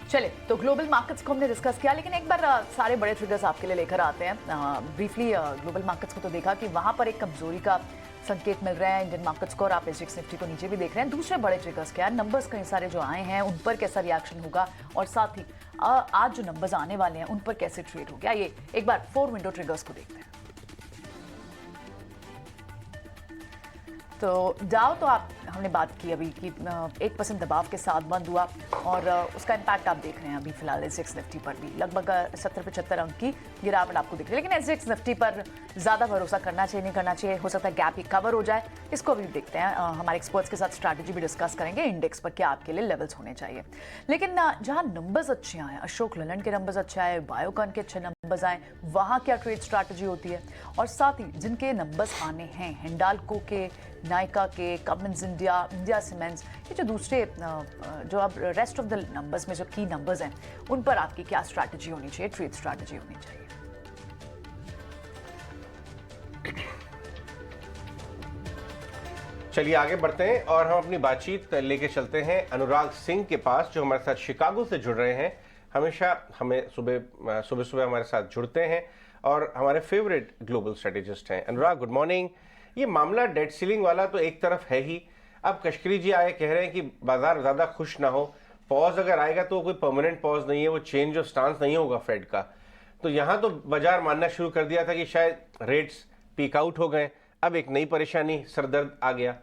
चलिए, तो global markets को हमने डिस्कस किया, लेकिन एक बार सारे बड़े ट्रिगर्स आपके लिए लेकर आते हैं। ब्रीफली ग्लोबल मार्केट्स को तो देखा कि वहां पर एक कमजोरी का संकेत मिल रहा है इंडियन मार्केट्स को, और आप एसजेएक्स निफ्टी को नीचे भी देख रहे हैं। दूसरे बड़े ट्रिगर्स क्या है, नंबर्स कई सारे जो आए हैं उन पर कैसा रिएक्शन होगा, और साथ ही आज जो नंबर्स आने वाले हैं उन पर कैसे ट्रेड होगा। ये एक बार 4 विंडो ट्रिगर्स को देखते हैं। तो डाउ तो हमने बात की अभी कि 1% दबाव के साथ बंद हुआ, और उसका इम्पैक्ट आप देख रहे हैं अभी फिलहाल एसजेएक्स निफ्टी पर भी लगभग 70-75 अंक की गिरावट आपको दिख रही है। लेकिन एसजेएक्स निफ्टी पर ज़्यादा भरोसा करना चाहिए, नहीं करना चाहिए, हो सकता है गैप ही कवर हो जाए, इसको भी देखते हैं। हमारे एक्सपर्ट्स के साथ स्ट्रैटेजी भी डिस्कस करेंगे, इंडेक्स पर क्या आपके लिए लेवल्स होने चाहिए। लेकिन जहाँ नंबर्स अच्छे आए, अशोक लेलैंड के नंबर्स अच्छे आए, बायोकॉन के अच्छे नंबर्स आए, वहाँ क्या ट्रेड स्ट्रैटेजी होती है, और साथ ही जिनके नंबर्स आने हैं, हिंडाल्को के, नाइका के, कमिंस इंडिया, इंडिया सीमेंट्स, ये जो दूसरे जो अब रेस्ट ऑफ द नंबर्स में जो की नंबर्स हैं, उन पर आपकी क्या स्ट्रैटेजी होनी चाहिए, ट्रेड स्ट्रैटेजी होनी चाहिए। चलिए आगे बढ़ते हैं और हम अपनी बातचीत लेके चलते हैं अनुराग सिंह के पास, जो हमारे साथ शिकागो से जुड़ रहे हैं। हमेशा हमें सुबह हमारे साथ जुड़ते हैं और हमारे फेवरेट ग्लोबल स्ट्रेटेजिस्ट हैं। अनुराग, गुड मॉर्निंग। ये मामला डेट सीलिंग वाला तो एक तरफ है ही, अब कश्करी जी आए कह रहे हैं कि बाजार ज्यादा खुश ना हो, पॉज अगर आएगा तो कोई परमानेंट पॉज नहीं है, वो चेंज ऑफ स्टांस नहीं होगा फेड का। तो यहां तो बाजार मानना शुरू कर दिया था कि शायद रेट्स पीक आउट हो गए, अब एक नई परेशानी, सरदर्द आ गया।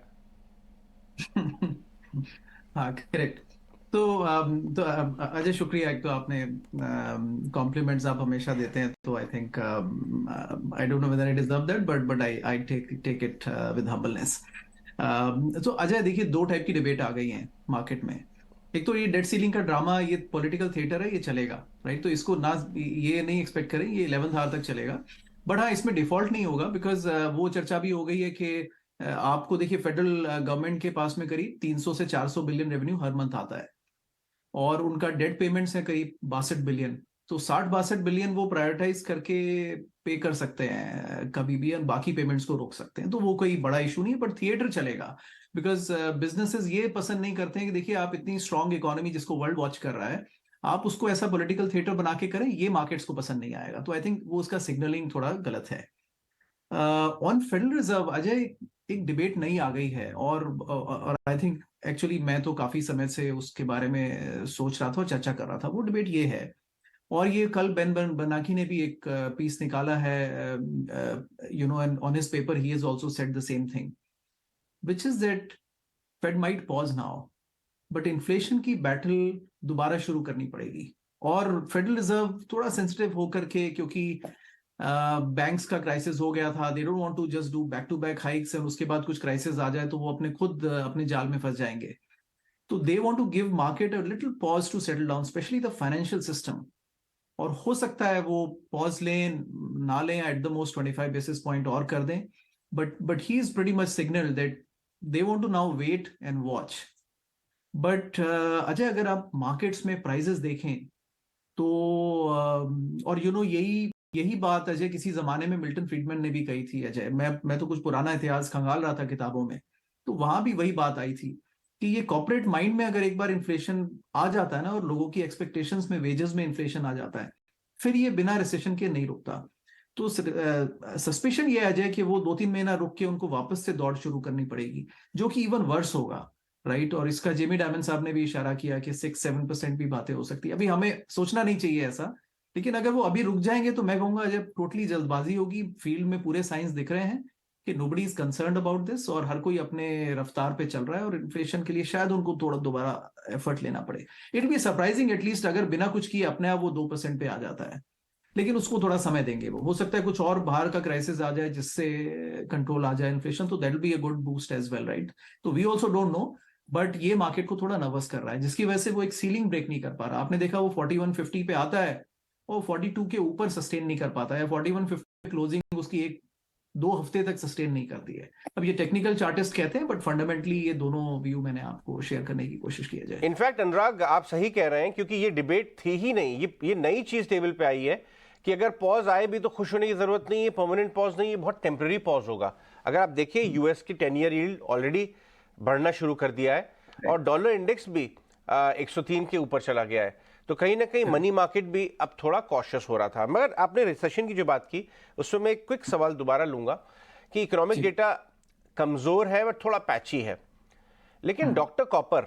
हाँ, करेक्ट। तो अजय, शुक्रिया। एक तो आपने कॉम्प्लीमेंट्स आप हमेशा देते हैं, तो I think I don't know whether I deserve that, but I take it with humbleness. तो अजय, देखिए, दो टाइप की डिबेट आ गई है मार्केट में। एक तो ये डेट सीलिंग का ड्रामा, ये पॉलिटिकल थिएटर है, ये चलेगा, राइट? तो इसको ना ये नहीं एक्सपेक्ट करें ये 11th आवर तक चलेगा। बट हाँ, इसमें डिफॉल्ट नहीं होगा, बिकॉज वो चर्चा भी हो गई है कि आपको देखिए, फेडरल गवर्नमेंट के पास में करीब 300 से 400 बिलियन रेवेन्यू हर मंथ आता है, और उनका डेट पेमेंट्स है करीब 62 बिलियन। तो 60-62 बिलियन वो प्रायोरिटाइज करके पे कर सकते हैं कभी भी, और बाकी पेमेंट्स को रोक सकते हैं। तो वो कोई बड़ा इशू नहीं है, बट थिएटर चलेगा, बिकॉज बिजनेसेस ये पसंद नहीं करते हैं कि देखिए, आप इतनी स्ट्रांग इकोनॉमी जिसको वर्ल्ड वॉच कर रहा है, आप उसको ऐसा पॉलिटिकल थिएटर बना के करें, ये मार्केट्स को पसंद नहीं आएगा। तो आई थिंक वो उसका सिग्नलिंग थोड़ा गलत है। ऑन फेडरल रिजर्व, अजय, एक डिबेट नई आ गई है, और आई थिंक एक्चुअली मैं तो काफी समय से उसके बारे में सोच रहा था और चर्चा कर रहा था। वो डिबेट ये है, और ये कल बेन बनाकी ने भी एक पीस निकाला है, you know, and on his paper he has also said the same thing, which is that Fed might pause now, but inflation की बैटल दोबारा शुरू करनी पड़ेगी। और फेडरल रिजर्व थोड़ा सेंसिटिव होकर के, क्योंकि बैंक्स का क्राइसिस हो गया था, they don't want to just do back to back hikes, और उसके बाद कुछ क्राइसिस आ जाए तो वो अपने जाल में फंस जाएंगे। तो they want to give market a little pause to settle down, specially the financial system. और हो सकता है वो पॉज लें, ना लें, at the most 25 basis point और कर दें, but he is pretty much signal that they want to now wait and watch. But Ajay, अगर आप मार्केट्स में प्राइजेस देखें तो और यू नो, यही बात अजय किसी जमाने में मिल्टन फ्रीडमैन ने भी कही थी। अजय, मैं तो कुछ पुराना इतिहास खंगाल रहा था किताबों में, तो वहां भी वही बात आई थी कि ये कॉर्पोरेट माइंड में अगर एक बार इन्फ्लेशन आ जाता है ना, और लोगों की एक्सपेक्टेशंस में, वेजेस में इन्फ्लेशन आ जाता है, फिर ये बिना रिसेशन के नहीं रुकता। तो सस्पेशन ये है अजय कि वो 2-3 महीना रुक के उनको वापस से दौड़ शुरू करनी पड़ेगी, जो कि इवन वर्स होगा, राइट? और इसका जेमी डायमंड साहब ने भी इशारा किया कि 6-7% भी बातें हो सकती है। अभी हमें सोचना नहीं चाहिए ऐसा, लेकिन अगर वो अभी रुक जाएंगे तो मैं कहूंगा जब टोटली जल्दबाजी होगी। फील्ड में पूरे साइंस दिख रहे हैं कि nobody is concerned about this, और हर कोई अपने रफ्तार पे चल रहा है, और इन्फ्लेशन के लिए शायद उनको थोड़ा दोबारा एफर्ट लेना पड़े। इट बी सरप्राइजिंग एटलीस्ट अगर बिना कुछ किए अपने आप वो 2% पे आ जाता है, लेकिन उसको थोड़ा समय देंगे। वो हो सकता है कुछ और बाहर का क्राइसिस आ जाए जिससे कंट्रोल आ जाए इन्फ्लेशन, तो that will be a good boost as well, right? तो we also don't know, but ये मार्केट को थोड़ा नर्वस कर रहा है, जिसकी वजह से वो एक सीलिंग ब्रेक नहीं कर पा रहा। आपने देखा वो 4150 पे आता है और 42 के ऊपर सस्टेन नहीं कर पाता है। 4150 क्लोजिंग उसकी 1-2 हफ्ते तक सस्टेन नहीं करती है। अब ये टेक्निकल चार्टिस्ट कहते हैं, बट फंडामेंटली ये दोनों व्यू मैंने आपको शेयर करने की कोशिश की जाए। इनफैक्ट अनुराग, आप सही कह रहे हैं, क्योंकि ये डिबेट थी ही नहीं, ये नई चीज टेबल पे आई है कि अगर पॉज आए भी तो खुश होने की जरूरत नहीं है, परमानेंट पॉज नहीं है, बहुत टेम्पररी पॉज होगा। अगर आप देखिए, यूएस की 10 ईयर यील्ड ऑलरेडी बढ़ना शुरू कर दिया है, और डॉलर इंडेक्स भी 103 के ऊपर चला गया है। तो कहीं ना कहीं मनी मार्केट भी अब थोड़ा कॉशियस हो रहा था। मगर आपने रिसेशन की जो बात की उसमें मैं एक क्विक सवाल दोबारा लूंगा कि इकोनॉमिक डेटा कमजोर है बट थोड़ा पैची है, लेकिन डॉक्टर कॉपर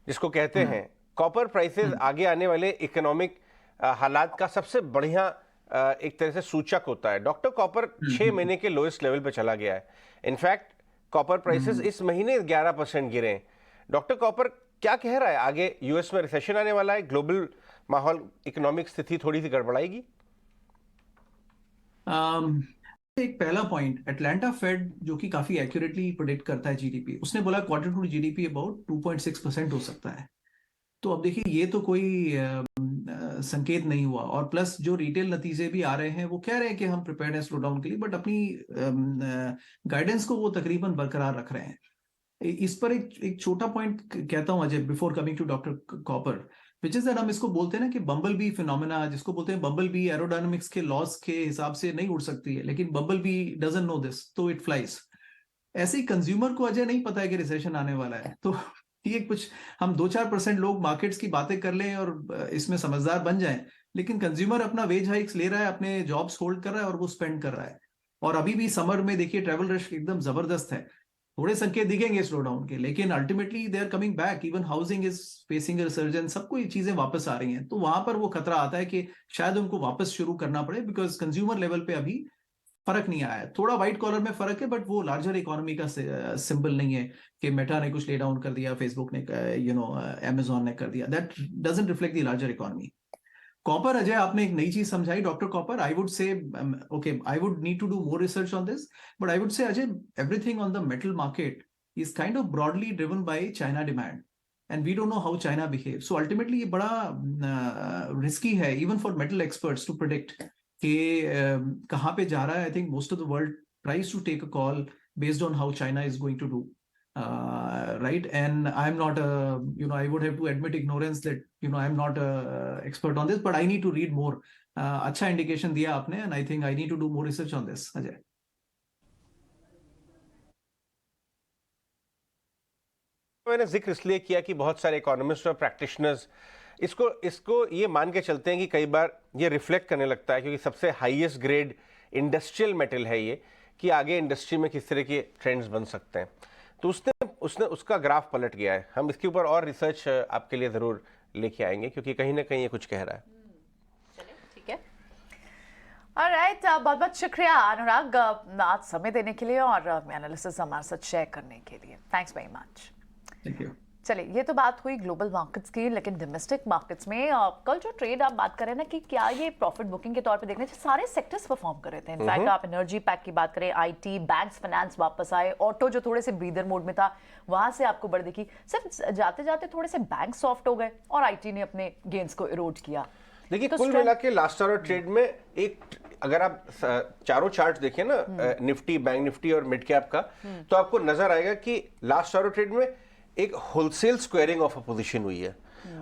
जिसको कहते हैं, कॉपर प्राइसेस आगे आने वाले इकोनॉमिक हालात का सबसे बढ़िया एक तरह से सूचक होता है। डॉक्टर कॉपर 6 महीने के लोएस्ट लेवल पे चला गया है। इनफैक्ट कॉपर प्राइसेस इस महीने 11% गिरे हैं। डॉक्टर कॉपर क्या कह रहा है, आगे यूएस में रिसेशन आने वाला है, ग्लोबल माहौल, इकोनॉमिक स्थिति थोड़ी सी गड़बड़ाएगी? एक पहला पॉइंट, अटलांटा फेड जो कि काफी एक्यूरेटली प्रेडिक्ट करता है जीडीपी, उसने बोला क्वार्टर टू जीडीपी अबाउट 2.6% हो सकता है। तो अब देखिए ये तो कोई संकेत नहीं हुआ, और प्लस जो रिटेल नतीजे भी आ रहे हैं वो कह रहे हैं कि हम प्रिपेयर्ड हैं स्लो डाउन के लिए, बट अपनी गाइडेंस को वो तकरीबन बरकरार रख रहे हैं। इस पर एक छोटा पॉइंट कहता हूं Ajay, before coming to doctor copper, which is that हम इसको बोलते हैं ना कि बम्बल बी फिनोमेना, जिसको बोलते हैं बम्बल बी एरोडायनामिक्स के लॉज के हिसाब से नहीं उड़ सकती है, लेकिन बम्बल बी डजंट नो दिस तो इट फ्लाइज। ऐसे ही कंज्यूमर को अजय नहीं पता है कि रिसेशन आने वाला है, तो ये कुछ हम 2-4% लोग मार्केट्स की बातें कर लें और इसमें समझदार बन जाएं, लेकिन कंज्यूमर अपना वेज हाइक्स ले रहा है, अपने जॉब्स होल्ड कर रहा है और वो स्पेंड कर रहा है। और अभी भी समर में देखिए ट्रैवल रश एकदम जबरदस्त है, थोड़े संकेत दिखेंगे स्लो डाउन के, लेकिन ultimately they are coming back, even housing is facing resurgence, सबको ये चीजें वापस आ रही हैं। तो वहां पर वो खतरा आता है कि शायद उनको वापस शुरू करना पड़े, बिकॉज कंज्यूमर लेवल पे अभी फर्क नहीं आया है। थोड़ा व्हाइट कॉलर में फर्क है, बट वो लार्जर इकोनॉमी का सिंबल नहीं है कि मेटा ने कुछ ले डाउन कर दिया, फेसबुक ने, अमेजोन ने कर दिया, that doesn't reflect the larger economy. Copper, Ajay आपने एक नई चीज समझाई, doctor copper, I would say okay, I would need to do more research on this, but I would say Ajay everything on the metal market is kind of broadly driven by China demand, and we don't know how China behaves. So ultimately ये बड़ा risky है even for metal experts to predict कि कहाँ पे जा रहा है. I think most of the world tries to take a call based on how China is going to do, right? And I'm not a, I would have to admit ignorance that I'm not a expert on this, but I need to read more. अच्छा indication दिया आपने, and I think I need to do more research on this, Ajay. मैंने जिक्र इसलिए किया कि बहुत सारे इकोनॉमिस्ट और प्रैक्टिशनर्स इसको ये मान के चलते हैं कि कई बार ये रिफ्लेक्ट करने लगता है, क्योंकि सबसे हाईएस्ट ग्रेड इंडस्ट्रियल मेटल है ये, कि आगे इंडस्ट्री में किस तरह के ट्रेंड्स बन सकते हैं। तो उसने उसका ग्राफ पलट गया है। हम इसके ऊपर और रिसर्च आपके लिए ज़रूर लेके आएंगे, क्योंकि कहीं ना कहीं ये कुछ कह रहा है। चलिए, ठीक है। ऑलराइट, बहुत बहुत शुक्रिया अनुराग आज समय देने के लिए और एनालिसिस हमारे साथ शेयर करने के लिए। Thanks very much. Thank you. चलिए, ये तो बात हुई ग्लोबल मार्केट्स की, लेकिन डोमेस्टिक मार्केट्स में कल जो ट्रेड आप बात कर रहे हैं ना कि क्या ये प्रॉफिट बुकिंग के तौर पे देखने चाहिए, सारे सेक्टर्स परफॉर्म कर रहे थे। इनफैक्ट आप एनर्जी पैक की बात करें, आईटी, बैंक्स, फाइनेंस वापस आए, ऑटो जो थोड़े से ब्रीदर मोड में था वहां से आपको बढ़ दिखी। सिर्फ जाते जाते थोड़े से बैंक सॉफ्ट हो गए और आईटी ने अपने गेन्स को इरोड किया। देखिए, कुल मिला के लास्ट आवर ट्रेड में एक, अगर आप चारों चार्ट देखें ना, निफ्टी, बैंक निफ्टी और मिड कैप का, तो आपको नजर आएगा कि लास्ट आवर ट्रेड में एक होलसेल स्क्वायरिंग ऑफ अपोजिशन हुई है।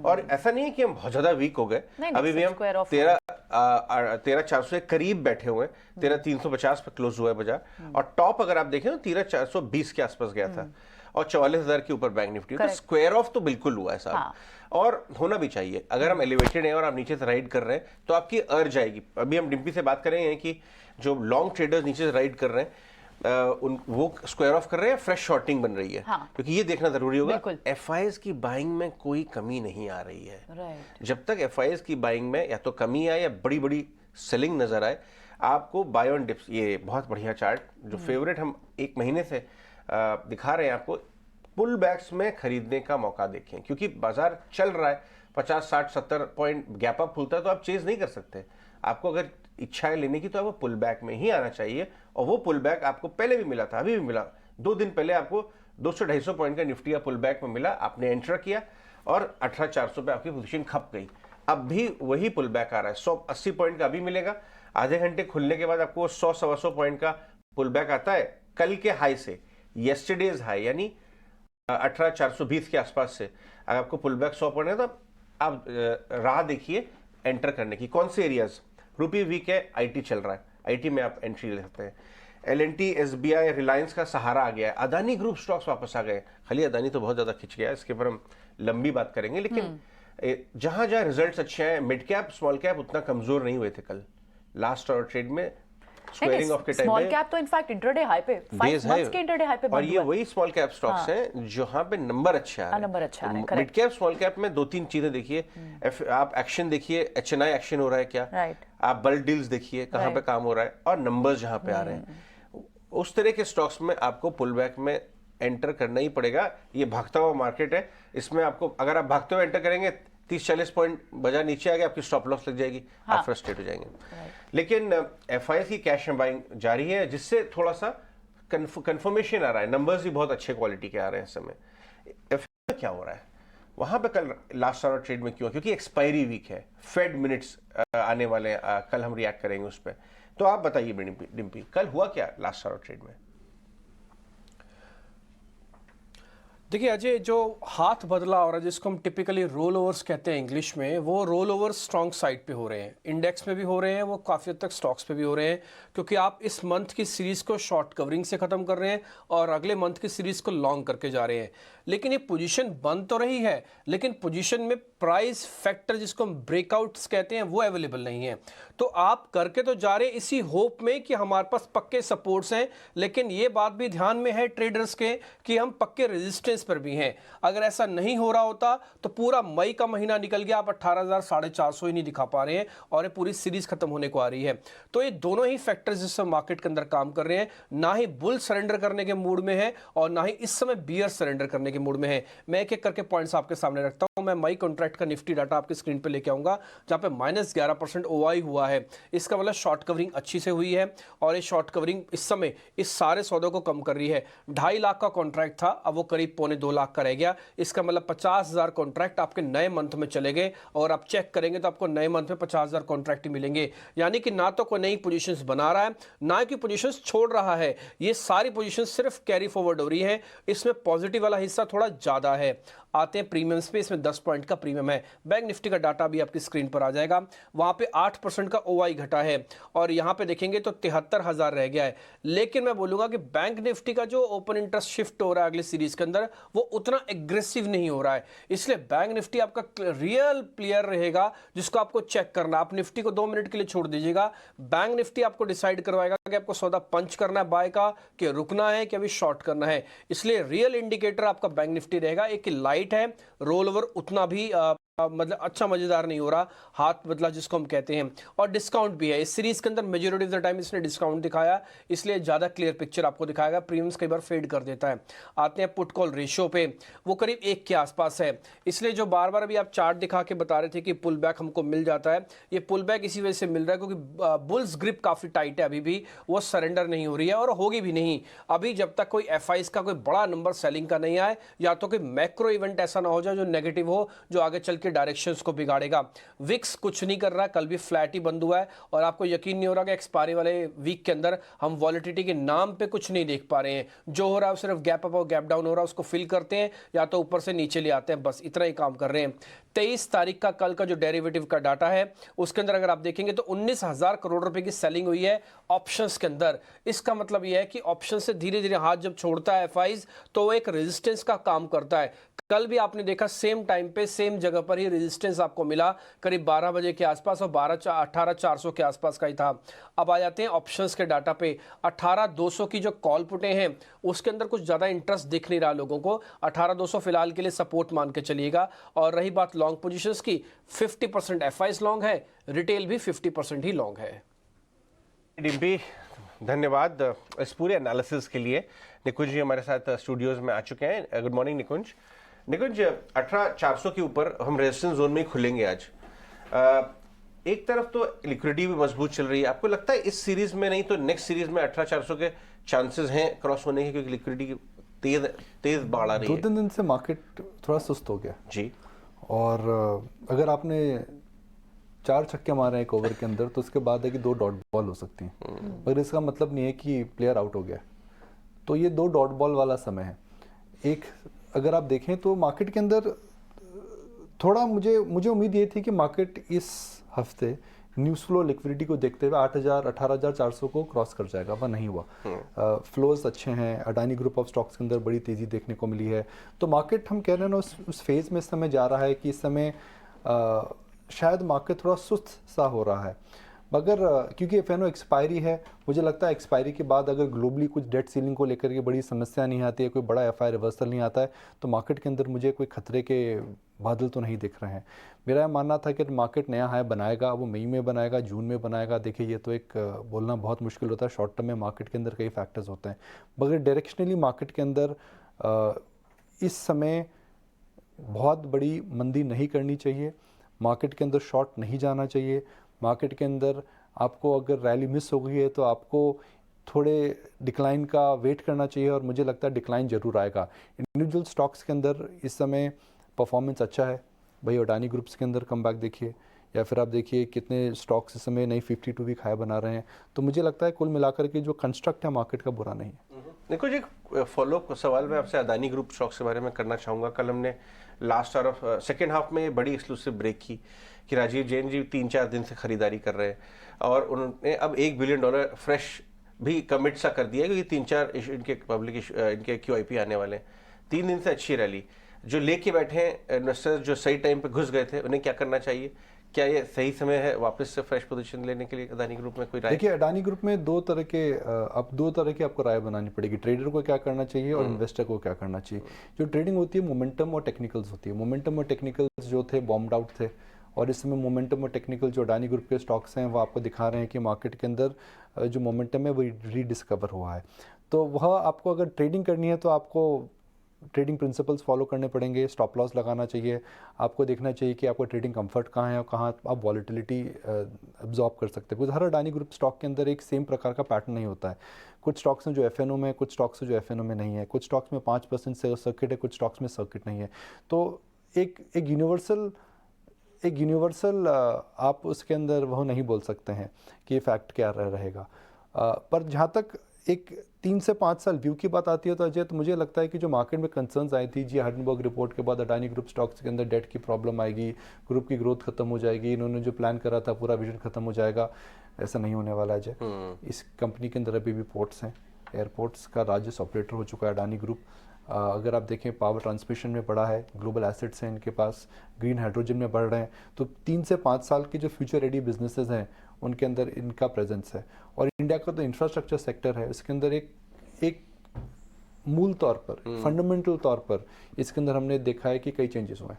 और ऐसा नहीं है कि हम बहुत ज्यादा वीक हो गए, अभी भी हम 13,400 के करीब बैठे हुए हैं, 13,350 पे क्लोज हुआ है बाजार। और टॉप अगर आप देखें तो 13,420 के आसपास गया था और 44,000 के ऊपर बैंक निफ्टी। तो स्क्वायर ऑफ तो बिल्कुल हुआ है साहब। हाँ। और होना भी चाहिए। अगर हम एलिवेटेड हैं और आप नीचे से राइड कर रहे हैं तो आपकी अर्ज आएगी। अभी हम डिम्पी से बात कर रहे हैं कि जो लॉन्ग ट्रेडर्स नीचे से राइड कर रहे हैं वो स्क्वायर ऑफ कर रहे हैं, फ्रेश शॉर्टिंग बन रही है। हाँ। क्योंकि ये देखना जरूरी होगा, एफआईएस की बाइंग में कोई कमी नहीं आ रही है। जब तक एफआईएस की बाइंग में या तो कमी आए या बड़ी बड़ी सेलिंग नजर आए, आपको बाय ऑन डिप्स, ये बहुत बढ़िया चार्ट जो फेवरेट हम एक महीने से दिखा रहे हैं आपको, पुल बैक्स में खरीदने का मौका देखें। क्योंकि बाजार चल रहा है, 50, 60, 70 पॉइंट गैप अप खुलता है तो आप चेज नहीं कर सकते। आपको अगर इच्छा है लेने की तो आपको पुल बैक में ही आना चाहिए। और वो पुल बैक आपको पहले भी मिला था, अभी भी मिला। 2 दिन पहले आपको 200-250 पॉइंट का निफ्टी का पुल बैक में मिला, आपने एंटर किया और 18,400 पे आपकी पोजीशन खप गई। अब भी वही पुल बैक आ रहा है, 180 पॉइंट का अभी मिलेगा। आधे घंटे खुलने के बाद आपको 100-125 पॉइंट का पुल बैक आता है कल के हाई से, येस्टरडेज हाई, यानी 18,420 के आसपास से। अगर आपको पुल बैक 100 पॉइंट है तो आप राह देखिए एंटर करने की। कौन से एरियाज? रुपी वीक है, आईटी चल रहा है, आईटी में आप एंट्री ले सकते हैं। एलएनटी, एसबीआई, रिलायंस का सहारा आ गया है। अदानी ग्रुप स्टॉक्स वापस आ गए। खाली अदानी तो बहुत ज्यादा खिंच गया है, इसके ऊपर हम लंबी बात करेंगे, लेकिन जहां जहां रिजल्ट्स अच्छे हैं, मिड कैप स्मॉल कैप उतना कमजोर नहीं हुए थे कल लास्ट आवर ट्रेड में। स्क्वेयरिंग ऑफ के टाइम स्मॉल में कैप तो इनफैक्ट इंटरडे हाई पे 5 मंथ्स के इंटरडे हाई पे और ये वही स्मॉल कैप स्टॉक्स हैं जहां पे नंबर अच्छे आ रहे हैं। नंबर अच्छा है, मिड कैप स्मॉल कैप में दो तीन चीजें देखिए, आप एक्शन देखिए, एचएनआई एक्शन हो रहा है क्या, राइट, आप बल्क डील्स देखिए कहां पे काम हो रहा है, और नंबर्स जहां पे आ रहे हैं। उस तरह के स्टॉक्स में आपको पुल बैक में एंटर करना ही पड़ेगा। ये भागता हुआ मार्केट है, इसमें आपको अगर आप भागते हुए एंटर करेंगे 30-40 पॉइंट बाजार नीचे आ गया, आपकी स्टॉप लॉस लग जाएगी, आप फ्रस्ट्रेट हो जाएंगे। लेकिन एफआईआई की कैश एंड बाइंग जारी है, जिससे थोड़ा सा कंफर्मेशन आ रहा है, नंबर्स भी बहुत अच्छे क्वालिटी के आ रहे हैं इस समय। एफआईआई में क्या हो रहा है वहां पे कल लास्ट आवर ट्रेड में क्यों? क्योंकि एक्सपायरी वीक है, फेड मिनट्स आने वाले हैं, कल हम रिएक्ट करेंगे उस पर। तो आप बताइए डिम्पी, कल हुआ क्या लास्ट आवर ट्रेड में? देखिए अजय, जो हाथ बदला और जिसको हम टिपिकली रोल ओवर्स कहते हैं इंग्लिश में, वो रोल ओवर्स स्ट्रॉन्ग साइड पे हो रहे हैं, इंडेक्स में भी हो रहे हैं, वो काफ़ी हद तक स्टॉक्स पे भी हो रहे हैं, क्योंकि आप इस मंथ की सीरीज़ को शॉर्ट कवरिंग से ख़त्म कर रहे हैं और अगले मंथ की सीरीज़ को लॉन्ग करके जा रहे हैं। लेकिन ये पोजीशन बन तो रही है, लेकिन पोजीशन में प्राइस फैक्टर जिसको हम ब्रेकआउट्स कहते हैं वो अवेलेबल नहीं है। तो आप करके तो जा रहे इसी होप में कि हमारे पास पक्के सपोर्ट्स हैं, लेकिन ये बात भी ध्यान में है ट्रेडर्स के कि हम पक्के रेजिस्टेंस पर भी हैं। अगर ऐसा नहीं हो रहा होता तो पूरा मई का महीना निकल गया, आप 18,450 ही नहीं दिखा पा रहे हैं और ये पूरी सीरीज खत्म होने को आ रही है। तो ये दोनों ही फैक्टर्स जिससे मार्केट के अंदर काम कर रहे हैं, ना ही बुल सरेंडर करने के मूड में है और ना ही इस समय बियर सरेंडर करने के मूड में है। मैं एक एक करके पॉइंट्स आपके सामने रखता हूं। मैं मई कॉन्ट्रैक्ट का निफ्टी डाटा आपकी स्क्रीन पे लेके आऊंगा, जहां पे -11% ओआई हुआ है। इसका मतलब शॉर्ट कवरिंग अच्छी से हुई है और ये शॉर्ट कवरिंग इस समय इस सारे सौदों को कम कर रही है। 2.5 लाख का कॉन्ट्रैक्ट था, अब वो करीब 2.25 लाख का रह गया। इसका मतलब 50,000 कॉन्ट्रैक्ट आपके नए मंथ में चले गए और आप चेक करेंगे तो आपको नए मंथ में 50,000 कॉन्ट्रैक्ट ही मिलेंगे। यानी कि ना तो कोई नई पोजीशंस बना रहा है, ना कि पोजीशंस छोड़ रहा है। ये सारी पोजीशंस सिर्फ कैरी फॉरवर्ड हो रही है। इसमें पॉजिटिव वाला हिस्सा थोड़ा ज्यादा है। आते हैं प्रीमियम्स पे, इसमें 10 पॉइंट का प्रीमियम है। बैंक निफ्टी का डाटा भी आपकी स्क्रीन पर आ जाएगा, वहां पे 8% का ओआई घटा है और यहां पे देखेंगे तो 73,000 रह गया है। लेकिन मैं बोलूंगा कि बैंक निफ्टी का जो ओपन इंटरेस्ट शिफ्ट हो रहा है अगले सीरीज के अंदर, वो उतना एग्रेसिव नहीं हो रहा है। इसलिए बैंक निफ्टी आपका रियल प्लेयर रहेगा जिसको आपको चेक करना। आप निफ्टी को 2 मिनट के लिए छोड़ दीजिएगा, बैंक निफ्टी आपको डिसाइड करवाएगा कि आपको सौदा पंच करना है बाय का, कि रुकना है, कि अभी शॉर्ट करना है। इसलिए रियल इंडिकेटर आपका बैंक निफ्टी रहेगा। एक लाइट है, रोल ओवर उतना भी मतलब अच्छा मजेदार नहीं हो रहा, हाथ बदला जिसको हम कहते हैं। और डिस्काउंट भी है इस सीरीज के अंदर, मेजॉरिटी ऑफ द टाइम इसने डिस्काउंट दिखाया, इसलिए ज्यादा क्लियर पिक्चर आपको दिखाएगा। प्रीमियम्स कई बार फेड कर देता है। आते हैं पुट कॉल रेशियो पे, वो करीब 1 के आसपास है। इसलिए जो बार बार अभी आप चार्ट दिखा के बता रहे थे कि पुल बैक हमको मिल जाता है, ये पुल बैक इसी वजह से मिल रहा है क्योंकि बुल्स ग्रिप काफी टाइट है, अभी भी वो सरेंडर नहीं हो रही है और होगी भी नहीं अभी जब तक कोई एफआईज का कोई बड़ा नंबर सेलिंग का नहीं आए, या तो कोई मैक्रो इवेंट ऐसा ना हो जाए जो नेगेटिव हो, जो आगे चल के डायरेक्शंस को बिगाड़ेगा। विक्स कुछ नहीं कर रहा, कल भी फ्लैट ही बंद हुआ है और आपको यकीन नहीं हो रहा कि एक्सपायरी वाले वीक के अंदर हम वॉलिटिलिटी के नाम पे कुछ नहीं देख पा रहे हैं। जो हो रहा है सिर्फ गैप अप और गैप डाउन हो रहा है, उसको फिल करते हैं या तो ऊपर से नीचे ले आते हैं, बस इतना ही काम कर रहे हैं। 23 तारीख का कल का जो डेरिवेटिव का डाटा है उसके अंदर अगर आप देखेंगे तो 19,000 करोड़ रुपए की सेलिंग हुई है ऑप्शंस के अंदर। इसका मतलब यह है कि ऑप्शन से धीरे धीरे हाथ जब छोड़ता है एफआईज तो वो एक रेजिस्टेंस का काम करता है। कल भी आपने देखा सेम टाइम पे सेम जगह पर ही रेजिस्टेंस आपको मिला, करीब 12 बजे के आसपास और 18,400 के आसपास का ही था। अब आ जाते हैं ऑप्शंस के डाटा पे। 18,200 की जो कॉल पुटें हैं उसके अंदर कुछ ज़्यादा इंटरेस्ट दिख नहीं रहा लोगों को। 18,200 फिलहाल के लिए सपोर्ट मान के चलिएगा। और रही बात लॉन्ग पोजीशंस की, 50% एफआईज लॉन्ग है, रिटेल भी 50% ही लॉन्ग है। डिम्पी, धन्यवाद इस पूरे एनालिसिस के लिए। निकुंज जी हमारे साथ स्टूडियोज में आ चुके हैं। गुड मॉर्निंग निकुंज। निकुंज, 18,400 के ऊपर हम रेजिस्टेंस जोन में ही खुलेंगे आज। एक तरफ तो लिक्विडिटी भी मजबूत चल रही है, आपको लगता है इस सीरीज में नहीं तो नेक्स्ट सीरीज में 18,400 के चांसेस हैं क्रॉस होने के, क्योंकि लिक्विडिटी तेज बढ़ रही है? 2-3 दिन से मार्केट थोड़ा सुस्त हो गया जी। और अगर आपने 4 छक्के मारे एक ओवर के अंदर तो उसके बाद है कि 2 डॉट बॉल हो सकती हैं, मगर इसका मतलब नहीं है कि प्लेयर आउट हो गया। तो ये 2 डॉट बॉल वाला समय है। एक अगर आप देखें तो मार्केट के अंदर थोड़ा मुझे उम्मीद ये थी कि मार्केट इस हफ्ते न्यूज़ फ्लो लिक्विडिटी को देखते हुए 18,400 को क्रॉस कर जाएगा, वह नहीं हुआ। फ्लोज अच्छे हैं, अडानी ग्रुप ऑफ स्टॉक्स के अंदर बड़ी तेज़ी देखने को मिली है। तो मार्केट हम कह रहे हैं ना उस फेज़ में इस समय जा रहा है कि इस समय शायद मार्केट थोड़ा सुस्त सा हो रहा है। मगर क्योंकि एफएनओ एक्सपायरी है, मुझे लगता है एक्सपायरी के बाद अगर ग्लोबली कुछ डेट सीलिंग को लेकर के बड़ी समस्या नहीं आती है, कोई बड़ा एफआई रिवर्सल नहीं आता है, तो मार्केट के अंदर मुझे कोई खतरे के बादल तो नहीं दिख रहे हैं। मेरा यह मानना था कि मार्केट नया हाई बनाएगा, वो मई में बनाएगा, जून में बनाएगा। देखिए ये तो एक बोलना बहुत मुश्किल होता है, शॉर्ट टर्म में मार्केट के अंदर कई फैक्टर्स होते हैं। मगर डायरेक्शनली मार्केट के अंदर इस समय बहुत बड़ी मंदी नहीं करनी चाहिए, मार्केट के अंदर शॉर्ट नहीं जाना चाहिए। मार्केट के अंदर आपको अगर रैली मिस हो गई है तो आपको थोड़े डिक्लाइन का वेट करना चाहिए, और मुझे लगता है डिक्लाइन जरूर आएगा। इंडिविजुअल स्टॉक्स के अंदर इस समय परफॉर्मेंस अच्छा है भाई। अडानी ग्रुप्स के अंदर कम बैक देखिए, या फिर आप देखिए कितने स्टॉक्स इस समय नई 52 वीक हाई बना रहे हैं। तो मुझे लगता है कुल मिलाकर के जो कंस्ट्रक्ट है मार्केट का बुरा नहीं है। देखो जी, एक फॉलोअप सवाल मैं आपसे अदानी ग्रुप स्टॉक्स के बारे में करना चाहूँगा। कल हमने last hour of second half में बड़ी एक्सक्लूसिव ब्रेक की कि राजीव जैन जी 3-4 दिन से खरीदारी कर रहे हैं, और उन्होंने अब $1 बिलियन फ्रेश भी कमिट सा कर दिया, क्योंकि 3-4 इनके पब्लिक इनके QIP आने वाले हैं। 3 दिन से अच्छी रैली जो लेके बैठे हैं इन्वेस्टर्स, जो सही टाइम पे घुस गए थे, उन्हें क्या करना चाहिए? क्या ये सही समय है वापस से फ्रेश पोजीशन लेने के लिए अदानी ग्रुप में? कोई राय? देखिए अडानी ग्रुप में दो तरह की आपको राय बनानी पड़ेगी। ट्रेडर को क्या करना चाहिए और इन्वेस्टर को क्या करना चाहिए। जो ट्रेडिंग होती है मोमेंटम और टेक्निकल्स होती है। मोमेंटम और टेक्निकल्स जो थे बॉम्ब्ड आउट थे, और इस समय मोमेंटम और टेक्निकल जो अडानी ग्रुप के स्टॉक्स हैं वो आपको दिखा रहे हैं कि मार्केट के अंदर जो मोमेंटम है वो रीडिस्कवर हुआ है। तो वह आपको अगर ट्रेडिंग करनी है तो आपको ट्रेडिंग प्रिंसिपल्स फॉलो करने पड़ेंगे। स्टॉप लॉस लगाना चाहिए, आपको देखना चाहिए कि आपको ट्रेडिंग कंफर्ट कहाँ है और कहाँ आप वॉलेटिलिटी अब्जॉर्ब कर सकते हैं। कुछ हर अडानी ग्रुप स्टॉक के अंदर एक सेम प्रकार का पैटर्न नहीं होता है। कुछ स्टॉक्स हैं जो एफएनओ में, कुछ स्टॉक्स हैं जो एफएनओ में नहीं है, कुछ स्टॉक्स में 5% से सर्किट है, कुछ स्टॉक्स में सर्किट नहीं है। तो एक यूनिवर्सल आप उसके अंदर वह नहीं बोल सकते हैं कि फैक्ट क्या रहेगा। पर जहाँ तक एक 3 से 5 साल व्यू की बात आती है तो अजय, तो मुझे लगता है कि जो मार्केट में कंसर्न्स आई थी जी हिंडनबर्ग रिपोर्ट के बाद अडानी ग्रुप स्टॉक्स के अंदर डेट की प्रॉब्लम आएगी, ग्रुप की ग्रोथ खत्म हो जाएगी, इन्होंने जो प्लान करा था पूरा विजन खत्म हो जाएगा, ऐसा नहीं होने वाला अजय। इस कंपनी के अंदर अभी भी पोर्ट्स हैं, एयरपोर्ट्स का राजस्व ऑपरेटर हो चुका है अडानी ग्रुप। अगर आप देखें पावर ट्रांसमिशन में बढ़ा है, ग्लोबल एसेट्स हैं इनके पास, ग्रीन हाइड्रोजन में बढ़ रहे हैं। तो 3 से 5 साल के जो फ्यूचर रेडी बिजनेसेस हैं उनके अंदर इनका प्रेजेंस है। और इंडिया का तो इंफ्रास्ट्रक्चर सेक्टर है, इसके अंदर एक मूल तौर पर, फंडामेंटल तौर पर इसके अंदर हमने देखा है कि कई चेंजेस हुए हैं।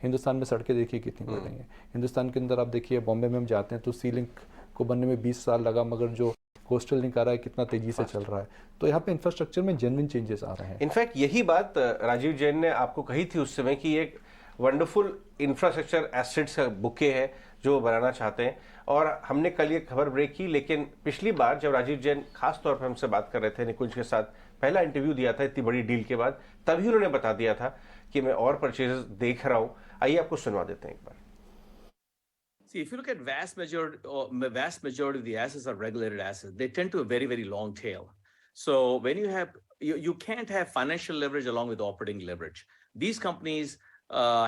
हिंदुस्तान में सड़कें देखिए कितनी बढ़ रही हैं। हिंदुस्तान के अंदर आप देखिए बॉम्बे में हम जाते हैं तो सी लिंक को बनने में 20 साल लगा, मगर जो कोस्टल लिंक आ रहा है कितना तेजी से चल रहा है। तो यहाँ पे इंफ्रास्ट्रक्चर में जेन्युइन चेंजेस आ रहे हैं। इनफैक्ट यही बात राजीव जैन ने आपको कही थी उस समय कि एक वंडरफुल इंफ्रास्ट्रक्चर एसेट्स का बुके है जो बनाना चाहते हैं। और हमने कल ये खबर ब्रेक की, लेकिन पिछली बार जब राजीव जैन खास तौर पर हमसे बात कर रहे थे, निकुंज के साथ पहला इंटरव्यू दिया था इतनी बड़ी डील के बाद, तभी उन्होंने बता दिया था कि मैं और परचेजेस देख रहा हूं। आइए आपको सुनवा देते हैं एक बार। See, if you look at vast majority of the assets are regulated assets. They tend to a very, very long tail. So when you can't have financial leverage along with operating leverage. These companies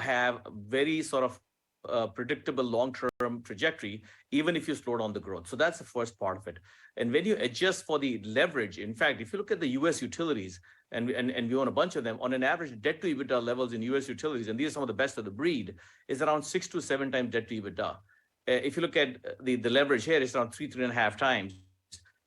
have very sort of predictable long-term trajectory, even if you slow down the growth. So that's the first part of it. And when you adjust for the leverage, in fact, if you look at the US utilities, and we own a bunch of them, on an average debt to EBITDA levels in US utilities, and these are some of the best of the breed, is around 6 to 7 times debt to EBITDA. If you look at the leverage here, it's around 3.5 times.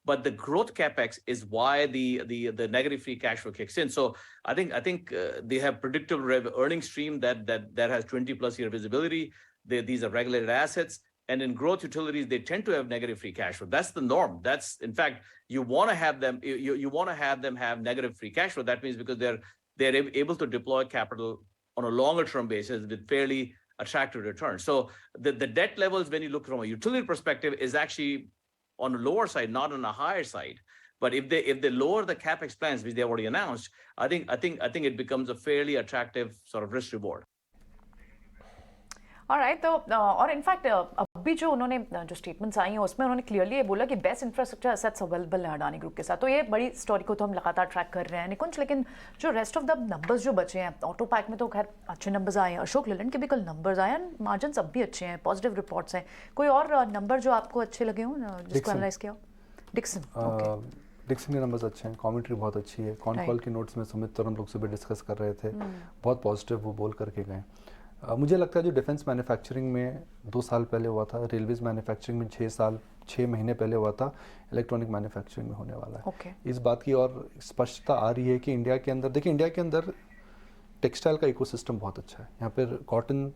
But the growth capex is why the negative free cash flow kicks in. So I think they have predictable earning stream that has 20+ year visibility. These are regulated assets, and in growth utilities they tend to have negative free cash flow. That's the norm. That's, in fact, you want to have them. You want to have them have negative free cash flow. That means because they're able to deploy capital on a longer term basis with fairly attractive returns. So the debt levels, when you look from a utility perspective, is actually on the lower side, not on the higher side. But if they lower the capex plans, which they already announced, I think it becomes a fairly attractive sort of risk reward. Alright, तो और in fact अभी जो उन्होंने जो statements आई हैं उसमें उन्होंने clearly ये बोला कि बेस्ट इंफ्रास्ट्रक्चर एसेट्स अवेलेबल है अडानी ग्रुप के साथ। तो ये बड़ी स्टोरी को तो हम लगातार ट्रैक कर रहे हैं निकुंज, लेकिन जो रेस्ट ऑफ द नंबर्स जो बचे हैं, ऑटो पैक में तो खैर अच्छे नंबर्स आए हैं, अशोक लेलैंड के भी कल नंबर्स आए हैं, मार्जिन अब भी अच्छे हैं, पॉजिटिव रिपोर्ट्स हैं। कोई और नंबर जो आपको अच्छे लगे हों जिसको एनालाइज किया हो? डिक्सन के नंबर्स अच्छे हैं, कमेंट्री बहुत अच्छी है। कॉन कॉल के नोट्स में सुमित और हम लोग सुबह डिस्कस कर रहे थे, बहुत पॉजिटिव वो बोल करके गए। मुझे लगता है जो डिफेंस मैन्युफैक्चरिंग में 2 साल पहले हुआ था, रेलवेज मैन्युफैक्चरिंग में 6 महीने पहले हुआ था, इलेक्ट्रॉनिक मैन्युफैक्चरिंग में होने वाला है। ओके। इस बात की और स्पष्टता आ रही है कि इंडिया के अंदर, देखिए इंडिया के अंदर टेक्सटाइल का इकोसिस्टम बहुत अच्छा है। यहाँ पर कॉटन,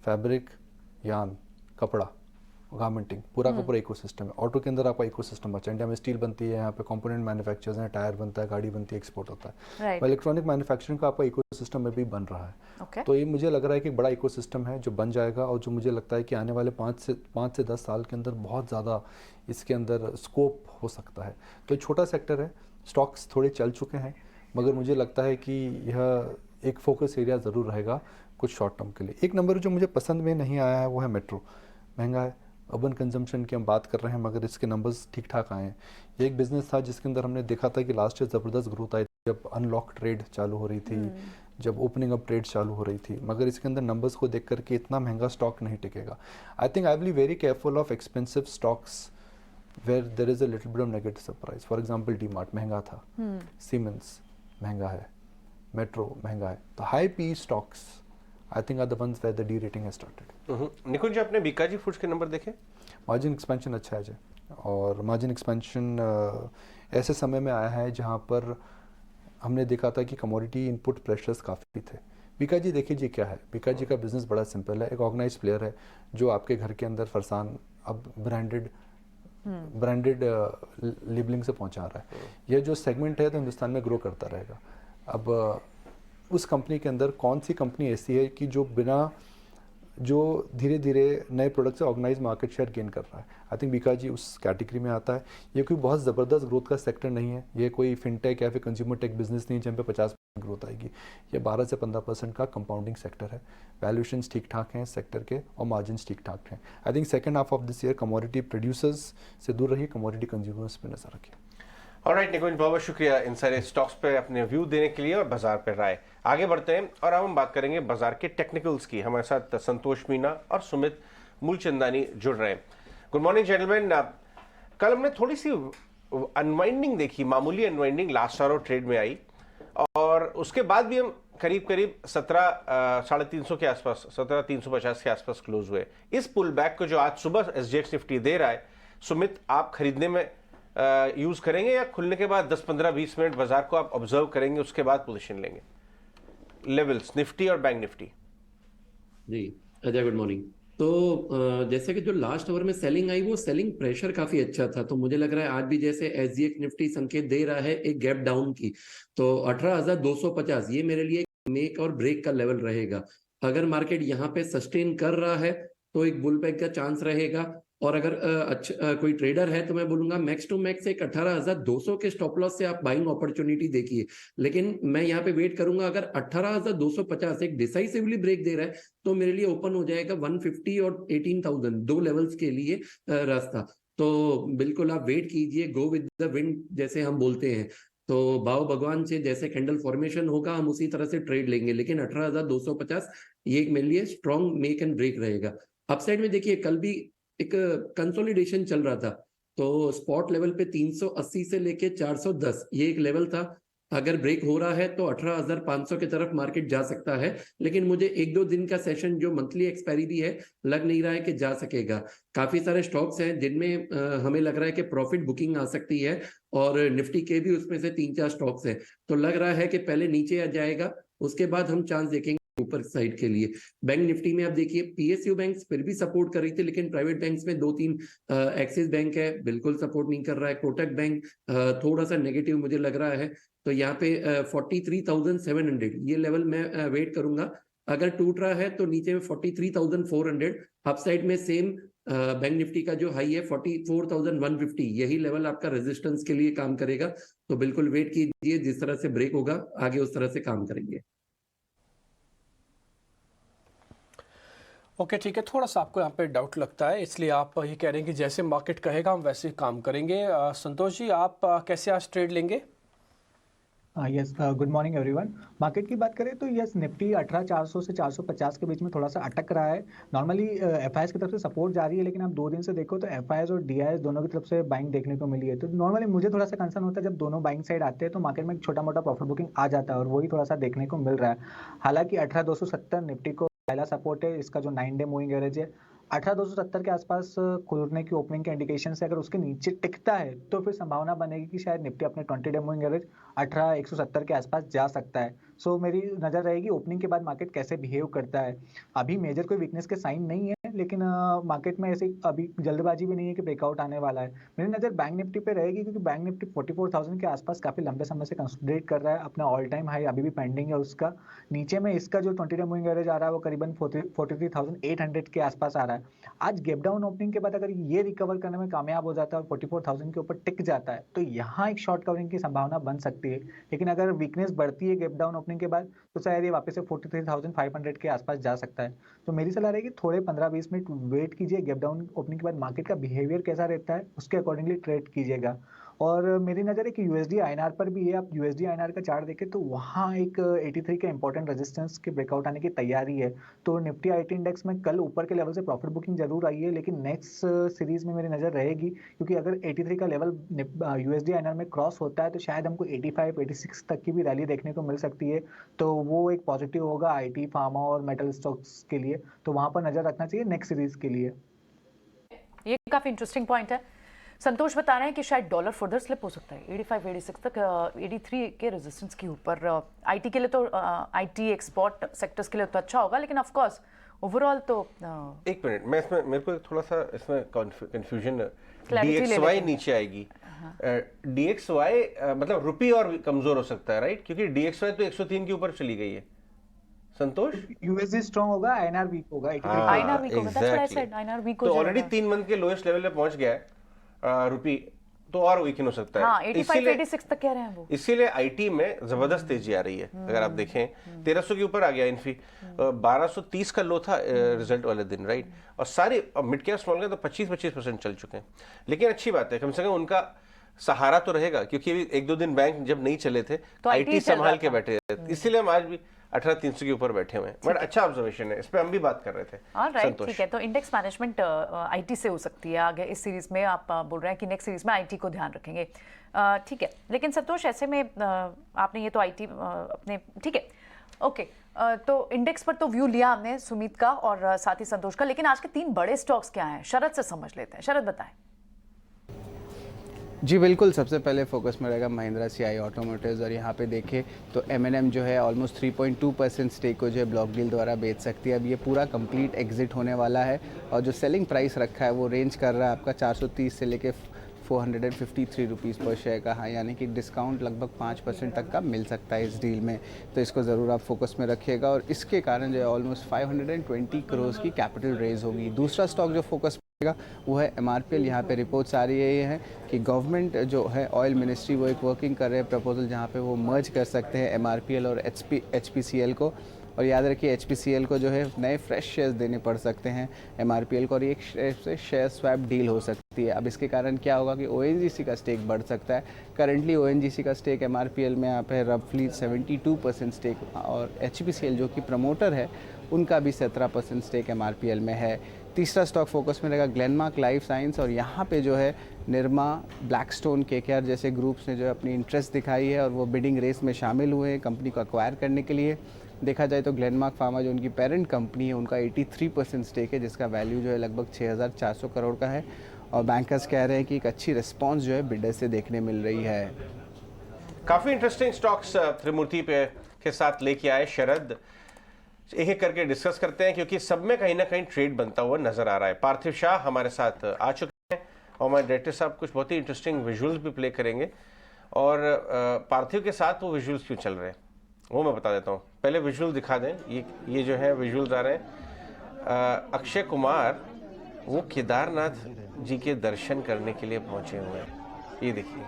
फैब्रिक, यार्न, कपड़ा, गारमेंटिंग, पूरा का पूरा इकोसिस्टम है। ऑटो के अंदर आपका इकोसिस्टम अच्छा है। इंडिया में स्टील बनती है, यहाँ पे कंपोनेंट मैन्युफैक्चर्स हैं, टायर बनता है, गाड़ी बनती है, एक्सपोर्ट होता है। राइट। इलेक्ट्रॉनिक मैन्युफैक्चरिंग का आपका इकोसिस्टम में भी बन रहा है। ओके। तो ये मुझे लग रहा है कि बड़ा इकोसिस्टम है जो बन जाएगा, और जो मुझे लगता है कि आने वाले 5 से 10 साल के अंदर बहुत ज़्यादा इसके अंदर स्कोप हो सकता है। तो ये छोटा सेक्टर है, स्टॉक्स थोड़े चल चुके हैं, मगर मुझे लगता है कि यह एक फोकस एरिया ज़रूर रहेगा कुछ शॉर्ट टर्म के लिए। एक नंबर जो मुझे पसंद में नहीं आया है वो है मेट्रो। महंगा है, अर्बन कंजम्पशन की हम बात कर रहे हैं, मगर इसके नंबर्स ठीक ठाक आए हैं। ये एक बिजनेस था जिसके अंदर हमने देखा था कि लास्ट ईयर ज़बरदस्त ग्रोथ आई जब अनलॉक ट्रेड चालू हो रही थी, जब ओपनिंग अप ट्रेड चालू हो रही थी, मगर इसके अंदर नंबर्स को देख करके इतना महंगा स्टॉक नहीं टिकेगा। I think I will be very careful of expensive stocks where there is a little bit of negative surprise. For example DMart महंगा था, सीमेंस महंगा है, मेट्रो महंगा है। तो high P stocks I think are the ones where the de rating has started. Nikunj ji, आपने Bikaji foods के number देखे? मार्जिन एक्सपेंशन अच्छा है जी, और मार्जिन एक्सपेंशन ऐसे समय में आया है जहां पर हमने देखा था कि कमोडिटी इनपुट प्रेशर्स काफ़ी थे। बीकाजी देखिए जी क्या है, बीकाजी का बिजनेस बड़ा सिंपल है। एक ऑर्गेनाइज प्लेयर है जो आपके घर के अंदर फरसान अब ब्रांडेड लेबलिंग से पहुंचा रहा है। यह जो सेगमेंट है तो हिंदुस्तान में ग्रो करता रहेगा। अब उस कंपनी के अंदर कौन सी कंपनी ऐसी है कि जो धीरे धीरे नए प्रोडक्ट से ऑर्गेनाइज मार्केट शेयर गेन कर रहा है? आई थिंक बीकाजी उस कैटेगरी में आता है। ये कोई बहुत ज़बरदस्त ग्रोथ का सेक्टर नहीं है, ये कोई फिनटेक या फिर कंज्यूमर टेक बिजनेस नहीं है जहाँ पे 50% ग्रोथ आएगी। ये 12 से 15% का कंपाउंडिंग सेक्टर है। वैल्यूएशंस ठीक ठाक हैं इस सेक्टर के, और मार्जिन ठीक ठाक हैं। I think second half of this year commodity producers से दूर रहिए, कमोडिटी कंज्यूमर्स पे नजर रखिए। ऑलराइट निकुंज, बहुत बहुत शुक्रिया इन सारे स्टॉक्स पे अपने व्यू देने के लिए और बाजार पे राय। आगे बढ़ते हैं और अब हम बात करेंगे बाजार के टेक्निकल्स की। हमारे साथ संतोष मीना और सुमित मूलचंदानी जुड़ रहे हैं। Good morning gentleman. कल हमने थोड़ी सी अनवाइंडिंग देखी, मामूली अनवाइंडिंग लास्ट आवर ट्रेड में आई, और उसके बाद भी हम करीब 17,350 के आसपास, 17,350 के आसपास क्लोज हुए। इस पुल बैक को जो आज सुबह एसजीएक्स निफ्टी दे रहा है, सुमित आप खरीदने में यूज करेंगे या खुलने के बाद 10-15-20 मिनट बाजार को आप ऑब्जर्व करेंगे, उसके बाद पोजीशन लेंगे? लेवल्स निफ्टी और बैंक निफ्टी। जी अजय, गुड मॉर्निंग। तो जैसे कि जो लास्ट आवर में सेलिंग आई, वो सेलिंग प्रेशर काफी अच्छा था। तो मुझे लग रहा है आज भी जैसे एसजीएक्स निफ्टी संकेत दे रहा है एक गैप डाउन की, तो 18,250 ये मेरे लिए मेक और ब्रेक का लेवल रहेगा। अगर मार्केट यहाँ पे सस्टेन कर रहा है तो एक बुल बैक का चांस रहेगा, और अगर कोई ट्रेडर है तो मैं बोलूंगा मैक्स टू मैक्स एक 18,200 के स्टॉप लॉस से आप बाइंग अपॉर्चुनिटी देखिए। लेकिन मैं यहाँ पे वेट करूंगा, अगर 18,250 एक डिसाइसिवली ब्रेक दे रहा है तो मेरे लिए ओपन हो जाएगा 150 और 18,000 दो लेवल्स के लिए रास्ता। तो बिल्कुल आप वेट कीजिए, गो विद द विंड जैसे हम बोलते हैं। तो भाव भगवान से जैसे कैंडल फॉर्मेशन होगा हम उसी तरह से ट्रेड लेंगे, लेकिन 18,250 ये एक मेरे लिए स्ट्रॉन्ग मेक एंड ब्रेक रहेगा। अपसाइड में देखिए कल भी एक कंसोलिडेशन चल रहा था, तो स्पॉट लेवल पे 380 से लेके 410 ये एक लेवल था। अगर ब्रेक हो रहा है तो 18,500 की तरफ मार्केट जा सकता है, लेकिन मुझे 1-2 दिन का सेशन जो मंथली एक्सपायरी भी है लग नहीं रहा है कि जा सकेगा। काफी सारे स्टॉक्स हैं जिनमें हमें लग रहा है कि प्रॉफिट बुकिंग आ सकती है, और निफ्टी के भी उसमें से 3-4 स्टॉक्स हैं। तो लग रहा है कि पहले नीचे आ जाएगा, उसके बाद हम चांस देखेंगे ऊपर साइड के लिए। बैंक निफ्टी में आप देखिए पीएसयू बैंक्स फिर भी सपोर्ट कर रही थी, लेकिन प्राइवेट बैंक्स में 2-3 एक्सिस बैंक है बिल्कुल सपोर्ट नहीं कर रहा है। कोटक बैंक थोड़ा सा नेगेटिव मुझे लग रहा है। तो यहाँ पे 43,700 ये लेवल मैं वेट करूंगा। अगर टूट रहा है तो नीचे में 43,400, अपसाइड में सेम बैंक निफ्टी का जो हाई है 44,150 यही लेवल आपका रेजिस्टेंस के लिए काम करेगा। तो बिल्कुल वेट कीजिए, जिस तरह से ब्रेक होगा आगे उस तरह से काम करेंगे। ओके ठीक है, थोड़ा सा आपको यहाँ पे डाउट लगता है, इसलिए आप ये कह रहे हैं कि जैसे मार्केट कहेगा हम वैसे ही काम करेंगे। संतोष जी, आप कैसे आज ट्रेड लेंगे? Yes, good morning everyone. Market की बात करें तो यस, निफ्टी 18,400 से 450 के बीच में थोड़ा सा अटक रहा है। नॉर्मली एफआईएस की तरफ से सपोर्ट जारी है, लेकिन आप 2 दिन से देखो तो एफआईएस और डीआईएस दोनों की तरफ से बाइंग देखने को मिली है। तो नॉर्मली मुझे थोड़ा सा कंसर्न होता है जब दोनों बाइंग साइड आते हैं तो मार्केट में छोटा मोटा प्रॉफिट बुकिंग आ जाता है, और वही थोड़ा सा देखने को मिल रहा है। हालांकि 18,270 निफ्टी को पहला सपोर्ट है इसका जो 9 डे मूविंग एवरेज है 18,270 के आसपास खुलने की ओपनिंग के इंडिकेशन से अगर उसके नीचे टिकता है तो फिर संभावना बनेगी कि शायद निफ्टी अपने 20 डे मूविंग एवरेज 18,170 के आसपास जा सकता है। सो मेरी नज़र रहेगी ओपनिंग के बाद मार्केट कैसे बिहेव करता है। अभी मेजर कोई वीकनेस के साइन नहीं है, लेकिन मार्केट में ऐसे अभी जल्दबाजी भी नहीं है कि ब्रेकआउट आने वाला है। मेरी नज़र बैंक निफ्टी पे रहेगी क्योंकि बैंक निफ्टी 44,000 के आसपास काफ़ी लंबे समय से कंसोलिडेट कर रहा है, अपना ऑल टाइम हाई अभी भी पेंडिंग है उसका। नीचे में इसका जो 20 डे मूविंग एवरेज आ रहा है वो करीबन 43,800 के आसपास आ रहा है। आज गैप डाउन ओपनिंग के बाद अगर ये रिकवर करने में कामयाब हो जाता है और 44,000 के ऊपर टिक जाता है तो यहाँ एक शॉर्ट कवरिंग की संभावना बन सकती है। लेकिन अगर वीकनेस बढ़ती है गैप डाउन ओपनिंग के बाद तो शायद ये वापस से 43,500 के आसपास जा सकता है। तो मेरी सलाह रहेगी थोड़े 15-20 मिनट वेट कीजिए, गैप डाउन ओपनिंग के बाद मार्केट का बिहेवियर कैसा रहता है उसके अकॉर्डिंगली ट्रेड कीजिएगा। और मेरी नज़र है कि यूएसडी आईएनआर पर भी है। आप यूएसडी आईएनआर का चार्ट देखें तो वहाँ एक 83 के इंपॉर्टेंट रेजिस्टेंस के ब्रेकआउट आने की तैयारी है। तो निफ्टी आईटी इंडेक्स में कल ऊपर के लेवल से प्रॉफिट बुकिंग जरूर आई है, लेकिन नेक्स्ट सीरीज में मेरी नज़र रहेगी क्योंकि अगर 83 का लेवल यूएसडी आईएनआर में क्रॉस होता है तो शायद हमको 85-86 तक की भी रैली देखने को मिल सकती है। तो वो एक पॉजिटिव होगा आईटी, फार्मा और मेटल स्टॉक्स के लिए। तो वहाँ पर नज़र रखना चाहिए नेक्स्ट सीरीज के लिए। ये काफी इंटरेस्टिंग पॉइंट है। संतोष बता रहे हैं कि शायद डॉलर फर्दर स्लिप हो सकता है 85-86 तक, 83 के रेजिस्टेंस के ऊपर। आईटी के लिए तो आईटी एक्सपोर्ट सेक्टर्स के लिए तो अच्छा होगा, लेकिन ऑफ कोर्स ओवरऑल तो एक मिनट, मैं इसमें मेरे को थोड़ा सा इसमें कंफ्यूजन। Clarity ले DXY लेते नीचे आएगी, DXY मतलब रुपी और कमजोर हो सकता है, राइट? क्योंकि DXY तो 103 के ऊपर चली गई है। संतोष, यूएसडी स्ट्रांग होगा, आईएनआर वीक होगा। आईएनआर वीक होगा, that's what I said, INR weak हो तो जाएगा। ऑलरेडी 3 मंथ के लोएस्ट लेवल पे पहुंच गया है रुपी, तो और वीकन हो सकता है। हाँ, 85-86 तक कह रहे हैं वो। इसीलिए आईटी में जबरदस्त तेजी आ रही है। अगर आप देखें 1300 के ऊपर आ गया इन्फी, 1230 का लो था रिजल्ट वाले दिन, राइट? और सारे मिड कैप स्मॉल कैप तो 25% चल चुके हैं। लेकिन अच्छी बात है, कम से कम उनका सहारा तो रहेगा, क्योंकि अभी 1-2 दिन बैंक जब नहीं चले थे तो आईटी संभाल के बैठे थे, इसीलिए हम आज भी 18,300 के ऊपर बैठे हुए हैं। बट अच्छा ऑब्जर्वेशन है, इस पे हम भी बात कर रहे थे। राइट, ठीक है। तो इंडेक्स मैनेजमेंट आईटी से हो सकती है आगे इस सीरीज में। आप बोल रहे हैं कि नेक्स्ट सीरीज में आईटी को ध्यान रखेंगे, ठीक है। लेकिन संतोष, ऐसे में आपने ये तो आईटी अपने, ठीक है, ओके। तो इंडेक्स पर तो व्यू लिया हमने सुमित का और साथ ही संतोष का, लेकिन आज के 3 बड़े स्टॉक्स क्या हैं, शरद से समझ लेते हैं। शरद बताएं। जी बिल्कुल, सबसे पहले फोकस में रहेगा महिंद्रा सीआई ऑटोमोटिव्स। और यहाँ पे देखें तो M&M जो है ऑलमोस्ट 3.2% स्टेक को जो है ब्लॉक डील द्वारा बेच सकती है। अब ये पूरा कंप्लीट एग्जिट होने वाला है और जो सेलिंग प्राइस रखा है वो रेंज कर रहा है आपका 430 से लेके 453 रुपीज़ पर शेयर का। हाँ, यानी कि डिस्काउंट लगभग 5% तक का मिल सकता है इस डील में, तो इसको ज़रूर आप फोकस में रखिएगा। और इसके कारण जो है ऑलमोस्ट 520 करोड़ की कैपिटल रेज होगी। दूसरा स्टॉक जो फोकस वो है MRPL। यहाँ पे रिपोर्ट्स आ रही है ये है कि गवर्नमेंट जो है ऑयल मिनिस्ट्री वो एक वर्किंग कर रहे हैं प्रपोजल जहाँ पे वो मर्ज कर सकते हैं MRPL और HPCL को। और याद रखिए HPCL को जो है नए फ्रेश शेयर्स देने पड़ सकते हैं MRPL को, और एक शेयर स्वैप डील हो सकती है। अब इसके कारण क्या होगा कि ONGC का स्टेक बढ़ सकता है। करंटली ONGC का स्टेक MRPL में यहाँ पे रफली 72% स्टेक, और HPCL जो कि प्रमोटर है उनका भी 17% स्टेक MRPL में है। तीसरा स्टॉक फोकस में रहेगा ग्लेनमार्क लाइफ साइंस। और यहाँ पे जो है निरमा, ब्लैकस्टोन, KKR जैसे ग्रुप्स ने जो है अपनी इंटरेस्ट दिखाई है और वो बिडिंग रेस में शामिल हुए हैं कंपनी को अक्वायर करने के लिए। देखा जाए तो ग्लेनमार्क फार्मा जो उनकी पेरेंट कंपनी है उनका 83% स्टेक है, जिसका वैल्यू जो है लगभग 6,400 करोड़ का है। और बैंकर्स कह रहे हैं कि एक अच्छी रिस्पॉन्स जो है बिडर से देखने मिल रही है। काफ़ी इंटरेस्टिंग स्टॉक्स त्रिमूर्ति पे के साथ लेके आए शरद। एक एक करके डिस्कस करते हैं, क्योंकि सब में कहीं ना कहीं ट्रेड बनता हुआ नजर आ रहा है। पार्थिव शाह हमारे साथ आ चुके हैं और हमारे डायरेक्टर साहब कुछ बहुत ही इंटरेस्टिंग विजुअल्स भी प्ले करेंगे। और पार्थिव के साथ वो विजुअल्स क्यों चल रहे हैं वो मैं बता देता हूँ। पहले विजुअल दिखा दें, ये जो है विजुअल्स आ रहे हैं। अक्षय कुमार वो केदारनाथ जी के दर्शन करने के लिए पहुंचे हुए हैं। ये देखिए,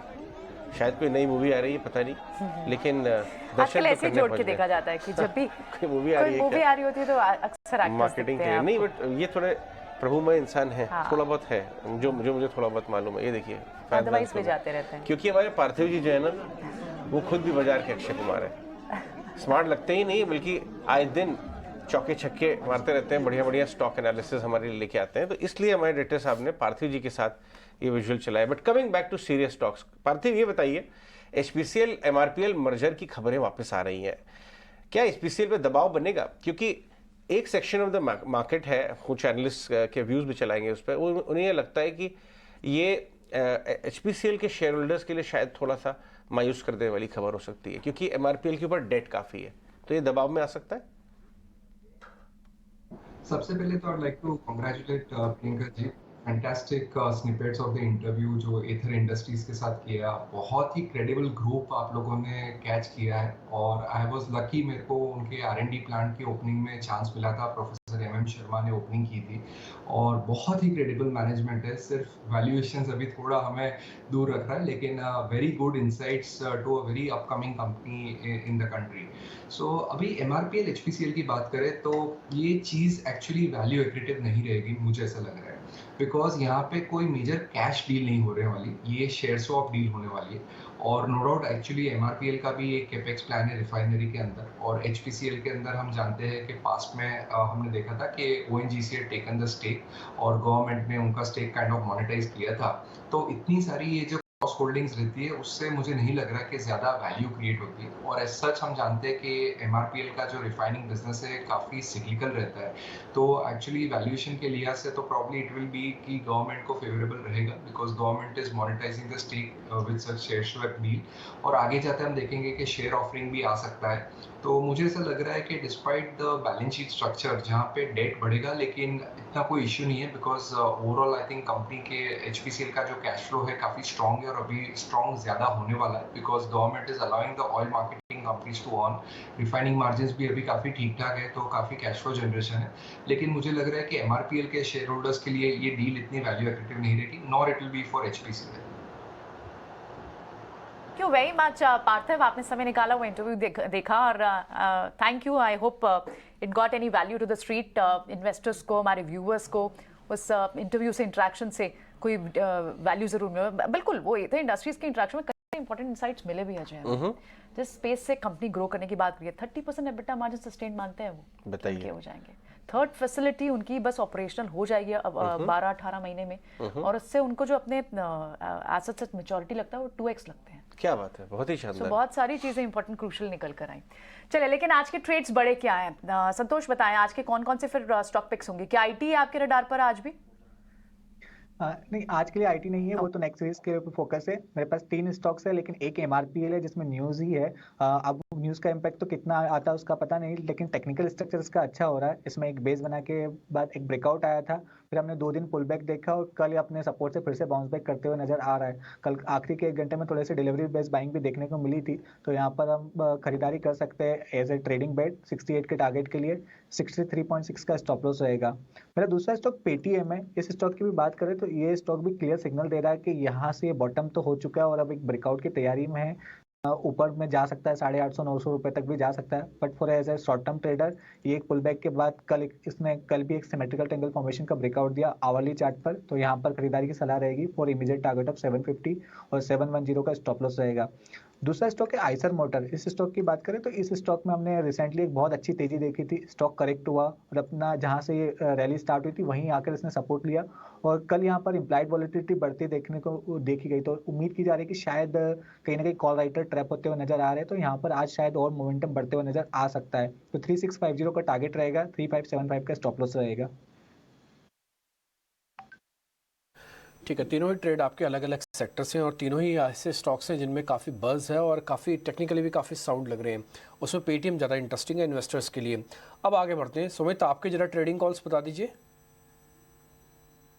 शायद कोई नई मूवी आ रही है, पता नहीं, लेकिन दर्शन ऐसे जोड़ के देखा जाता है कि जब भी कोई मूवी आ रही होती है तो अक्सर मार्केटिंग के लिए नहीं, बट ये थोड़े प्रभुमय इंसान है। हाँ। थोड़ा बहुत है जो मुझे थोड़ा बहुत मालूम है। ये देखिए, अदरवाइज भी जाते रहते हैं, क्योंकि हमारे पार्थिव जी जो है ना वो खुद भी बाजार के अक्षय कुमार है। स्मार्ट लगते ही नहीं, बल्कि आए दिन चौके छक्के मारते रहते हैं, बढ़िया बढ़िया स्टॉक एनालिसिस हमारे लिए लेके आते हैं। तो इसलिए हमारे डायरेक्टर साहब ने पार्थिव जी के साथ ये विजुअल चलाया। But coming back to serious stocks, Parthiv ये बताइए, HPCL MRPL मर्जर की खबरें वापस आ रही हैं, क्या HPCL पे दबाव बनेगा? क्योंकि एक सेक्शन ऑफ द मार्केट है, कुछ एनालिस्ट के व्यूज भी चलाएंगे उस पर, उन्हें ये लगता है कि ये HPCL के शेयर होल्डर्स के लिए शायद थोड़ा सा मायूस कर देने वाली खबर हो सकती है, क्योंकि MRPL के ऊपर डेट काफ़ी है, तो ये दबाव में आ सकता है। सबसे पहले तो I like to congratulate Priyanka ji, fantastic snippets of the interview जो एथर इंडस्ट्रीज के साथ किया, बहुत ही क्रेडिबल ग्रुप आप लोगों ने कैच किया है। और आई वाज लकी, मेरे को उनके R&D प्लांट की ओपनिंग में चांस मिला था, प्रोफेसर MM शर्मा ने ओपनिंग की थी, और बहुत ही क्रेडिबल मैनेजमेंट है। सिर्फ वैल्यूएशंस अभी थोड़ा हमें दूर रख रहा है, लेकिन very good insights to a very upcoming company in the country. So अभी MRPL HPCL की बात करें तो ये चीज़ एक्चुअली वैल्यू एक्रेटिव नहीं रहेगी, मुझे ऐसा लग रहा है, बिकॉज यहाँ पे कोई मेजर कैश डील नहीं होने वाली, ये शेयर स्वैप डील होने वाली है। और नो डाउट एक्चुअली MRPL का भी एक कैपेक्स प्लान है रिफाइनरी के अंदर, और HPCL के अंदर हम जानते हैं कि पास्ट में हमने देखा था कि ONGC had taken the stake और गवर्नमेंट ने उनका स्टेक काइंड ऑफ मोनेटाइज किया था। तो इतनी सारी ये जो क्रॉस होल्डिंग्स रहती है, उससे मुझे नहीं लग रहा कि ज़्यादा वैल्यू क्रिएट होती है। और एज सच हम जानते हैं कि MRPL का जो रिफाइनिंग बिजनेस है काफ़ी सिक्लिकल रहता है, तो एक्चुअली वैल्यूएशन के लिहाज से तो प्रॉब्ली इट विल बी कि गवर्नमेंट को फेवरेबल रहेगा, because government is monetising the stake with such share swap deal. और आगे जाते हम देखेंगे कि शेयर ऑफरिंग भी आ सकता है। तो मुझे ऐसा लग रहा है कि despite the balance sheet structure जहाँ पे डेट बढ़ेगा, लेकिन इतना कोई इश्यू नहीं है, because overall I think company के HPCL का जो कैश फ्लो है काफ़ी स्ट्रॉन्ग है, और अभी स्ट्रॉन्ग ज़्यादा होने वाला है, because government is allowing the oil marketing companies to earn. Refining margins भी अभी काफ़ी ठीक ठाक है, तो काफ़ी कैश फ्लो जनरेशन है। लेकिन मुझे लग रहा है कि MRPL के शेयर होल्डर्स के लिए ये डील इतनी वैल्यू एक्टिव नहीं रहेगी, nor it will be for HPCL। क्यों वेरी मच पार्थिव, आपने समय निकाला, वो इंटरव्यू देखा, और thank you. I hope it got any value to the street investors को, हमारे व्यूअर्स को उस इंटरव्यू से, इंटरेक्शन से कोई वैल्यू जरूर मिले। बिल्कुल वो ये थे, इंडस्ट्रीज के इंटरेक्शन में कई इंपॉर्टेंट इंसाइट्स मिले भी हैं। जिस स्पेस से कंपनी ग्रो करने की बात करिए, 30% EBITDA मार्जिन सस्टेन मानते हैं वो, बताइए हो जाएंगे। थर्ड फैसिलिटी उनकी बस ऑपरेशनल हो जाएगी अब 12-18 महीने में, और उससे उनको जो अपने एसेट्स मैच्योरिटी लगता है वो 2x लगते हैं। क्या बात है, बहुत ही शानदार। बहुत सारी चीजें इंपॉर्टेंट क्रूशियल निकल कर आई। चलिए, लेकिन आज के ट्रेड्स बड़े क्या हैं? संतोष बताएं, आज के कौन कौन से फिर स्टॉक पिक्स होंगे? क्या IT है आपके रडार पर आज भी? नहीं, आज के लिए IT नहीं है, वो तो नेक्स्ट सीरीज के ऊपर फोकस है। मेरे पास 3 स्टॉक्स है, लेकिन एक MRPL है जिसमें न्यूज़ ही है। अब न्यूज़ का इम्पैक्ट तो कितना आता है उसका पता नहीं, लेकिन टेक्निकल स्ट्रक्चर इसका अच्छा हो रहा है। इसमें एक बेस बना के बाद एक ब्रेकआउट आया था, फिर हमने 2 दिन पुल बैक देखा, और कल अपने सपोर्ट से फिर से बाउंस बैक करते हुए नजर आ रहा है। कल आखिरी के 1 घंटे में थोड़े से डिलीवरी बेस बाइंग भी देखने को मिली थी, तो यहाँ पर हम खरीदारी कर सकते हैं एज ए ट्रेडिंग बेट। 68 के टारगेट के लिए 63.6 का स्टॉप लॉस रहेगा। मेरा दूसरा स्टॉक Paytm है। इस स्टॉक की भी बात करें तो ये स्टॉक भी क्लियर सिग्नल दे रहा है कि यहाँ से ये बॉटम तो हो चुका है और अब एक ब्रेकआउट की तैयारी में है। ऊपर में जा सकता है, 850-900 रुपए तक भी जा सकता है, but for as a short term trader ये एक पुल बैक के बाद इसने कल भी एक सिमेट्रिकल ट्रायंगल फॉर्मेशन का ब्रेकआउट दिया आवरली चार्ट पर, तो यहाँ पर खरीदारी की सलाह रहेगी फॉर इमीडिएट टारगेट ऑफ 750 और 710 का स्टॉप लॉस रहेगा। दूसरा स्टॉक है आइसर मोटर। इस स्टॉक की बात करें तो इस स्टॉक में हमने रिसेंटली एक बहुत अच्छी तेजी देखी थी, स्टॉक करेक्ट हुआ और अपना जहां से ये रैली स्टार्ट हुई थी वहीं आकर इसने सपोर्ट लिया, और कल यहाँ पर इम्प्लाइड वॉलेटिलिटी बढ़ती देखने को देखी गई, तो उम्मीद की जा रही है कि शायद कहीं ना कहीं कॉल राइटर ट्रैप होते हुए नजर आ रहे हैं, तो यहाँ पर आज शायद और मोमेंटम बढ़ते हुए नजर आ सकता है। तो 3650 का टारगेट रहेगा, 3575 का स्टॉप लॉस रहेगा। ठीक है, तीनों ही ट्रेड आपके अलग अलग सेक्टर से हैं और तीनों ही ऐसे स्टॉक्स हैं जिनमें काफ़ी बज़ है और काफ़ी टेक्निकली भी काफ़ी साउंड लग रहे हैं। उसमें पेटीएम ज़्यादा इंटरेस्टिंग है इन्वेस्टर्स के लिए। अब आगे बढ़ते हैं। सुमित, आपके जरा ट्रेडिंग कॉल्स बता दीजिए।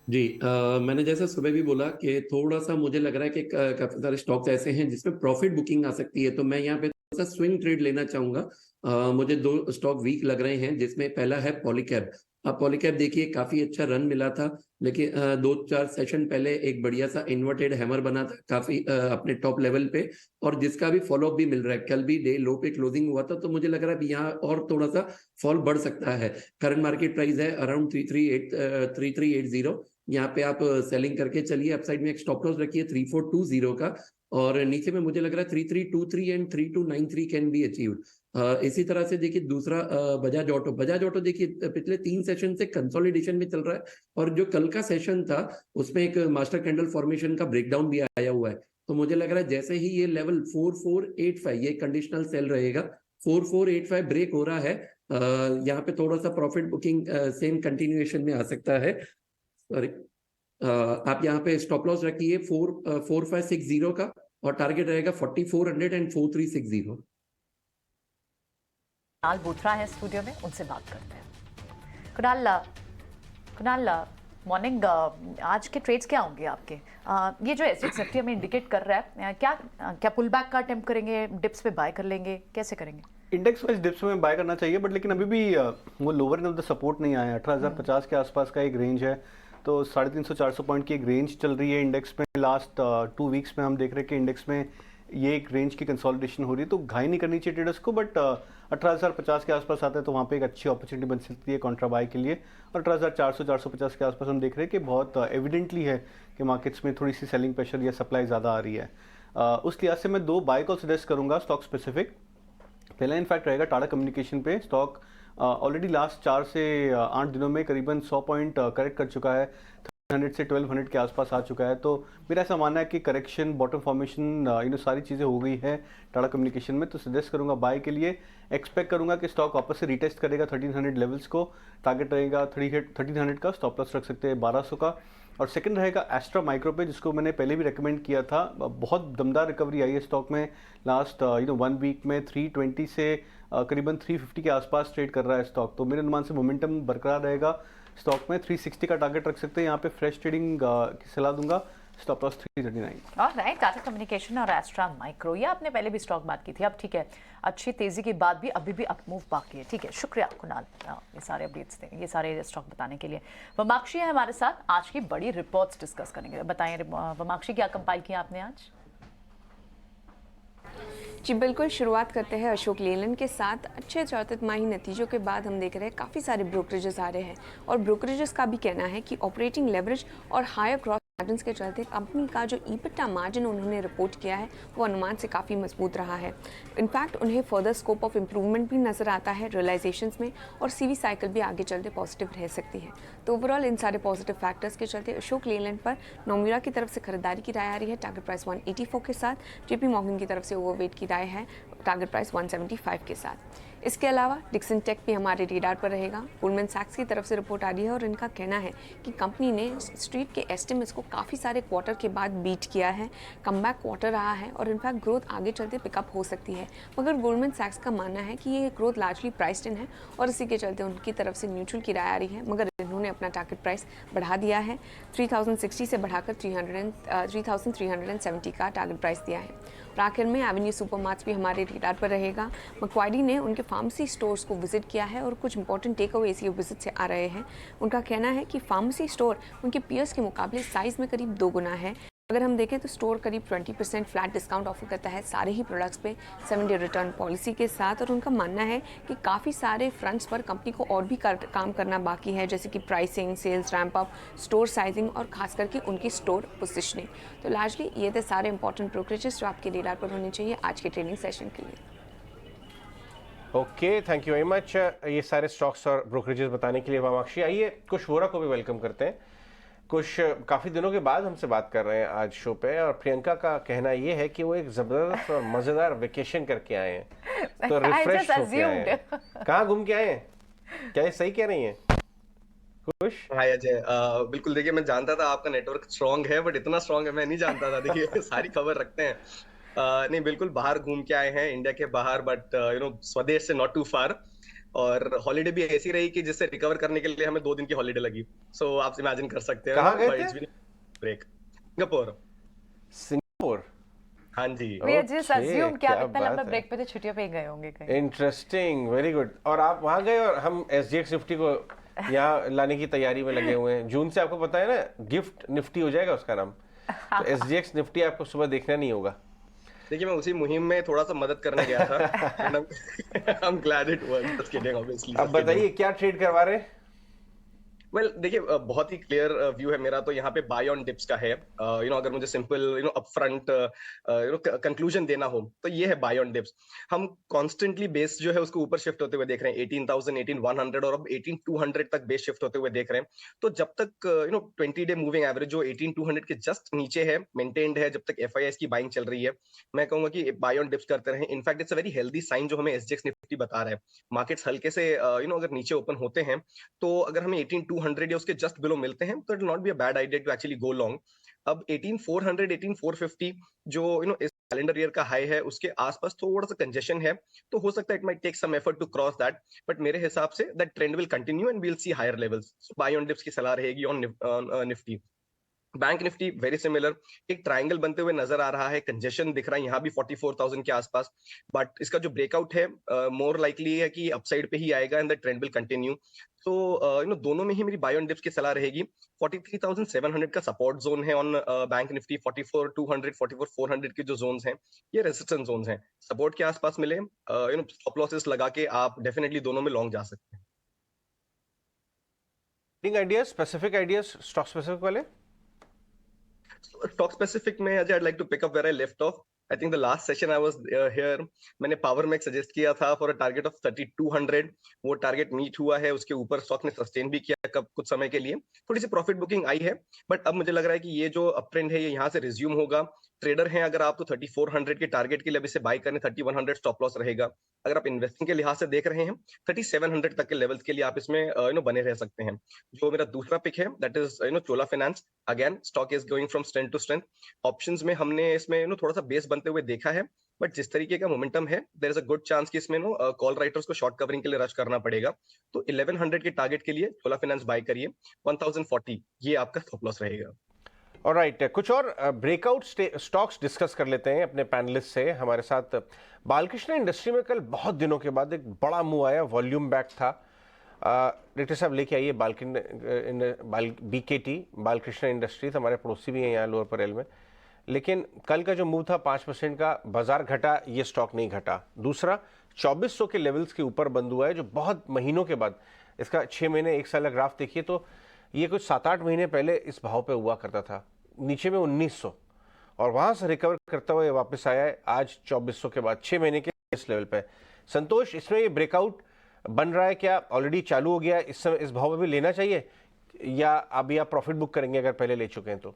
जी, मैंने जैसा सुबह भी बोला कि थोड़ा सा मुझे लग रहा है कि काफी सारे स्टॉक्स ऐसे हैं जिसमें प्रॉफिट बुकिंग आ सकती है, तो मैं यहाँ पे थोड़ा सा स्विंग ट्रेड लेना चाहूंगा। मुझे 2 स्टॉक वीक लग रहे हैं, जिसमें पहला है पॉलीकैब। अब पॉलीकैब देखिए काफी अच्छा रन मिला था, लेकिन 2-4 सेशन पहले एक बढ़िया सा इन्वर्टेड हैमर बना था काफी अपने टॉप लेवल पे, और जिसका भी फॉलोअप भी मिल रहा है। कल भी डे लो पे क्लोजिंग हुआ था, तो मुझे लग रहा है यहाँ और थोड़ा सा फॉल बढ़ सकता है। करंट मार्केट प्राइस है अराउंड 3380। यहाँ पे आप सेलिंग करके चलिए, अपसाइड में एक स्टॉप लॉस रखिए 3420 का, और नीचे में मुझे लग रहा है 3323 एंड 3293 कैन बी अचीव्ड। इसी तरह से देखिए दूसरा बजाज ऑटो देखिए पिछले 3 सेशन से कंसोलिडेशन में चल रहा है, और जो कल का सेशन था उसमें एक मास्टर कैंडल फॉर्मेशन का ब्रेकडाउन भी आया हुआ है। तो मुझे लग रहा है जैसे ही ये लेवल 4485 ये कंडीशनल सेल रहेगा, 4485 ब्रेक हो रहा है, यहाँ पे थोड़ा सा प्रॉफिट बुकिंग सेम कंटिन्यूएशन में आ सकता है। सॉरी, आप यहाँ पे स्टॉप लॉस रखिए 4560 का, और टारगेट रहेगा 4400 एंड 4360। कुणाल बोथरा है स्टूडियो में, उनसे बात करते हैं। कुणाल मॉर्निंग, आज के ट्रेड्स क्या होंगे आपके? ये जो एसजेएक्स निफ्टी हमें इंडिकेट कर रहा है, क्या पुल बैक का अटेम्प्ट करेंगे, डिप्स पे बाय कर लेंगे, कैसे करेंगे? इंडेक्स वाइज डिप्स में बाय करना चाहिए, बट लेकिन अभी भी वो lower end of the support नहीं आया है। 18,050 के आसपास का एक रेंज है, तो 350-400 पॉइंट की एक रेंज चल रही है इंडेक्स में। लास्ट 2 वीक्स में हम देख रहे हैं कि इंडेक्स में ये एक रेंज की कंसोलिडेशन हो रही है, तो घाई नहीं करनी चाहिए ट्रेडर्स को, बट 18,050 के आसपास आता है तो वहाँ पे एक अच्छी अपॉर्चुनिटी बन सकती है कॉन्ट्रा बाय के लिए। और 18,400-450 के आसपास हम देख रहे हैं कि बहुत एविडेंटली है कि मार्केट्स में थोड़ी सी सेलिंग प्रेशर या सप्लाई ज़्यादा आ रही है। उस लिहाज से मैं 2 बाय कॉल सजेस्ट करूँगा स्टॉक स्पेसिफिक। पहला इनफैक्ट रहेगा टाटा कम्युनिकेशन पे। स्टॉक ऑलरेडी लास्ट 4 से 8 दिनों में करीबन 100 पॉइंट करेक्ट कर चुका है, 100 से 1200 के आसपास आ चुका है। तो मेरा ऐसा मानना है कि करेक्शन, बॉटम फॉर्मेशन, सारी चीज़ें हो गई है टाटा कम्युनिकेशन में, तो सजेस्ट करूंगा बाय के लिए। एक्सपेक्ट करूंगा कि स्टॉक वापस से रिटेस्ट करेगा 1300 लेवल्स को, टारगेट रहेगा 1300 का, स्टॉप लॉस रख सकते हैं 1200 का। और सेकंड रहेगा एस्ट्रा माइक्रो पे, जिसको मैंने पहले भी रेकमेंड किया था। बहुत दमदार रिकवरी आई है स्टॉक में लास्ट 1 वीक में। 320 से करीबन 350 के आसपास ट्रेड कर रहा है स्टॉक, तो मेरे अनुमान से मोमेंटम बरकरार रहेगा स्टॉक में। 360 का टारगेट रख सकते हैं यहाँ पे। फ्रेश ट्रेडिंग की सलाह दूंगा, stop loss 339। Alright, Tata communication और एस्ट्रा माइक्रो, ये आपने पहले भी स्टॉक बात की थी, अब ठीक है, अच्छी तेजी के बाद भी अभी भी अप मूव बाकी है। ठीक है, शुक्रिया कुणाल ये सारे अपडेट्स देने, ये सारे स्टॉक बताने के लिए। वमाक्षी है हमारे साथ, आज की बड़ी रिपोर्ट्स डिस्कस करेंगे। बताएं वमाक्षी, क्या कंपाइल किया आपने आज? जी बिल्कुल, शुरुआत करते हैं अशोक लेलैंड के साथ। अच्छे चौतिमाही नतीजों के बाद हम देख रहे हैं काफ़ी सारे ब्रोकरेजेस आ रहे हैं, और ब्रोकरेजेस का भी कहना है कि ऑपरेटिंग लेवरेज और हायर ग्रॉस मार्जिन के चलते कंपनी का जो ईबिटा मार्जिन उन्होंने रिपोर्ट किया है वो अनुमान से काफ़ी मजबूत रहा है। इनफैक्ट उन्हें फर्दर स्कोप ऑफ इम्प्रूवमेंट भी नज़र आता है रियलाइजेशंस में, और सीवी साइकिल भी आगे चलते पॉजिटिव रह सकती है। तो ओवरऑल इन सारे पॉजिटिव फैक्टर्स के चलते अशोक लेलैंड पर नोमिरा की तरफ से खरीदारी की राय आ रही है, टारगेट प्राइस 184 के साथ। JP मॉर्गन की तरफ से ओवरवेट की राय है, टारगेट प्राइस 175 के साथ। इसके अलावा डिक्सन टेक भी हमारे रेडार पर रहेगा। गोल्डमैन सैक्स की तरफ से रिपोर्ट आ रही है, और इनका कहना है कि कंपनी ने स्ट्रीट के एस्टिमेट्स को काफ़ी सारे क्वार्टर के बाद बीट किया है, कमबैक क्वार्टर रहा है, और इनफैक्ट ग्रोथ आगे चलते पिकअप हो सकती है। मगर गोल्डमैन सैक्स का मानना है कि ये ग्रोथ लार्जली प्राइस्ड इन है, और इसी के चलते उनकी तरफ से न्यूट्रल की राय आ रही है। मगर इन्होंने अपना टारगेट प्राइस बढ़ा दिया है, 3060 से बढ़ाकर 3370 का टारगेट प्राइस दिया है। और आखिर में एवेन्यू सुपरमार्ट्स भी हमारे रेडार पर रहेगा। मक्वाडी ने उनके फार्मेसी स्टोर्स को विजिट किया है, और कुछ इंपॉर्टेंट टेक अवेज ये विजिट से आ रहे हैं। उनका कहना है कि फार्मेसी स्टोर उनके पीयर्स के मुकाबले साइज़ में करीब 2 गुना है। अगर हम देखें तो स्टोर करीब 20% फ्लैट डिस्काउंट ऑफर करता है सारे ही प्रोडक्ट्स पे 7 डे रिटर्न पॉलिसी के साथ। और उनका मानना है कि काफ़ी सारे फ्रंट्स पर कंपनी को और भी काम करना बाकी है, जैसे कि pricing, sales ramp up, store sizing, और खास करके उनकी स्टोर पोजिशनिंग। तो लार्जली ये थे सारे इंपॉर्टेंट ब्रोकरेजेस जो आपके रेडार पर होने चाहिए आज के ट्रेडिंग सेशन के लिए। Okay, thank you very much ये सारे स्टॉक्स और ब्रोकरेजेस बताने के लिए वमाक्षी। आइए कुछ वोरा को भी वेलकम करते हैं। कुछ काफ़ी दिनों के बाद हमसे बात कर रहे हैं आज शो पे, और प्रियंका का कहना ये है कि वो एक ज़बरदस्त और मज़ेदार वेकेशन करके आए हैं, तो रिफ्रेश होके आए हैं। कहाँ घूम के आए हैं? क्या ये सही कह रही हैं? खुश? हाय अजय, बिल्कुल। देखिए, मैं जानता था आपका नेटवर्क स्ट्रांग है, बट इतना स्ट्रांग है मैं नहीं जानता था। देखिए सारी खबर रखते हैं। नहीं, बिल्कुल बाहर घूम के आए हैं, इंडिया के बाहर, बट स्वदेश से नॉट टू फार। और हॉलीडे भी ऐसी रही कि जिससे रिकवर करने के लिए हमें 2 दिन की हॉलीडे लगी। सो आप इमेजिन कर सकते हैं। कहाँ गए थे? Break, Singapore. सिंगापुर? हाँ जी। अज्यूम क्या इतना लंबा ब्रेक पे थे, छुट्टियों पे गए होंगे कहीं। Interesting, very good. और आप वहाँ गए, और हम SGX निफ्टी को यहाँ लाने की तैयारी में लगे हुए हैं। जून से आपको पता है ना, गिफ्ट निफ्टी हो जाएगा उसका नाम। तो SGX निफ्टी आपको सुबह देखना नहीं होगा। देखिए, मैं उसी मुहिम में थोड़ा सा मदद करने गया था। I'm glad it worked. Just kidding, obviously. अब बताइए क्या ट्रेड करवा रहे हैं? वेल देखिए बहुत ही क्लियर व्यू है मेरा, तो यहाँ पे बाय ऑन डिप्स का है। अगर मुझे सिंपल अपफ्रंट कंक्लूजन देना हो तो ये है बाय ऑन डिप्स। हम कॉन्स्टेंटली बेस जो है उसको ऊपर शिफ्ट होते हुए देख रहे हैं, 18,000 18,100 और अब 18,200 तक बेस शिफ्ट होते हुए देख रहे हैं। तो जब तक 20 डे मूविंग एवरेज जो 18,200 के जस्ट नीचे है, मेंटेन्ड है, जब तक एफआईआईस की बाइंग चल रही है, मैं कहूंगा कि बाय ऑन डिप्स करते रहे। In fact it's a very healthy sign जो हमें एसजीएक्स निफ्टी बता रहा है। मार्केट्स हल्के से अगर नीचे ओपन होते हैं, तो अगर हमें 18,200 या उसके जस्ट बिलो मिलते हैं तो it will not be a bad idea to actually go long. अब 18,400 18,450 जो इस कैलेंडर ईयर का हाई है, उसके आसपास थोड़ा सा कंजेशन है, तो हो सकता है it might take some effort to cross that, but मेरे हिसाब से that trend will continue and we will see higher levels. So buy on dips की सलाह रहेगी on Nifty. Bank Nifty very similar, एक ट्रायंगल बनते हुए नजर आ रहा है, कंजेशन दिख रहा है यहाँ भी 44,000 के आसपास, बट इसका जो ब्रेकआउट है मोर लाइकली है कि अपसाइड पे ही आएगा and the trend will continue. तो दोनों में ही मेरी बाय ऑन डिप्स की सलाह रहेगी। 43,700 का सपोर्ट जोन है ऑन बैंक निफ्टी, 44,200 44,400 के जो जोन्स हैं ये रेजिस्टेंस जोन्स हैं। सपोर्ट के आसपास मिले स्टॉप लॉसेस लगा के आप डेफिनेटली दोनों में लॉन्ग जा सकते हैं। Ideas, specific ideas stock specific वाले स्टॉक स्पेसिफिक में Ajay I'd like to pick up where I left off. I think the last session I was here, मैंने पावर मैक्स सजेस्ट किया था फॉर अ टारगेट ऑफ 3,200। वो target meet हुआ है, उसके ऊपर स्टॉक ने सस्टेन भी किया कब कुछ समय के लिए, थोड़ी सी प्रॉफिट बुकिंग आई है, बट अब मुझे लग रहा है कि ये जो अप ट्रेंड है ये यहाँ से रिज्यूम होगा। ट्रेडर हैं अगर आप, तो 3,400 के टारगेट के लिए अब इसे बाय करने, 3,100 स्टॉप लॉस रहेगा। अगर आप इन्वेस्टिंग के लिहाज से देख रहे हैं, 3,700 तक के लेवल्स के लिए आप इसमें बने रह सकते हैं। जो मेरा दूसरा पिक है that is Chola Finance. Again stock is going from strength to strength. Options में हमने इसमें थोड़ा सा बेस बनते हुए देखा है, बट जिस तरीके का मोमेंटम है there is a good chance कि इसमें कॉल राइटर्स को शॉर्ट कवरिंग के लिए रश करना पड़ेगा। तो 1100 के टारगेट के लिए चोला फाइनेंस बाय करिए, 1040 ये आपका स्टॉप लॉस रहेगा। ऑलराइट, कुछ और ब्रेकआउट स्टॉक्स डिस्कस कर लेते हैं अपने पैनलिस्ट से। हमारे साथ बालकृष्ण इंडस्ट्री में कल बहुत दिनों के बाद एक बड़ा मूव आया, वॉल्यूम बैक था। डायरेक्टर साहब लेके आइए BKT बालकृष्ण इंडस्ट्रीज, हमारे पड़ोसी भी हैं यहाँ लोअर परेल में। लेकिन कल का जो मूव था 5% का, बाजार घटा, ये स्टॉक नहीं घटा। दूसरा 2400 के लेवल्स के ऊपर बंद हुआ है, जो बहुत महीनों के बाद, इसका 6 महीने 1 साल का ग्राफ देखिए तो ये कुछ 7-8 महीने पहले इस भाव पे हुआ करता था, नीचे में 1900, और वहां से रिकवर करता हुआ वापस आया है आज 2400 के बाद 6 महीने के इस लेवल पे। संतोष, इसमें ये ब्रेकआउट बन रहा है क्या, ऑलरेडी चालू हो गया, इस समय इस भाव में भी लेना चाहिए, या अभी आप प्रॉफिट बुक करेंगे अगर पहले ले चुके हैं तो?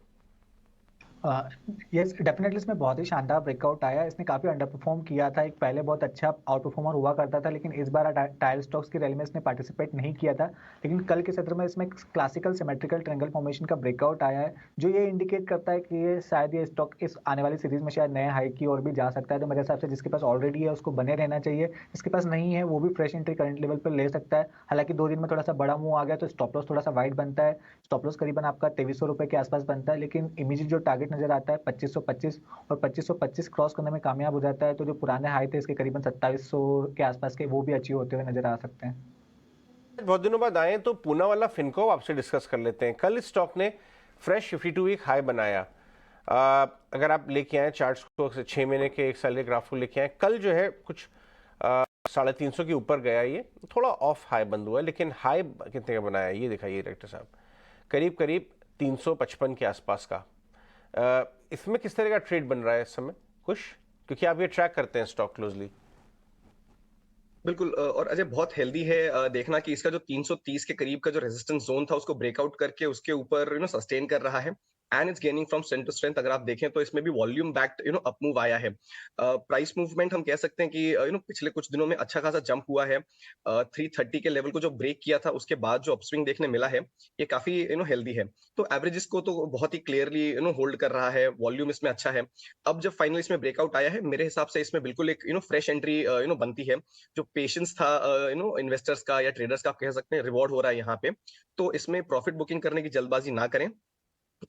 यस डेफिनेटली इसमें बहुत ही शानदार ब्रेकआउट आया। इसने काफी अंडर परफॉर्म किया था, एक पहले बहुत अच्छा आउट परफॉर्मर हुआ करता था, लेकिन इस बार टायर स्टॉक्स की रैली में इसने पार्टिसिपेट नहीं किया था। लेकिन कल के सत्र में इसमें क्लासिकल सिमेट्रिकल ट्रायंगल फॉर्मेशन का ब्रेकआउट आया है, जो ये इंडिकेट करता है कि ये शायद ये स्टॉक इस आने वाली सीरीज में शायद नए हाई की ओर भी जा सकता है। तो मेरे हिसाब से जिसके पास ऑलरेडी है उसको बने रहना चाहिए, जिसके पास नहीं है वो भी फ्रेश एंट्री करंट लेवल पर ले सकता है। हालांकि 2 दिन में थोड़ा सा बड़ा मूव आ गया तो स्टॉप लॉस थोड़ा सा वाइड बनता है, स्टॉप लॉस करीबन आपका 2300 रुपए के आसपास बनता है, लेकिन इमीडिएट जो टारगेट नजर आता है 2525 और 2525 क्रॉस करने में कामयाब हो जाता है, तो जो पुराने हाई थे इसके करीबन 2700 के आसपास के वो भी अचीव होते हुए नजर आ सकते हैं। बहुत दिनों बाद आए तो पूना वाला फिनको आपसे डिस्कस कर लेते हैं। कल इस स्टॉक ने फ्रेश 52 वीक हाई बनाया। अगर आप लेके आए चार्ट्स को, 6 महीने के 1 साल के ग्राफ को लेके आए, कल जो है कुछ 350 के ऊपर गया, ये थोड़ा ऑफ हाई बंद हुआ है, लेकिन हाई कितने का बनाया ये दिखाइए डायरेक्टर साहब, करीब करीब 355 के आसपास का। इसमें किस तरह का ट्रेड बन रहा है इस समय कुछ, क्योंकि आप ये ट्रैक करते हैं स्टॉक क्लोजली? बिल्कुल, और अजय बहुत हेल्दी है देखना कि इसका जो 330 के करीब का जो रेजिस्टेंस जोन था उसको ब्रेकआउट करके उसके ऊपर सस्टेन कर रहा है and it's gaining from strength to strength. अगर आप देखें तो इसमें भी वॉल्यूम बैक्ड अप मूव आया है। प्राइस मूवमेंट हम कह सकते हैं कि पिछले कुछ दिनों में अच्छा खासा जंप हुआ है। 330 के लेवल को जो ब्रेक किया था उसके बाद जो अपस्विंग देखने मिला है ये काफी हेल्दी है। तो एवरेजेस को तो बहुत ही क्लियरली होल्ड कर रहा है, वॉल्यूम इसमें अच्छा है। अब जब फाइनली इसमें ब्रेकआउट आया है, मेरे हिसाब से इसमें बिल्कुल एक फ्रेश एंट्री बनती है। जो पेशेंस था इन्वेस्टर्स का या ट्रेडर्स का, आप कह सकते हैं, रिवॉर्ड हो रहा है यहाँ पे। तो इसमें प्रॉफिट बुकिंग करने की जल्दबाजी ना करें।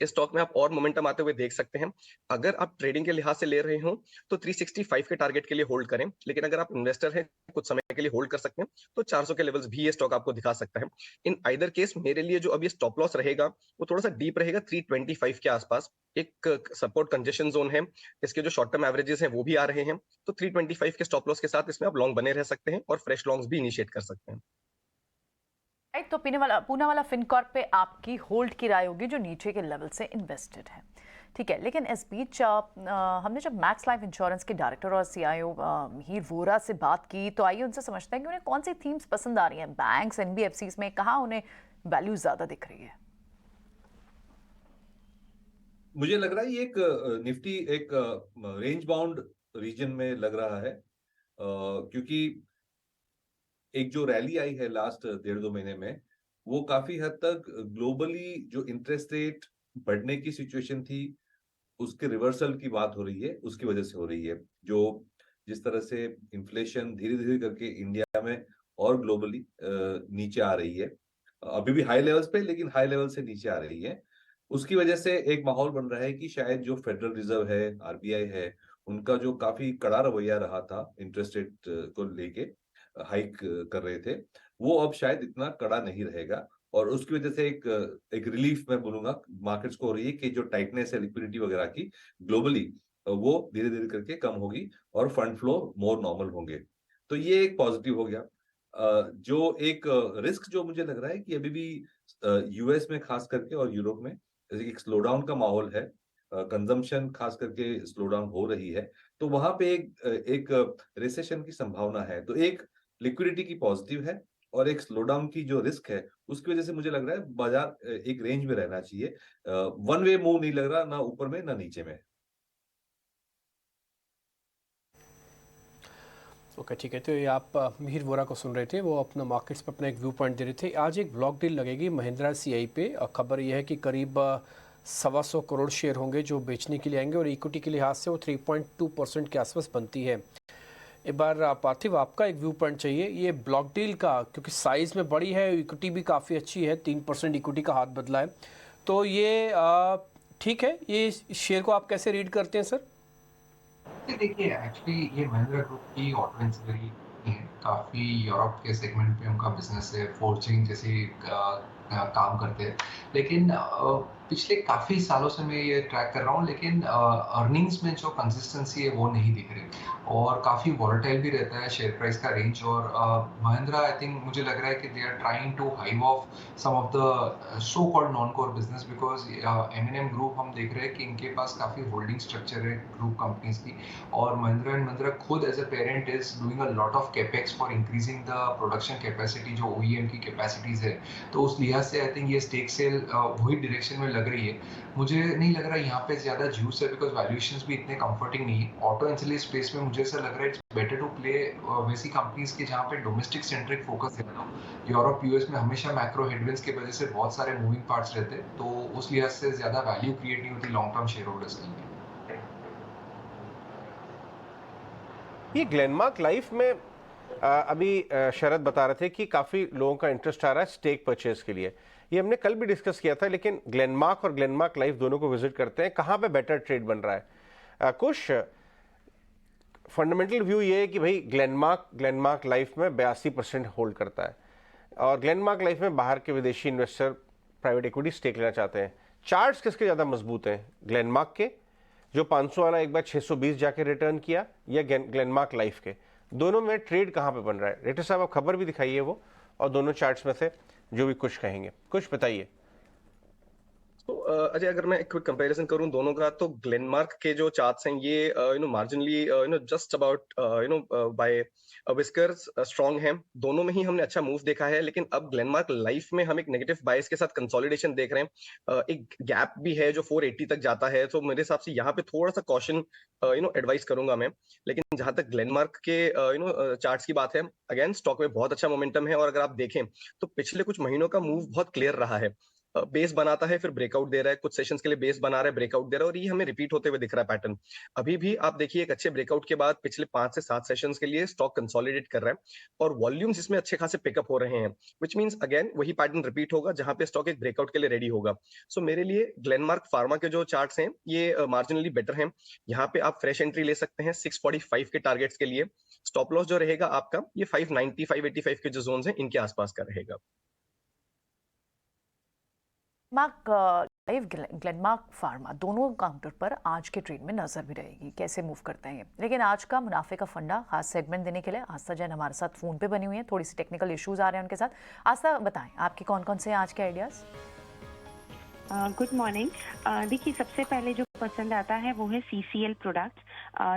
इस स्टॉक में आप और मोमेंटम आते हुए देख सकते हैं। अगर आप ट्रेडिंग के लिहाज से ले रहे हो तो 365 के टारगेट के लिए होल्ड करें, लेकिन अगर आप इन्वेस्टर हैं कुछ समय के लिए होल्ड कर सकते हैं तो 400 के लेवल्स भी ये स्टॉक आपको दिखा सकता है। इन आइदर केस मेरे लिए जो अब ये स्टॉप लॉस रहेगा वो थोड़ा सा डीप रहेगा, 325 के आसपास एक सपोर्ट कंजेशन जोन है। इसके जो शॉर्ट टर्म एवरेजेस हैं वो भी आ रहे हैं, तो 325 के स्टॉप लॉस के साथ इसमें आप लॉन्ग बने रह सकते हैं और फ्रेश लॉन्ग्स भी इनिशिएट कर सकते हैं। तो पूना वाला फिनकॉर्प पे आपकी होल्ड की राय होगी जो नीचे के लेवल से इन्वेस्टेड है, ठीक है। लेकिन इस बीच हमने जब मैक्स लाइफ इंश्योरेंस के डायरेक्टर और सीईओ हीर वोरा से बात की तो आइए उनसे समझते हैं कि उन्हें कौन सी थीम्स पसंद आ रही हैं बैंक्स एनबीएफसीज में, कहाँ उन्हें वैल्यू ज़्यादा दिख रही है। मुझे लग रहा है ये एक निफ्टी एक रेंज बाउंड रीजन में लग रहा है, क्योंकि एक जो रैली आई है लास्ट 1.5-2 महीने में, वो काफी हद तक ग्लोबली जो इंटरेस्ट रेट बढ़ने की सिचुएशन थी उसके रिवर्सल की बात हो रही है, उसकी वजह से हो रही है। जो जिस तरह से इन्फ्लेशन धीरे धीरे करके इंडिया में और ग्लोबली नीचे आ रही है, अभी भी हाई लेवल्स पे, लेकिन हाई लेवल से नीचे आ रही है, उसकी वजह से एक माहौल बन रहा है कि शायद जो फेडरल रिजर्व है, आरबीआई है, उनका जो काफी कड़ा रवैया रहा था इंटरेस्ट रेट को लेके हाइक कर रहे थे, वो अब शायद इतना कड़ा नहीं रहेगा, और उसकी वजह से एक रिलीफ मैं बोलूंगा मार्केट्स को हो रही है कि जो टाइटनेस है लिक्विडिटी वगैरह की ग्लोबली, वो धीरे धीरे करके कम होगी और फंड फ्लो मोर नॉर्मल होंगे। तो ये एक पॉजिटिव हो गया। जो एक रिस्क जो मुझे लग रहा है कि अभी भी यूएस में खास करके और यूरोप में एक स्लोडाउन का माहौल है, कंजम्पशन खास करके स्लोडाउन हो रही है, तो वहां पे एक रिसेशन की संभावना है। तो एक लिक्विडिटी की पॉजिटिव है और एक स्लोडाउन की जो रिस्क है उसकी वजह से मुझे लग रहा है बाजार एक रेंज में रहना चाहिए। वन वे मूव नहीं लग रहा, ना ऊपर में ना नीचे में। ओके ठीक है, तो ये आप मिहिर वोरा को सुन रहे थे, वो अपना मार्केट्स पर अपना एक व्यू पॉइंट दे रहे थे। आज एक ब्लॉक डील लगेगी महिंद्रा सीआई पे, और खबर यह है कि करीब 125 करोड़ शेयर होंगे जो बेचने के लिए आएंगे, और इक्विटी के लिहाज से वो 3.2% के आसपास बनती है। एक बार पार्थिव आपका एक व्यू पॉइंट चाहिए ये ब्लॉक डील का, क्योंकि साइज़ में बड़ी है, इक्विटी भी काफ़ी अच्छी है, 3% इक्विटी का हाथ बदला है, तो ये ठीक है, ये शेयर को आप कैसे रीड करते हैं सर? देखिए एक्चुअली ये महिंद्रा ग्रुप की ऑटो एंसिलरी है, काफ़ी यूरोप के सेगमेंट पे उनका बिजनेस है, फोर्जिंग जैसे काम करते हैं, लेकिन पिछले काफ़ी सालों से मैं ये ट्रैक कर रहा हूँ, लेकिन अर्निंग्स में जो कंसिस्टेंसी है वो नहीं दिख रही और काफ़ी वॉलेटाइल भी रहता है शेयर प्राइस का रेंज। और महिंद्रा आई थिंक मुझे लग रहा है कि they are trying to hive off some of the so called non core business, because M group हम देख रहे हैं कि इनके पास काफ़ी होल्डिंग स्ट्रक्चर है ग्रुप कंपनीज की, और महिंद्रा एंड महिंद्रा खुद as a parent is doing a lot of capex for increasing the production capacity, जो ओईएम की कैपेसिटीज है। तो उस लिहाज से आई थिंक ये स्टेक सेल वही डायरेक्शन में लग रही है। मुझे नहीं लग रहा यहाँ पे ज्यादा जूस है, बिकॉज वैल्यूएशंस भी इतने कंफर्टिंग नहीं है। ऑटो एंसिलरी स्पेस में मुझे ऐसा लग रहा है इट्स बेटर टू प्ले वैसी कंपनीज के जहाँ पे डोमेस्टिक सेंट्रिक फोकस है। यूरोप यूएस में हमेशा मैक्रो हेडविंड्स की वजह से बहुत सारे मूविंग पार्ट्स रहते हैं, तो उस लिहाज से ज्यादा वैल्यू क्रिएट नहीं होती लॉन्ग टर्म शेयर होल्डर्स के लिए। ये ग्लेनमार्क लाइफ में अभी शरद बता रहे थे कि काफ़ी लोगों का इंटरेस्ट आ रहा है स्टेक परचेज के लिए। ये हमने कल भी डिस्कस किया था, लेकिन ग्लेनमार्क और ग्लेनमार्क लाइफ दोनों को विजिट करते हैं, कहाँ पे बेटर ट्रेड बन रहा है। कुछ फंडामेंटल व्यू ये है कि भाई ग्लेनमार्क लाइफ में 82% होल्ड करता है, और ग्लेनमार्क लाइफ में बाहर के विदेशी इन्वेस्टर प्राइवेट इक्विटी स्टेक लेना चाहते हैं। चार्ट्स किसके ज़्यादा मजबूत हैं, ग्लेनमार्क के जो 500 वाला एक बार 620 जाके रिटर्न किया, या ग्लेनमार्क लाइफ के? दोनों में ट्रेड कहाँ पे बन रहा है? रेटर साहब आप खबर भी दिखाइए वो, और दोनों चार्ट्स में से जो भी कुछ कहेंगे कुछ बताइए। तो अजय, अगर मैं एक क्विक कंपैरिजन करूं दोनों का, तो ग्लेनमार्क के जो चार्ट्स हैं ये marginally just about by whiskers strong हैं। दोनों में ही हमने अच्छा मूव देखा है, लेकिन अब ग्लेनमार्क लाइफ में हम एक नेगेटिव बायस के साथ कंसोलिडेशन देख रहे हैं। एक गैप भी है जो 480 तक जाता है, तो मेरे हिसाब से यहाँ पे थोड़ा सा कॉशन एडवाइस करूंगा मैं। लेकिन जहां तक ग्लेनमार्क के चार्ट्स की बात है, अगेन स्टॉक में बहुत अच्छा मोमेंटम है, और अगर आप देखें तो पिछले कुछ महीनों का मूव बहुत क्लियर रहा है। बेस बनाता है, फिर ब्रेकआउट दे रहा है, कुछ सेशंस के लिए बेस बना रहा है, ब्रेकआउट दे रहा है, और ये हमें रिपीट होते हुए दिख रहा है पैटर्न। अभी भी आप देखिए एक अच्छे ब्रेकआउट के बाद पिछले 5 से 7 सेशंस के लिए स्टॉक कंसोलिडेट कर रहा है, और वॉल्यूम्स इसमें अच्छे खासे पिकअप हो रहे हैं, व्हिच मींस अगेन वही पैटर्न रिपीट होगा जहां पे स्टॉक एक ब्रेकआउट के लिए रेडी होगा। सो मेरे लिए ग्लेनमार्क फार्मा के जो चार्ट्स हैं ये मार्जिनली बेटर हैं। यहाँ पे आप फ्रेश एंट्री ले सकते हैं 645 के टारगेट्स के लिए। स्टॉप लॉस जो रहेगा आपका ये 590 585 के जो जोन्स हैं इनके आसपास का रहेगा। ग्लेनमार्क फार्मा दोनों काउंटर पर आज के ट्रेड में नजर भी रहेगी, कैसे मूव करते हैं ये। लेकिन आज का मुनाफे का फंडा खास सेगमेंट देने के लिए आस्था जैन हमारे साथ फोन पे बनी हुई है, थोड़ी सी टेक्निकल इश्यूज आ रहे हैं उनके साथ। आस्था बताएं आपके कौन कौन से आज के आइडियाज। Good morning. देखिए, सबसे पहले जो पसंद आता है वो है CCL प्रोडक्ट्स।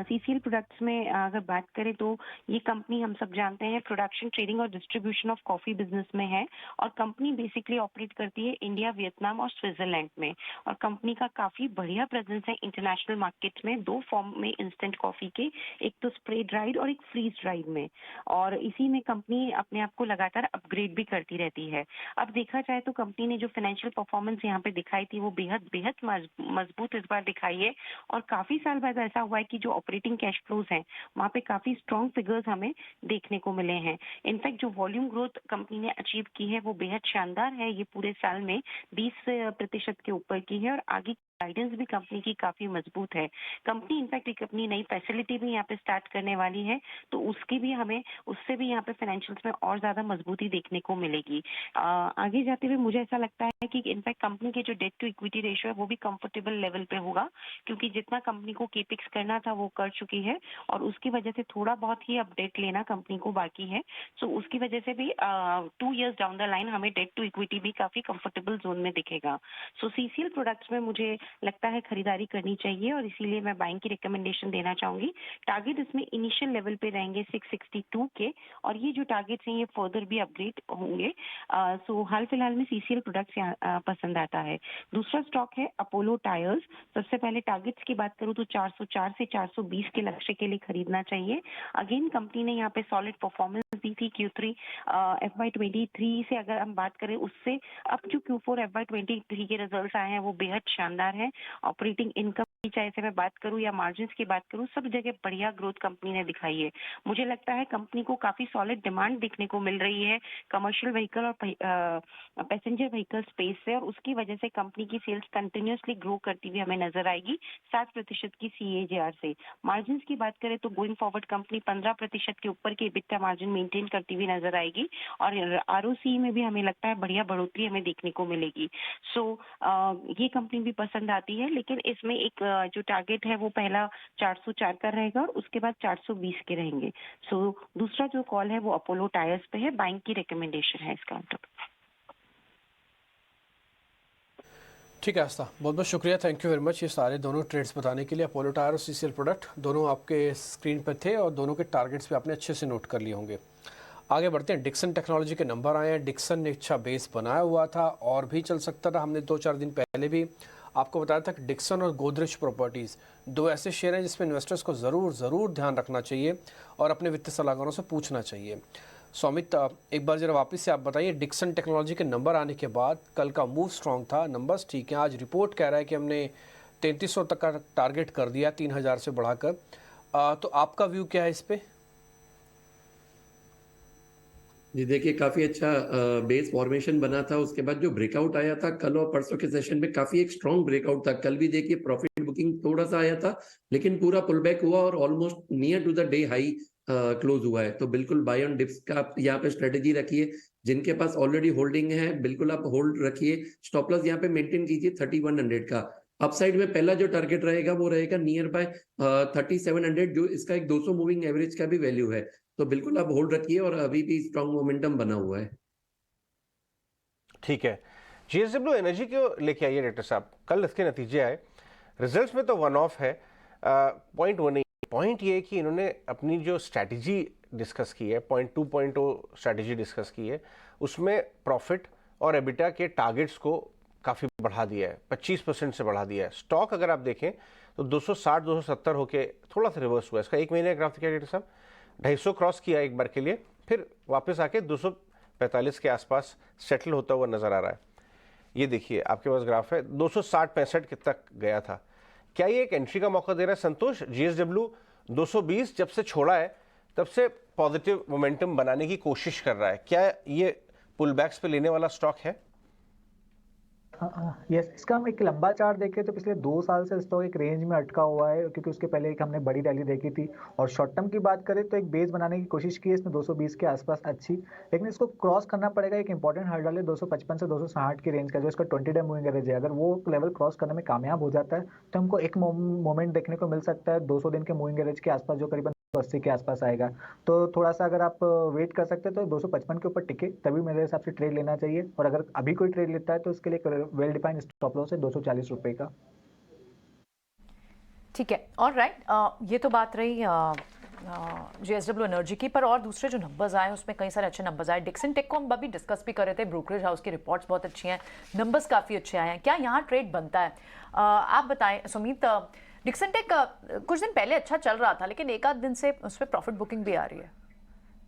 CCL प्रोडक्ट्स में अगर बात करें तो ये कंपनी हम सब जानते हैं प्रोडक्शन, ट्रेडिंग और डिस्ट्रीब्यूशन ऑफ कॉफी बिजनेस में है, और कंपनी बेसिकली ऑपरेट करती है इंडिया, वियतनाम और स्विट्जरलैंड में। और कंपनी का काफी बढ़िया प्रेजेंस है इंटरनेशनल मार्केट में, दो फॉर्म में इंस्टेंट कॉफी के, एक तो स्प्रे ड्राइड और एक फ्रीज ड्राइड में। और इसी में कंपनी अपने आप को लगातार अपग्रेड भी करती रहती है। अब देखा जाए तो कंपनी ने जो फाइनेंशियल परफॉर्मेंस यहाँ पे दिखाई थी वो बेहद बेहद मजबूत इस बार दिखाई है, और काफी साल बाद ऐसा हुआ है कि जो ऑपरेटिंग कैश फ्लोज हैं वहाँ पे काफी स्ट्रॉन्ग फिगर्स हमें देखने को मिले हैं। इनफैक्ट जो वॉल्यूम ग्रोथ कंपनी ने अचीव की है वो बेहद शानदार है, ये पूरे साल में 20% के ऊपर की है, और आगे गाइडेंस भी कंपनी की काफी मजबूत है। कंपनी इनफैक्ट एक अपनी नई फैसिलिटी भी यहाँ पे स्टार्ट करने वाली है, तो उसकी भी हमें उससे भी यहाँ पे फाइनेंशियल्स में और ज्यादा मजबूती देखने को मिलेगी। आगे जाते हुए मुझे ऐसा लगता है कि इनफैक्ट कंपनी के जो डेट टू इक्विटी रेशियो है वो भी कंफर्टेबल लेवल पे होगा, क्योंकि जितना कंपनी को केपिक्स करना था वो कर चुकी है, और उसकी वजह से थोड़ा बहुत ही अपडेट लेना कंपनी को बाकी है। सो उसकी वजह से भी 2 years डाउन द लाइन हमें डेट टू इक्विटी भी काफी कंफर्टेबल जोन में दिखेगा। सो CCL प्रोडक्ट्स में मुझे लगता है खरीदारी करनी चाहिए, और इसीलिए मैं बाइंग की रिकमेंडेशन देना चाहूंगी। टारगेट इसमें इनिशियल लेवल पे रहेंगे 662 के, और ये जो टारगेट्स हैं ये फर्दर भी अपग्रेड होंगे। सो हाल फिलहाल में CCL प्रोडक्ट्स पसंद आता है। दूसरा स्टॉक है अपोलो टायर्स। सबसे पहले टारगेट्स की बात करूं तो 404 से 420 के लक्ष्य के लिए खरीदना चाहिए। अगेन कंपनी ने यहाँ पे सॉलिड परफॉर्मेंस दी थी Q3 FY23 से अगर हम बात करें उससे, अब जो Q4 FY23 के रिजल्ट्स आए हैं वो बेहद शानदार है। ऑपरेटिंग इनकम की चाहे से मैं बात करूं या मार्जिन्स की बात करूं, सब जगह बढ़िया ग्रोथ कंपनी ने दिखाई है। मुझे लगता है कंपनी को काफी सॉलिड डिमांड देखने को मिल रही है कमर्शियल व्हीकल और पैसेंजर व्हीकल स्पेस से, और उसकी वजह से कंपनी की सेल्स कंटिन्यूसली ग्रो करती हुई हमें नजर आएगी 7% की CAGR से। मार्जिन्स की बात करें तो गोइंग फॉरवर्ड कंपनी 15% के ऊपर की EBITDA मार्जिन मेंटेन करती हुई नजर आएगी, और ROCE में भी हमें लगता है बढ़िया बढ़ोतरी हमें देखने को मिलेगी। सो ये कंपनी भी पसंद आती है, लेकिन इसमें एक जो टारगेट है वो पहला 404 का रहेगा और उसके बाद 420 के रहेंगे। सो दूसरा जो कॉल है वो अपोलो टायर्स पे है, बाइंग की रिकमेंडेशन है इस काउंटर पे। ठीक है आस्था, बहुत बहुत शुक्रिया, थैंक यू वेरी मच ये सारे दोनों ट्रेड्स बताने के लिए। अपोलो टायर और CCL प्रोडक्ट दोनों आपके स्क्रीन पर थे, और दोनों के टारगेट्स भी आपने अच्छे से नोट कर लिए होंगे। आगे बढ़ते हैं, डिक्सन टेक्नोलॉजी के नंबर आए हैं। डिक्सन ने अच्छा बेस बनाया हुआ था और भी चल सकता था। हमने 2-4 दिन पहले भी आपको बताया था कि डिक्सन और गोदरेज प्रॉपर्टीज़ दो ऐसे शेयर हैं जिसमें इन्वेस्टर्स को ज़रूर ध्यान रखना चाहिए और अपने वित्तीय सलाहकारों से पूछना चाहिए। सौमित, एक बार जरा वापस से आप बताइए, डिक्सन टेक्नोलॉजी के नंबर आने के बाद कल का मूव स्ट्रॉन्ग था, नंबर्स ठीक हैं, आज रिपोर्ट कह रहा है कि हमने 3300 तक का टारगेट कर दिया 3000 से बढ़ाकर, तो आपका व्यू क्या है इस पे? जी देखिए, काफी अच्छा बेस फॉर्मेशन बना था। उसके बाद जो ब्रेकआउट आया था कल और परसों के सेशन में, काफी एक स्ट्रॉन्ग ब्रेकआउट था। कल भी देखिए प्रॉफिट बुकिंग थोड़ा सा आया था, लेकिन पूरा पुल बैक हुआ और almost near to the day high close हुआ है। तो बिल्कुल बाय ऑन डिप्स का आप यहाँ पे स्ट्रेटेजी रखिए। जिनके पास ऑलरेडी होल्डिंग है बिल्कुल आप होल्ड रखिए। स्टॉप लॉस यहाँ पे मेंटेन कीजिए 3100 का। अपसाइड में पहला जो टारगेट रहेगा वो रहेगा नियर बाय 3700, जो इसका एक 200 मूविंग एवरेज का भी वैल्यू है। तो बिल्कुल आप होल्ड रखिए, और अभी भी स्ट्रॉन्ग मोमेंटम बना हुआ है। ठीक है, JSW एनर्जी को लेके आइए डायरेक्टर साहब। कल इसके नतीजे आए, रिजल्ट्स में तो वन ऑफ है, पॉइंट वो नहीं। पॉइंट ये है कि इन्होंने अपनी जो स्ट्रैटेजी डिस्कस की है, 0.2 स्ट्रैटेजी डिस्कस की है, उसमें प्रॉफिट और एबिटा के टारगेट्स को काफ़ी बढ़ा दिया है, 25% से बढ़ा दिया है। स्टॉक अगर आप देखें तो 260-270 होके थोड़ा सा रिवर्स हुआ है। इसका एक महीने का ग्राफ दिखाया डायरेक्टर साहब, 250 क्रॉस किया एक बार के लिए, फिर वापस आके 245 के आसपास सेटल होता हुआ नजर आ रहा है। ये देखिए आपके पास ग्राफ है, 260-65 तक गया था। क्या ये एक एंट्री का मौका दे रहा है संतोष? JSW 220 जब से छोड़ा है तब से पॉजिटिव मोमेंटम बनाने की कोशिश कर रहा है, क्या ये पुल बैक्स पे लेने वाला स्टॉक है? यस, इसका हम एक लंबा चार्ट देखें तो पिछले 2 साल से स्टॉक एक रेंज में अटका हुआ है, क्योंकि उसके पहले एक हमने बड़ी रैली देखी थी। और शॉर्ट टर्म की बात करें तो एक बेस बनाने की कोशिश की है इसने 220 के आसपास अच्छी, लेकिन इसको क्रॉस करना पड़ेगा। एक इंपॉर्टेंट हर्डल है 255 से 260 की रेंज का, जो इसका 20 डे मूविंग एवरेज है। अगर वो लेवल क्रॉस करने में कामयाब हो जाता है तो हमको एक मोमेंट देखने को मिल सकता है 200 दिन के मूविंग एवरेज के आसपास, जो करीबन 80 के आसपास आएगा। तो थोड़ा सा अगर आप वेट कर सकते हैं तो 255 के ऊपर टिके तभी मेरे हिसाब से ट्रेड लेना चाहिए। और अगर अभी कोई ट्रेड लेता है तो उसके लिए वेल डिफाइंड स्टॉप लॉस है 240 रुपए का। ठीक है, और राइट, ये तो बात रही JSW एनर्जी की। पर और दूसरे जो नंबर्स आए उसमें कई सारे अच्छे नंबर्स आए। डिक्सन टेक को हम अभी डिस्कस भी कर रहे थे, ब्रोकरेज हाउस की रिपोर्ट्स बहुत अच्छी हैं, नंबर्स काफ़ी अच्छे आए हैं। क्या यहाँ ट्रेड बनता है? आप बताएं सुमित। डिक्सन टेक कुछ दिन पहले अच्छा चल रहा था, लेकिन एक आध दिन से उस पर प्रॉफिट बुकिंग भी आ रही है।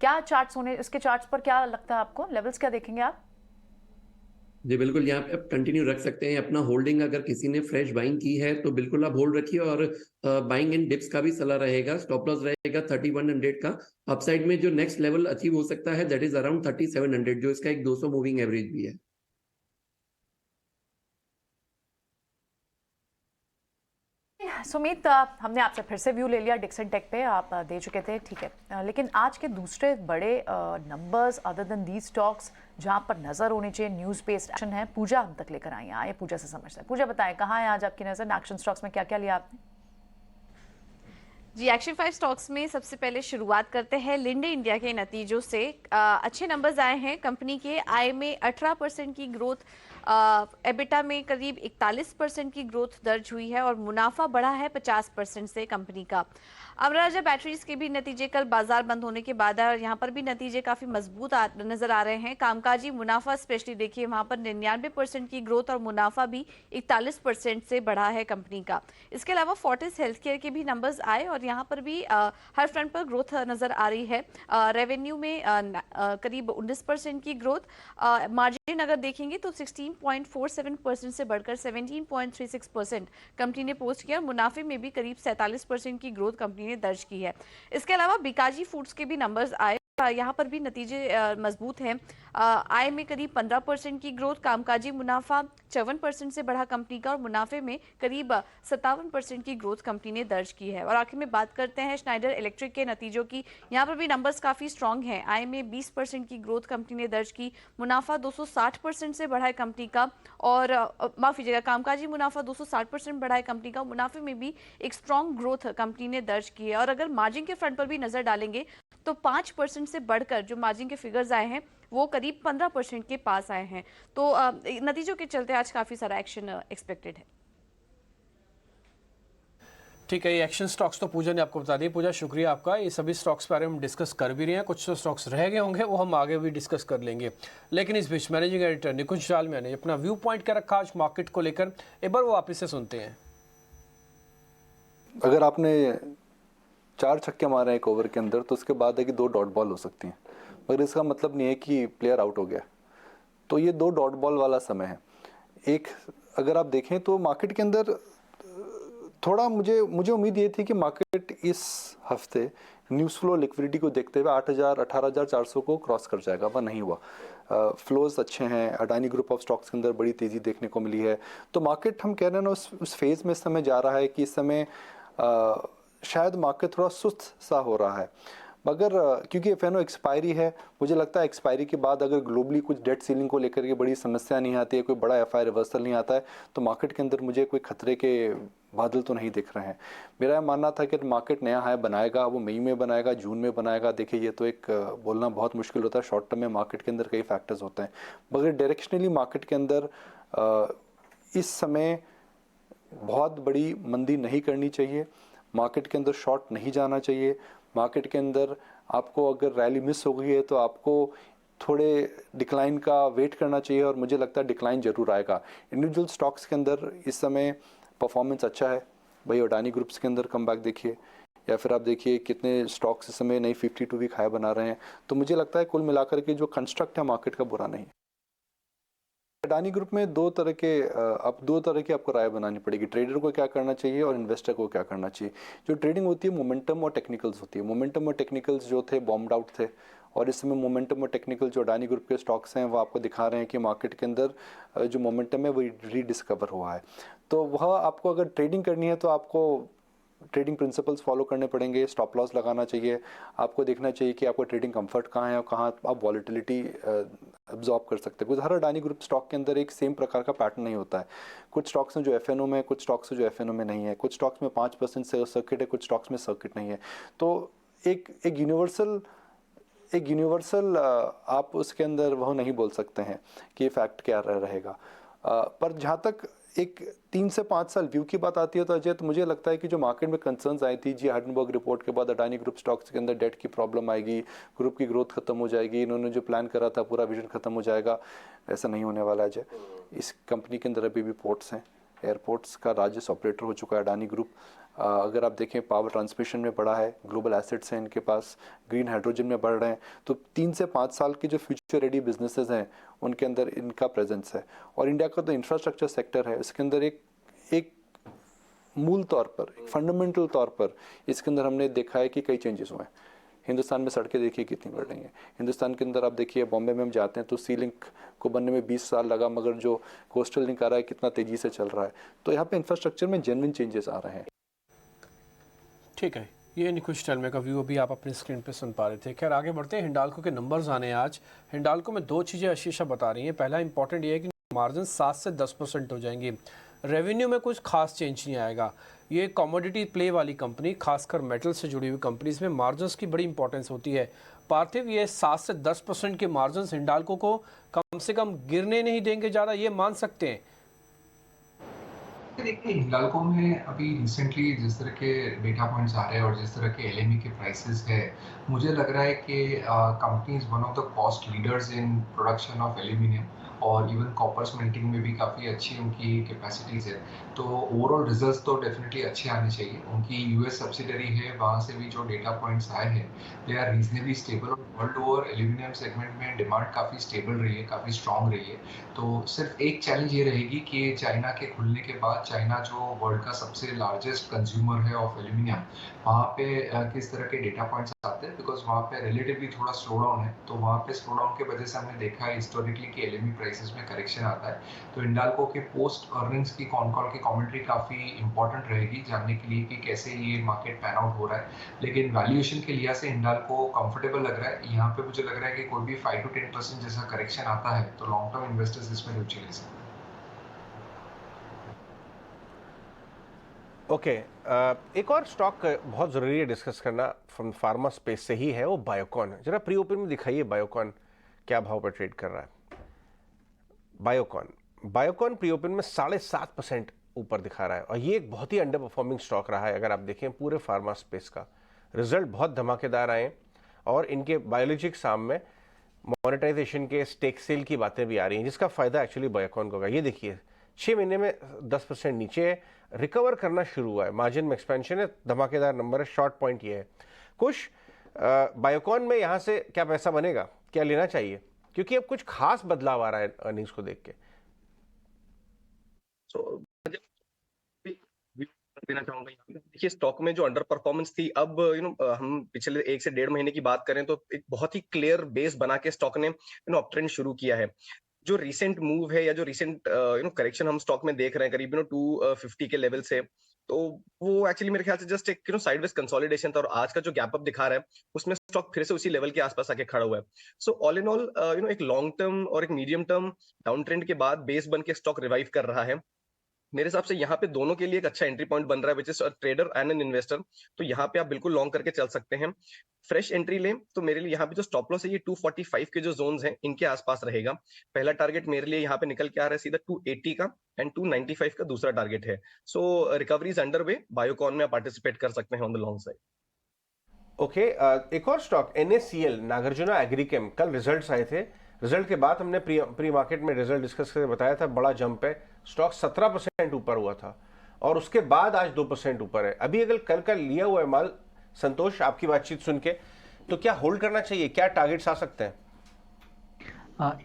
क्या चार्ट्स होने, इसके चार्ट्स पर क्या लगता है आपको, लेवल्स क्या देखेंगे आप? जी बिल्कुल, यहाँ पे आप कंटिन्यू रख सकते हैं अपना होल्डिंग। अगर किसी ने फ्रेश बाइंग की है तो बिल्कुल आप होल्ड रखिए, और बाइंग इन डिप्स का भी सलाह रहेगा। स्टॉप लॉस रहेगा 3100 का। अपसाइड में जो नेक्स्ट लेवल अचीव हो सकता है दैट इज अराउंड 3700, जो इसका एक 200 मूविंग एवरेज भी है। सुमित, हमने आपसे फिर से व्यू ले लिया डिक्सन टेक पे, आप दे चुके थे, ठीक है। लेकिन आज के दूसरे बड़े numbers other than these stocks जहां पर नजर होनी चाहिए, न्यूज़ बेस्ड एक्शन है, पूजा हम तक लेकर आई हैं। आइए पूजा से समझते हैं। पूजा बताएं, कहाँ है आज आपकी नजर? एक्शन स्टॉक्स में क्या क्या लिया आपने? जी, एक्शन 5 स्टॉक्स में सबसे पहले शुरुआत करते हैं लिंडे इंडिया के नतीजों से। अच्छे नंबर्स आए हैं कंपनी के। आय में 18% की ग्रोथ, एबिटा में करीब 41% की ग्रोथ दर्ज हुई है, और मुनाफा बढ़ा है 50% से कंपनी का। अमरा राजा बैटरीज के भी नतीजे कल बाजार बंद होने के बाद है, और यहाँ पर भी नतीजे काफी मजबूत नजर आ रहे हैं। कामकाजी मुनाफा स्पेशली देखिए, वहां पर 99% की ग्रोथ, और मुनाफा भी 41% से बढ़ा है कंपनी का। इसके अलावा फोर्टिस हेल्थ केयर के भी नंबर्स आए, और यहाँ पर भी हर फ्रंट पर ग्रोथ नजर आ रही है। रेवेन्यू में करीब 19% की ग्रोथ। मार्जिन अगर देखेंगे तो 16.47% से बढ़कर 17.36% कंपनी ने पोस्ट किया। मुनाफे में भी करीब 47% की ग्रोथ कंपनी ने दर्ज की है। इसके अलावा बीकाजी फूड्स के भी नंबर्स आए, यहाँ पर भी नतीजे मजबूत हैं। आय में करीब 15% की ग्रोथ, कामकाजी मुनाफा 54% से बढ़ा कंपनी का, और मुनाफे में करीब 57% की ग्रोथ कंपनी ने दर्ज की है। और आखिर में बात करते हैं स्नाइडर इलेक्ट्रिक के नतीजों की। यहाँ पर भी नंबर्स काफी स्ट्रांग हैं। आय में 20% की ग्रोथ कंपनी ने दर्ज की, मुनाफा 260% से बढ़ा है कंपनी का, और माफ कीजिएगा, कामकाजी मुनाफा 260% बढ़ा है कंपनी का, मुनाफे में भी एक स्ट्रांग ग्रोथ कंपनी ने दर्ज की है। और अगर मार्जिन के फ्रंट पर भी नजर डालेंगे तो 5% से बढ़कर जो मार्जिन के फिगर्स आए हैं वो करीब 15% के पास आए हैं। तो नतीजों के चलते आज काफी सारा एक्शन एक्सपेक्टेड है। ठीक है, ये एक्शन स्टॉक्स तो पूजा ने आपको बता दिए। पूजा शुक्रिया आपका। ये सभी स्टॉक्स के बारे में हम डिस्कस कर भी रहे हैं, कुछ स्टॉक्स रह गए होंगे वो हम आगे भी डिस्कस कर लेंगे। लेकिन इस बीच मैनेजिंग एडिटर निकुंज जालमिया ने अपना व्यू पॉइंट क्या रखा आज मार्केट को लेकर, एक बार वो वापस से सुनते हैं। अगर आपने 4 छक्के मारे हैं एक ओवर के अंदर तो उसके बाद है कि 2 डॉट बॉल हो सकती हैं, मगर इसका मतलब नहीं है कि प्लेयर आउट हो गया। तो ये 2 डॉट बॉल वाला समय है। एक अगर आप देखें तो मार्केट के अंदर थोड़ा मुझे उम्मीद ये थी कि मार्केट इस हफ्ते न्यूज़ फ्लो लिक्विडिटी को देखते हुए 18,400 को क्रॉस कर जाएगा, वह नहीं हुआ। फ्लोज अच्छे हैं, अडानी ग्रुप ऑफ स्टॉक्स के अंदर बड़ी तेज़ी देखने को मिली है। तो मार्केट हम कह रहे हैं ना उस फेज़ में इस समय जा रहा है कि इस समय शायद मार्केट थोड़ा सुस्त सा हो रहा है। मगर क्योंकि एफएनओ एक्सपायरी है, मुझे लगता है एक्सपायरी के बाद अगर ग्लोबली कुछ डेट सीलिंग को लेकर के बड़ी समस्या नहीं आती है, कोई बड़ा एफआई रिवर्सल नहीं आता है, तो मार्केट के अंदर मुझे कोई खतरे के बादल तो नहीं दिख रहे हैं। मेरा मानना था कि मार्केट नया हाई बनाएगा, वो मई में बनाएगा, जून में बनाएगा। देखिए ये तो एक बोलना बहुत मुश्किल होता है, शॉर्ट टर्म में मार्केट के अंदर कई फैक्टर्स होते हैं, मगर डायरेक्शनली मार्केट के अंदर इस समय बहुत बड़ी मंदी नहीं करनी चाहिए। मार्केट के अंदर शॉर्ट नहीं जाना चाहिए। मार्केट के अंदर आपको अगर रैली मिस हो गई है तो आपको थोड़े डिक्लाइन का वेट करना चाहिए, और मुझे लगता है डिक्लाइन जरूर आएगा। इंडिविजुअल स्टॉक्स के अंदर इस समय परफॉर्मेंस अच्छा है। भाई अडानी ग्रुप्स के अंदर कमबैक देखिए, या फिर आप देखिए कितने स्टॉक्स इस समय नई 52 वीक हाई बना रहे हैं। तो मुझे लगता है कुल मिलाकर के जो कंस्ट्रक्ट है मार्केट का बुरा नहीं है। अडानी ग्रुप में दो तरह की आपको राय बनानी पड़ेगी, ट्रेडर को क्या करना चाहिए और इन्वेस्टर को क्या करना चाहिए। जो ट्रेडिंग होती है मोमेंटम और टेक्निकल्स होती है। मोमेंटम और टेक्निकल्स जो थे बॉम्ब्ड आउट थे, और इस समय मोमेंटम और टेक्निकल जो अडानी ग्रुप के स्टॉक्स हैं वो आपको दिखा रहे हैं कि मार्केट के अंदर जो मोमेंटम है वो रीडिस्कवर हुआ है। तो वह आपको अगर ट्रेडिंग करनी है तो आपको ट्रेडिंग प्रिंसिपल्स फॉलो करने पड़ेंगे, स्टॉप लॉस लगाना चाहिए, आपको देखना चाहिए कि आपको ट्रेडिंग कंफर्ट कहाँ है और कहाँ आप वॉलेटिलिटी अब्जॉर्ब कर सकते हैं। Because her Adani group stock के अंदर एक सेम प्रकार का पैटर्न नहीं होता है। कुछ स्टॉक्स हैं जो एफएनओ में है, कुछ स्टॉक्स हैं जो एफएनओ में नहीं है, कुछ स्टॉक्स में 5% से सर्किट है, कुछ स्टॉक्स में सर्किट नहीं है। तो एक यूनिवर्सल आप उसके अंदर वह नहीं बोल सकते हैं कि फैक्ट क्या रहेगा। पर जहाँ तक एक 3 से 5 साल व्यू की बात आती है तो अजय, तो मुझे लगता है कि जो मार्केट में कंसर्न्स आई थी, जी हाइडेनबर्ग रिपोर्ट के बाद अडानी ग्रुप स्टॉक्स के अंदर डेट की प्रॉब्लम आएगी, ग्रुप की ग्रोथ खत्म हो जाएगी, इन्होंने जो प्लान करा था पूरा विजन खत्म हो जाएगा, ऐसा नहीं होने वाला अजय। इस कंपनी के अंदर अभी भी पोर्ट्स हैं, एयरपोर्ट्स का राजस्व ऑपरेटर हो चुका है अडानी ग्रुप। अगर आप देखें पावर ट्रांसमिशन में बढ़ा है, ग्लोबल एसेट्स हैं इनके पास, ग्रीन हाइड्रोजन में बढ़ रहे हैं। तो 3 से 5 साल के जो फ्यूचर रेडी बिजनेसेस हैं उनके अंदर इनका प्रेजेंस है। और इंडिया का तो इंफ्रास्ट्रक्चर सेक्टर है, इसके अंदर एक मूल तौर पर, एक फंडामेंटल तौर पर इसके अंदर हमने देखा है कि कई चेंजेस हुए हैं। हिंदुस्तान में सड़कें देखिए कितनी बढ़ रही हैं। हिंदुस्तान के अंदर आप देखिए, बॉम्बे में हम जाते हैं तो सी लिंक को बनने में 20 साल लगा, मगर जो कोस्टल लिंक आ रहा है कितना तेज़ी से चल रहा है। तो यहाँ पे इंफ्रास्ट्रक्चर में जेन्युइन चेंजेस आ रहे हैं। ठीक है, ये निकुश टेलमे का व्यू अभी आप अपनी स्क्रीन पे सुन पा रहे थे। खैर आगे बढ़ते हैं, हिंडाल्को के नंबर्स आने हैं आज। हिंडाल्को में 2 चीज़ें आशीषा बता रही हैं। पहला इंपॉर्टेंट ये है कि मार्जिन 7 से 10% हो जाएंगे, रेवेन्यू में कुछ खास चेंज नहीं आएगा। ये कमोडिटी प्ले वाली कंपनी, खासकर मेटल से जुड़ी हुई कंपनीज में मार्जिन्स की बड़ी इंपॉर्टेंस होती है। पार्थिव, ये 7 से 10% के मार्जिन्स हिंडाल्को को कम से कम गिरने नहीं देंगे ज़्यादा, ये मान सकते हैं? देखिए, हिंडाल्को में अभी रिसेंटली जिस तरह के डेटा पॉइंट्स आ रहे हैं और जिस तरह के एलएमई के प्राइसेस है, मुझे लग रहा है कि company is one of the cost leaders in production of aluminium और इवन कॉपर स्मेल्टिंग में भी काफ़ी अच्छी उनकी कैपेसिटीज़ है। तो ओवरऑल रिजल्ट्स तो डेफिनेटली अच्छे आने चाहिए। उनकी यूएस सब्सिडरी है, वहाँ से भी जो डेटा पॉइंट्स आए हैं दे आर रीजनेबली स्टेबल और वर्ल्ड ओवर एल्यूमिनियम सेगमेंट में डिमांड काफ़ी स्टेबल रही है, काफ़ी स्ट्रॉन्ग रही है। तो सिर्फ एक चैलेंज ये रहेगी कि चाइना के खुलने के बाद, चाइना जो वर्ल्ड का सबसे लार्जेस्ट कंज्यूमर है ऑफ एल्यूमिनियम, वहाँ पे किस तरह के डेटा पॉइंट्स आते हैं, बिकॉज वहाँ पे रिलेटिवली थोड़ा स्लो डाउन है। तो वहाँ पे स्लो डाउन की वजह से हमने देखा है हिस्टोरिकली कि एलएमई प्राइसेस में करेक्शन आता है। तो हिंडाल्को के पोस्ट अर्निंग्स की कॉन कॉल की कमेंट्री काफ़ी इंपॉर्टेंट रहेगी जानने के लिए कि कैसे ये मार्केट पैन आउट हो रहा है। लेकिन वैल्यूएशन के लिहाज से हिंडाल्को कंफर्टेबल लग रहा है। यहाँ पे मुझे लग रहा है कि कोई भी 5 to 10% जैसा करेक्शन आता है तो लॉन्ग टर्म इन्वेस्टर्स इसमें रुचि ले सकते हैं। ओके, एक और स्टॉक बहुत ज़रूरी है डिस्कस करना फ्रॉम फार्मा स्पेस से ही है, वो बायोकॉन। जरा प्री ओपन में दिखाइए बायोकॉन क्या भाव पर ट्रेड कर रहा है। बायोकॉन प्री ओपन में 7.5% ऊपर दिखा रहा है और ये एक बहुत ही अंडर परफॉर्मिंग स्टॉक रहा है। अगर आप देखें पूरे फार्मा स्पेस का रिजल्ट बहुत धमाकेदार आए और इनके बायोलॉजिक्स आर्म में मोनेटाइजेशन के स्टेक सेल की बातें भी आ रही हैं, जिसका फायदा एक्चुअली बायोकॉन को होगा। ये देखिए 6 महीने में 10% नीचे है, रिकवर करना शुरू हुआ है, मार्जिन में एक्सपेंशन है, धमाकेदार नंबर है। शॉर्ट पॉइंट ये है कुछ बायोकॉन में यहाँ से क्या पैसा बनेगा, क्या लेना चाहिए, क्योंकि अब कुछ खास बदलाव आ रहा है अर्निंग्स को देख के। देना चाहूंगा देखिए, स्टॉक में जो अंडर परफॉर्मेंस थी, अब हम पिछले 1 से 1.5 महीने की बात करें तो एक बहुत ही क्लियर बेस बना के स्टॉक ने अप ट्रेंड शुरू किया है। जो रिसेंट मूव है या जो रिसेंट करेक्शन हम स्टॉक में देख रहे हैं करीब 250 के लेवल से, तो वो एक्चुअली मेरे ख्याल से जस्ट एक साइडवेज कंसोलिडेशन था और आज का जो गैप अप दिखा रहा है उसमें स्टॉक फिर से उसी लेवल के आसपास आके खड़ा हुआ है। सो ऑल इन ऑल एक लॉन्ग टर्म और एक मीडियम टर्म डाउन ट्रेंड के बाद बेस बन के स्टॉक रिवाइव कर रहा है। मेरे हिसाब से यहाँ पे दोनों के लिए एक अच्छा एंट्री पॉइंट बन रहा है, which is trader and an investor. तो यहाँ पे आप बिल्कुल लॉन्ग करके चल सकते हैं। फ्रेश एंट्री लें तो मेरे लिए यहाँ पे जो स्टॉप लॉस है ये 245 के जो जोन्स हैं इनके आसपास रहेगा। पहला टारगेट मेरे लिए यहाँ पे निकल के आ रहा है सीधा 280 का एंड 295 का दूसरा टारगेट है। So recovery is under way, Biocon में आप पार्टिसिपेट कर सकते हैं on the long side. Okay, एक और स्टॉक NACL, नागार्जुना एग्रीकेम, कल रिजल्ट्स आए थे। रिजल्ट के बाद हमने प्री मार्केट में रिजल्ट डिस्कस करके बताया था बड़ा जंप है, स्टॉक 17% ऊपर हुआ था और उसके बाद आज 2% ऊपर है। अभी अगर कल का लिया हुआ है माल, संतोष आपकी बातचीत सुन के, तो क्या होल्ड करना चाहिए, क्या टारगेट्स आ सकते हैं?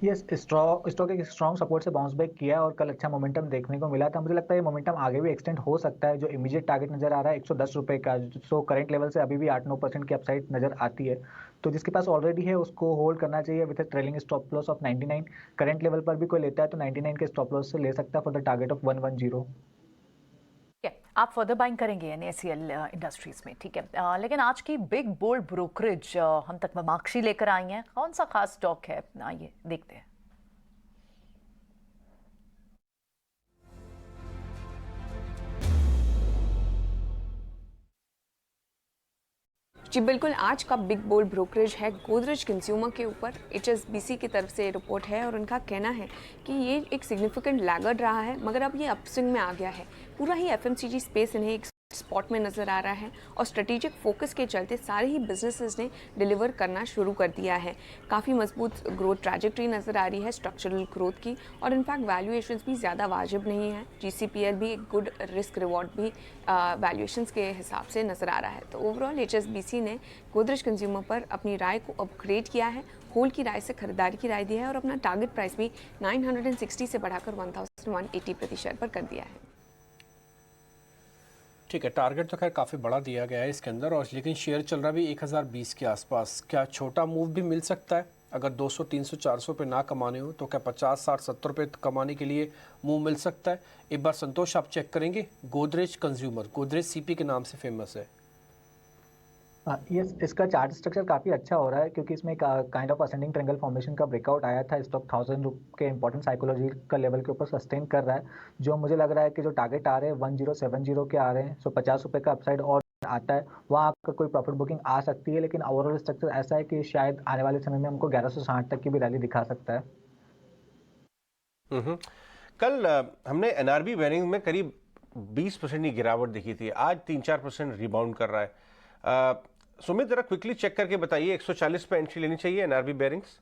यस, स्टॉक एक स्ट्रॉन्ग सपोर्ट से बाउंस बैक किया और कल अच्छा मोमेंटम देखने को मिला था। मुझे लगता है ये मोमेंटम आगे भी एक्सटेंड हो सकता है। जो इमीडिएट टारगेट नजर आ रहा है 110 रुपए का, सो करंट लेवल से अभी भी 8-9% की अपसाइड नजर आती है। तो जिसके पास ऑलरेडी है उसको होल्ड करना चाहिए with trailing stop loss of 99। Current level पर भी कोई लेता है तो 99 के स्टॉप लॉस से ले सकता है फॉर द टारगेट ऑफ 110। आप फर्दर बाइंग करेंगे NACL इंडस्ट्रीज में, ठीक है। लेकिन आज की बिग बोल्ड ब्रोकरेज हम तक ममाक्षी लेकर आई हैं। कौन सा खास स्टॉक है, आइए देखते हैं। जी बिल्कुल, आज का बिग बोल्ड ब्रोकरेज है गोदरेज कंज्यूमर के ऊपर। HSBC की तरफ से रिपोर्ट है और उनका कहना है कि ये एक सिग्निफिकेंट लैगर्ड रहा है, मगर अब ये अपस्विंग में आ गया है। पूरा ही FMCG स्पेस इन्हें एक स्पॉट में नज़र आ रहा है और स्ट्रेटेजिक फोकस के चलते सारे ही बिजनेसेस ने डिलीवर करना शुरू कर दिया है। काफ़ी मजबूत ग्रोथ ट्रैजेक्टरी नज़र आ रही है स्ट्रक्चरल ग्रोथ की, और इनफैक्ट वैल्यूएशंस भी ज़्यादा वाजिब नहीं है। GCPL भी एक गुड रिस्क रिवॉर्ड भी वैल्यूएशंस के हिसाब से नज़र आ रहा है। तो ओवरऑल HSBC ने गोदरेज कंज्यूमर पर अपनी राय को अपग्रेड किया है, होल्ड की राय से खरीदारी की राय दी है और अपना टारगेट प्राइस भी 960 से बढ़ाकर 1180 प्रति शेयर पर कर दिया है। ठीक है, टारगेट तो खैर काफ़ी बड़ा दिया गया है इसके अंदर, और लेकिन शेयर चल रहा भी 1020 के आसपास। क्या छोटा मूव भी मिल सकता है? अगर 200, 300, 400 पे ना कमाने हो तो क्या 50, 60, 70 पे कमाने के लिए मूव मिल सकता है? एक बार संतोष आप चेक करेंगे। गोदरेज कंज्यूमर, गोदरेज CP के नाम से फेमस है। यस, इसका चार्ट स्ट्रक्चर काफ़ी अच्छा हो रहा है क्योंकि इसमें kind of ascending triangle formation का ब्रेकआउट आया था। स्टॉक 1000 के इंपॉर्टेंट साइकोलॉजी का लेवल के ऊपर सस्टेन कर रहा है, जो मुझे लग रहा है कि जो टारगेट आ रहे हैं 1070 के आ रहे हैं, सो 50 रुपये का अपसाइड और आता है, वहाँ आपका कोई प्रॉफिट बुकिंग आ सकती है। लेकिन ओवरऑल स्ट्रक्चर ऐसा है कि शायद आने वाले समय में हमको 1160 तक की भी रैली दिखा सकता है। कल हमने NRB वेरिंग में करीब 20% की गिरावट देखी थी, आज 3-4% रिबाउंड कर रहा है। सुमित जरा क्विकली चेक करके बताइए, 140 पे एंट्री लेनी चाहिए NRB बेयरिंग्स?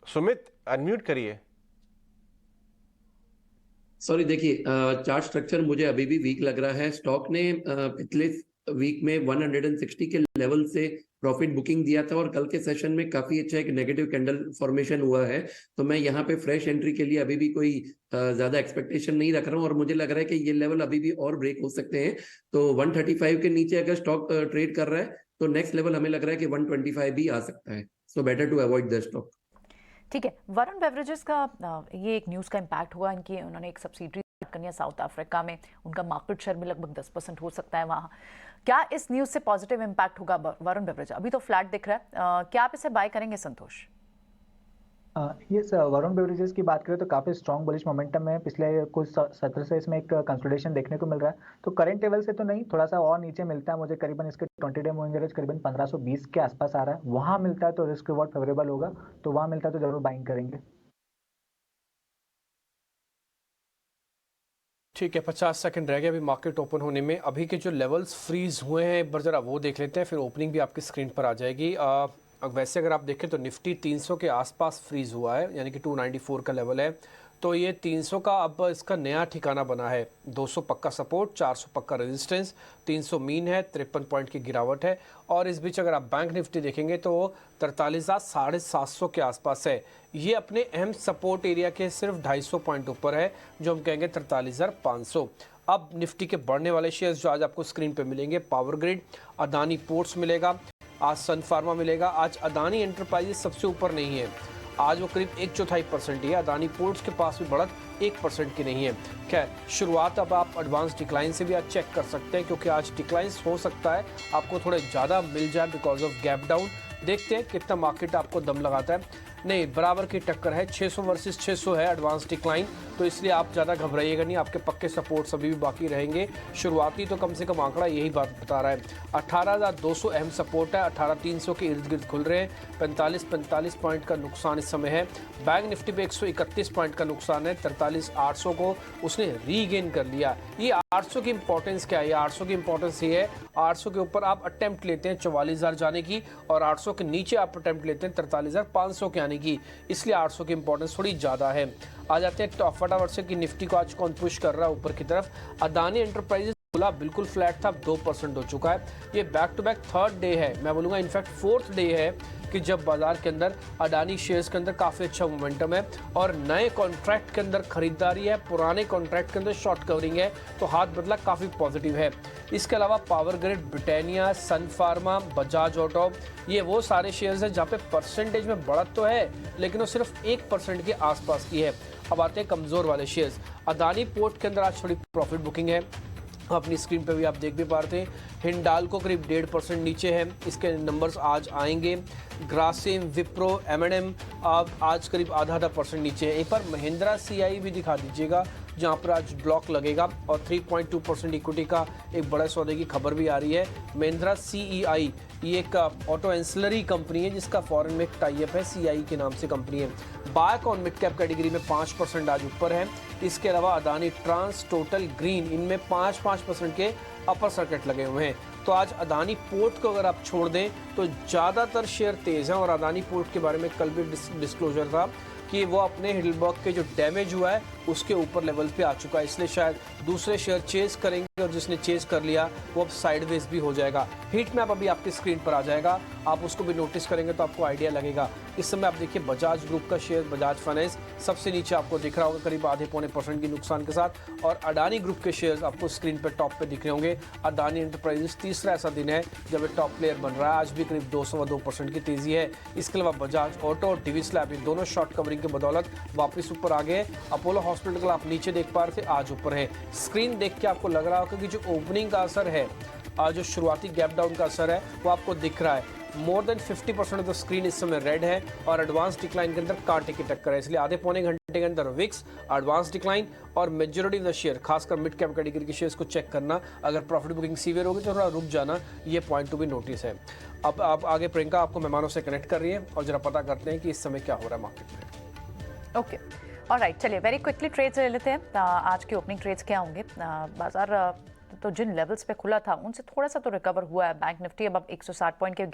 सुमित अनम्यूट करिए। सॉरी, देखिए चार्ट स्ट्रक्चर मुझे अभी भी वीक लग रहा है। स्टॉक ने पिछले वीक में 160 के लेवल से प्रॉफिट बुकिंग दिया था और कल के सेशन में काफी अच्छा एक नेगेटिव कैंडल फॉर्मेशन हुआ है। तो मैं यहाँ पे फ्रेश एंट्री के लिए अभी भी कोई ज्यादा एक्सपेक्टेशन नहीं रख रहा हूँ और मुझे लग रहा है कि ये लेवल अभी भी और ब्रेक हो सकते हैं। तो 135 के नीचे अगर स्टॉक ट्रेड कर रहा है तो नेक्स्ट लेवल हमें लग रहा है कि 125 भी आ सकता है। So better to avoid the stock. ठीक है, वरुण बेवरेजेस का ये एक न्यूज़ का इम्पैक्ट हुआ। इनकी उन्होंने एक सब्सिडरी करनी साउथ अफ्रीका में, उनका मार्केट शेयर में लगभग 10% हो सकता है वहाँ। क्या इस न्यूज़ से पॉजिटिव इम्पैक्ट होगा वरुण बेवरेज? अभी तो फ्लैट दिख रहा है, क्या आप इसे बाय करेंगे संतोष? यस, वरुण बेवरेजेस की बात करें तो काफ़ी स्ट्रॉन्ग बुलिश मोमेंटम है। पिछले कुछ सत्र से इसमें एक कंसोलिडेशन देखने को मिल रहा है। तो करंट लेवल से तो नहीं, थोड़ा सा और नीचे मिलता है मुझे, करीबन इसके 20 डे मूविंग एवरेज करीबन 1520 के आसपास आ रहा है। वहाँ मिलता है तो रिस्क रिवॉर्ड फेवरेबल होगा, तो वहाँ मिलता है तो जरूर बाइंग करेंगे। ठीक है, 50 सेकंड रह गए अभी मार्केट ओपन होने में। अभी के जो लेवल्स फ्रीज हुए हैं एक बार जरा वो देख लेते हैं, फिर ओपनिंग भी आपकी स्क्रीन पर आ जाएगी। वैसे अगर आप देखें तो निफ्टी 300 के आसपास फ्रीज हुआ है, यानी कि 294 का लेवल है। तो ये 300 का अब इसका नया ठिकाना बना है। 200 पक्का सपोर्ट, 400 पक्का रेजिस्टेंस, 300 मीन है, 53 पॉइंट की गिरावट है। और इस बीच अगर आप बैंक निफ्टी देखेंगे तो 43,750 के आसपास है। ये अपने अहम सपोर्ट एरिया के सिर्फ 250 पॉइंट ऊपर है, जो हम कहेंगे 43,500। अब निफ्टी के बढ़ने वाले शेयर्स जो आज आपको स्क्रीन पे मिलेंगे, पावर ग्रिड, अदानी पोर्ट्स मिलेगा, आज सन फार्मा मिलेगा। आज अदानी एंटरप्राइजेस सबसे ऊपर नहीं है, आज वो करीब 1/4% ही है। अदानी पोर्ट्स के पास भी बढ़त 1% की नहीं है। खैर, शुरुआत अब आप एडवांस डिक्लाइन से भी आज चेक कर सकते हैं, क्योंकि आज डिक्लाइंस हो सकता है आपको थोड़े ज़्यादा मिल जाए बिकॉज ऑफ गैप डाउन। देखते हैं कितना मार्केट आपको दम लगाता है। नहीं, बराबर की टक्कर है, 600 वर्सेस 600 है एडवांस डिक्लाइन, तो इसलिए आप ज़्यादा घबराइएगा नहीं, आपके पक्के सपोर्ट्स अभी भी बाकी रहेंगे। शुरुआती तो कम से कम आंकड़ा यही बात बता रहा है। 18,200 अहम सपोर्ट है, 18,300 के इर्द गिर्द खुल रहे हैं। 45 पॉइंट का नुकसान इस समय है। बैंक निफ्टी पे 131 पॉइंट का नुकसान है, 43,800 को उसने रीगेन कर लिया। ये 800 की इंपॉर्टेंस क्या है? 800 की इंपॉर्टेंस ये है, 800 के ऊपर आप अटेम्प्ट लेते हैं 44,000 जाने की, और 800 के नीचे आप अटेम्प्ट लेते हैं 43,500 के आने की, इसलिए 800 की इंपॉर्टेंस थोड़ी ज़्यादा है। आ जाते हैं फटाफट से कि निफ्टी को आज कौन पुश कर रहा है ऊपर की तरफ। अदानी एंटरप्राइजेस खुला बिल्कुल फ्लैट था, 2% हो चुका है। ये back to back third day है, मैं बोलूँगा इनफैक्ट फोर्थ डे है कि जब बाजार के अंदर अडानी शेयर्स के अंदर काफ़ी अच्छा मोमेंटम है और नए कॉन्ट्रैक्ट के अंदर खरीदारी है, पुराने कॉन्ट्रैक्ट के अंदर शॉर्ट कवरिंग है, तो हाथ बदला काफ़ी पॉजिटिव है। इसके अलावा पावर ग्रिड, ब्रिटानिया, सन फार्मा, बजाज ऑटो, ये वो सारे शेयर्स हैं जहाँ पे परसेंटेज में बढ़त तो है लेकिन वो सिर्फ 1% के आसपास की है। अब आते हैं कमज़ोर वाले शेयर्स। अदानी पोर्ट के अंदर आज थोड़ी प्रॉफिट बुकिंग है, अपनी स्क्रीन पे भी आप देख भी पा रहे थे। हिंडाल्को करीब 1.5% नीचे है, इसके नंबर्स आज आएंगे। ग्रासिम, विप्रो, M&M आज करीब आधा % नीचे है। एक बार महिंद्रा CI भी दिखा दीजिएगा जहां पर आज ब्लॉक लगेगा और 3.2% इक्विटी का एक बड़े सौदे की खबर भी आ रही है। महिंद्रा CEI ये एक ऑटो एंसिलरी कंपनी है जिसका फॉरेन में एक टाई अप है, CI के नाम से कंपनी है। बायोकॉन मिड कैप कैटेगरी में 5% आज ऊपर है। इसके अलावा अदानी ट्रांस, टोटल, ग्रीन, इनमें 5% के अपर सर्किट लगे हुए हैं। तो आज अदानी पोर्ट को अगर आप छोड़ दें तो ज़्यादातर शेयर तेज़ हैं और अदानी पोर्ट के बारे में कल भी डिस्क्लोजर था कि वो अपने हिडलबर्ग के जो डैमेज हुआ है उसके ऊपर लेवल पे आ चुका है, इसलिए शायद दूसरे शेयर चेज करेंगे और जिसने चेज कर लिया वो अब साइडवेज भी हो जाएगा। हीट मैप अभी आपकी स्क्रीन पर आ जाएगा, आप उसको भी नोटिस करेंगे तो आपको आइडिया लगेगा। इस समय आप देखिए बजाज ग्रुप का शेयर, बजाज फाइनेंस सबसे नीचे आपको दिख रहा होगा करीब आधे पौने % की नुकसान के साथ, और अडानी ग्रुप के शेयर्स आपको स्क्रीन पर टॉप पे दिख रहे होंगे। अडानी एंटरप्राइजेस तीसरा ऐसा दिन है जब ये टॉप प्लेयर बन रहा है, आज भी करीब 202% की तेजी है। इसके अलावा बजाज ऑटो, डिविस लैब, इन दोनों शॉर्ट कवरिंग के बदौलत वापस ऊपर आ गए। अपोलो हॉस्पिटल आप नीचे देख पा रहे थे, आज ऊपर है। स्क्रीन देख के आपको लग रहा होगा कि जो ओपनिंग का असर है, जो शुरुआती गैप डाउन का असर है वो आपको दिख रहा है। More than 50% of the screen इस समय रेड है और एडवांस डिक्लाइन के अंदर कांटे की टक्कर है, इसलिए आधे पौने घंटे के अंदर विक्स, एडवांस डिक्लाइन और मेजॉरिटी ऑफ द शेयर, खासकर मिड कैप कैटेगरी के शेयर्स को चेक करना। अगर प्रॉफिट बुकिंग सीवियर होगी तो थोड़ा रुक जाना, ये पॉइंट टू बी नोटिस है। अब आप आगे प्रियंका आपको मेहमानों से कनेक्ट कर रही है और जरा पता करते हैं कि इस समय क्या हो रहा है मार्केट में। ओके, ऑलराइट, चलिए वेरी क्विकली ट्रेड्स ले लेते हैं। आज के ओपनिंग ट्रेड्स क्या होंगे? बाजार तो जिन लेवल्स पे खुला था उनसे थोड़ा सा तो रिकवर हुआ है। बैंक निफ्टी अब 160 पॉइंट के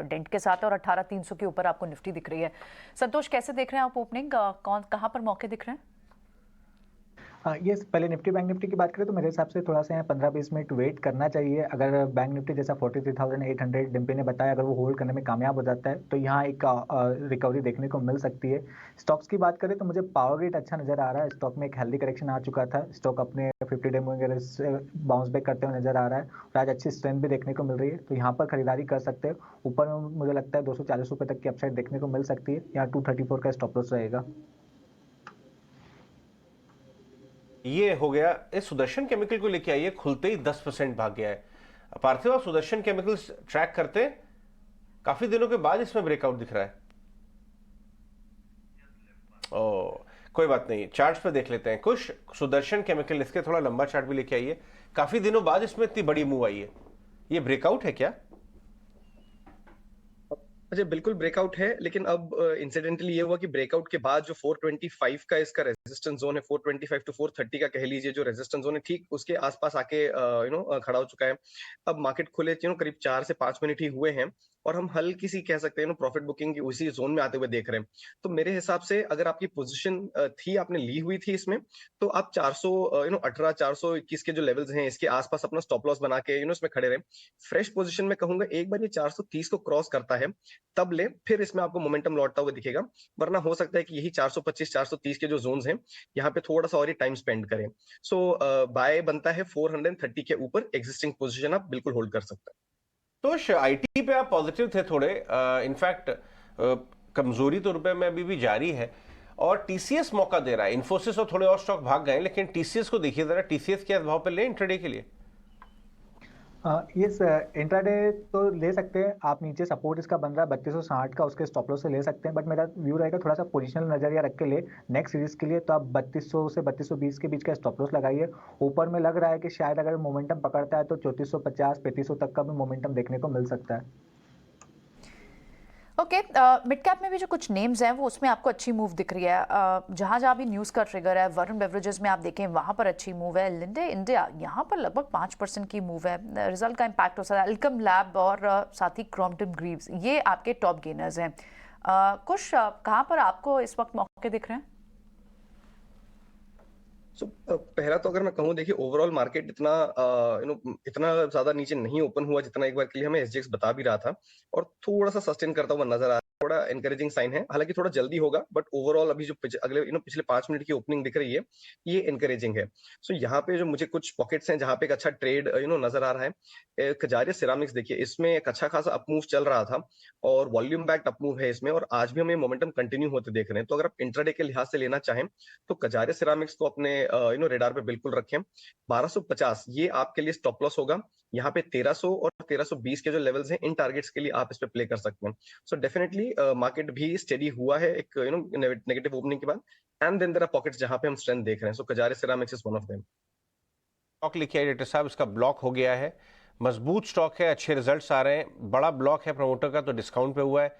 डेंट के साथ है और 18,300 के ऊपर आपको निफ्टी दिख रही है। संतोष, कैसे देख रहे हैं आप ओपनिंग? कहाँ पर मौके दिख रहे हैं? यस, पहले निफ्टी बैंक निफ्टी की बात करें तो मेरे हिसाब से थोड़ा सा यहाँ 15-20 मिनट वेट करना चाहिए। अगर बैंक निफ्टी जैसा 43,800 डिम्पी ने बताया अगर वो होल्ड करने में कामयाब हो जाता है तो यहाँ एक रिकवरी देखने को मिल सकती है। स्टॉक्स की बात करें तो मुझे पावर ग्रिड अच्छा नजर आ रहा है। स्टॉक में एक हेल्दी करेक्शन आ चुका था, स्टॉक अपने 50 डे मूविंग एवरेज से बाउंस बैक करते हुए नजर आ रहा है और आज अच्छी स्ट्रेंथ भी देखने को मिल रही है, तो यहाँ पर खरीदारी कर सकते हैं। ऊपर में मुझे लगता है 240 रुपये तक की अपसाइड देखने को मिल सकती है। यहाँ 234 का स्टॉप लॉस रहेगा। ये हो गया। इस सुदर्शन केमिकल को लेके आइए, खुलते ही 10% भाग गया है। पार्थिव, सुदर्शन केमिकल्स ट्रैक करते हैं, काफी दिनों के बाद इसमें ब्रेकआउट दिख रहा है। कोई बात नहीं, चार्ट्स पे देख लेते हैं कुछ। सुदर्शन केमिकल, इसके थोड़ा लंबा चार्ट भी लेके आइए। काफी दिनों बाद इसमें इतनी बड़ी मूव आई है, ये ब्रेकआउट है क्या? अच्छा, बिल्कुल ब्रेकआउट है, लेकिन अब इंसिडेंटली ये हुआ कि ब्रेकआउट के बाद जो 425 का इसका रेजिस्टेंस जोन है, 425 टू 430 का कह लीजिए जो रेजिस्टेंस जोन है, ठीक उसके आसपास आके खड़ा हो चुका है। अब मार्केट खुले करीब 4 से 5 मिनट ही हुए हैं और हम हल्की सी कह सकते हैं प्रॉफिट बुकिंग की उसी जोन में आते हुए देख रहे हैं। तो मेरे हिसाब से अगर आपकी पोजीशन थी, आपने ली हुई थी इसमें, तो आप 418 421 के जो लेवल्स हैं इसके आसपास अपना स्टॉप लॉस बना के इसमें खड़े रहे। फ्रेश पोजीशन में कहूंगा एक बार ये 430 को क्रॉस करता है तब ले, फिर इसमें आपको मोमेंटम लौटता हुआ दिखेगा, वरना हो सकता है कि यही 425 430 के जो जोन्स हैं यहाँ पे थोड़ा सा और ही टाइम स्पेंड करें। सो बाय बनता है 430 के ऊपर, एग्जिस्टिंग पोजीशन आप बिल्कुल होल्ड कर सकते हैं। तो आईटी पे आप पॉजिटिव थे थोड़े, इनफैक्ट कमजोरी तो रुपए में अभी भी जारी है और टीसीएस मौका दे रहा है। इन्फोसिस और थोड़े और स्टॉक भाग गए, लेकिन टीसीएस को देखिए जरा, टीसीएस के भाव पे ले इंट्राडे के लिए। यस, इंट्राडे तो ले सकते हैं आप। नीचे सपोर्ट इसका बन रहा है 3260 का, उसके स्टॉप लॉस से ले सकते हैं, बट मेरा व्यू रहेगा थोड़ा सा पोजिशनल नजरिया रख के ले नेक्स्ट सीरीज के लिए। तो आप 3200 से 3220 के बीच का स्टॉप लॉस लगाइए। ऊपर में लग रहा है कि शायद अगर मोमेंटम पकड़ता है तो 3450 3500 तक का भी मोमेंटम देखने को मिल सकता है। ओके, मिड कैप में भी जो कुछ नेम्स हैं वो उसमें आपको अच्छी मूव दिख रही है। जहाँ भी न्यूज़ का ट्रिगर है, वरुण बेवरेजेस में आप देखें वहाँ पर अच्छी मूव है। लिंडे इंडिया यहाँ पर लगभग 5% की मूव है, रिजल्ट का इम्पैक्ट हो सकता है। एल्कम लैब और साथ ही क्रॉम्पटन ग्रीव्स, ये आपके टॉप गेनर्स हैं। कुछ कहाँ पर आपको इस वक्त मौके दिख रहे हैं? पहला तो अगर मैं कहूँ, देखिए ओवरऑल मार्केट इतना इतना ज्यादा नीचे नहीं ओपन हुआ जितना एक बार के लिए हमें एसजीएक्स बता भी रहा था, और थोड़ा सा सस्टेन करता हुआ नजर आ रहा है। थोड़ा एनकरेजिंग साइन है, हालांकि थोड़ा जल्दी होगा, बट ओवरऑल अभी जो अगले पिछले 5 मिनट की ओपनिंग दिख रही है, ये एनकरेजिंग है। सो यहाँ पे जो मुझे कुछ पॉकेट्स हैं जहाँ पे एक अच्छा ट्रेड नजर आ रहा है। कजारिया सिरामिक्स देखिए, इसमें एक अच्छा खासा अपमूव चल रहा था और वॉल्यूम बैक्ड अपमूव है इसमें, और आज भी हमें मोमेंटम कंटिन्यू होते देख रहे हैं। तो अगर आप इंट्राडे के लिहाज से लेना चाहें तो कजारिया सिरामिक्स को अपने रेडार पे बिल्कुल रखें। 1250 ये आपके लिए स्टॉप लॉस होगा। यहाँ पे 1300 और 1320 के जो लेवल्स हैं, इन टारगेट्स के लिए आप इस पे प्ले कर सकते हैं। सो डेफिनेटली मार्केट भी स्टेडी हुआ है एक नेगेटिव ओपनिंग के बाद, and then there are pockets जहां पे हम स्ट्रेंथ देख रहे हैं। So Kajaria ceramics is one of them. Stock लिखिए डायरेक्टर साहब, इसका ब्लॉक हो गया है, मजबूत स्टॉक है, अच्छे रिजल्ट्स आ रहे हैं, बड़ा ब्लॉक है प्रमोटर का, तो डिस्काउंट पे हुआ है।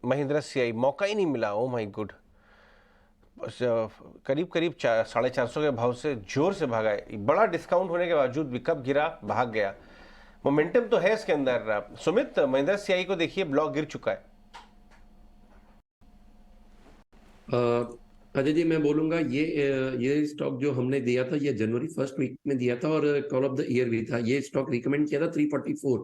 महिंद्रा सीआई मौका ही नहीं मिला, ओ माय गुड, करीब करीब 450 के भाव से जोर से भागा है, बड़ा डिस्काउंट होने के बावजूद भी कब गिरा, भाग गया। मोमेंटम तो है इसके अंदर। सुमित, महिंद्रा सीआई को देखिए, ब्लॉक गिर चुका है। अजय जी, मैं बोलूंगा ये स्टॉक जो हमने दिया था, ये जनवरी 1 वीक में दिया था और कॉल ऑफ द ईयर भी था। ये स्टॉक रिकमेंड किया था 344,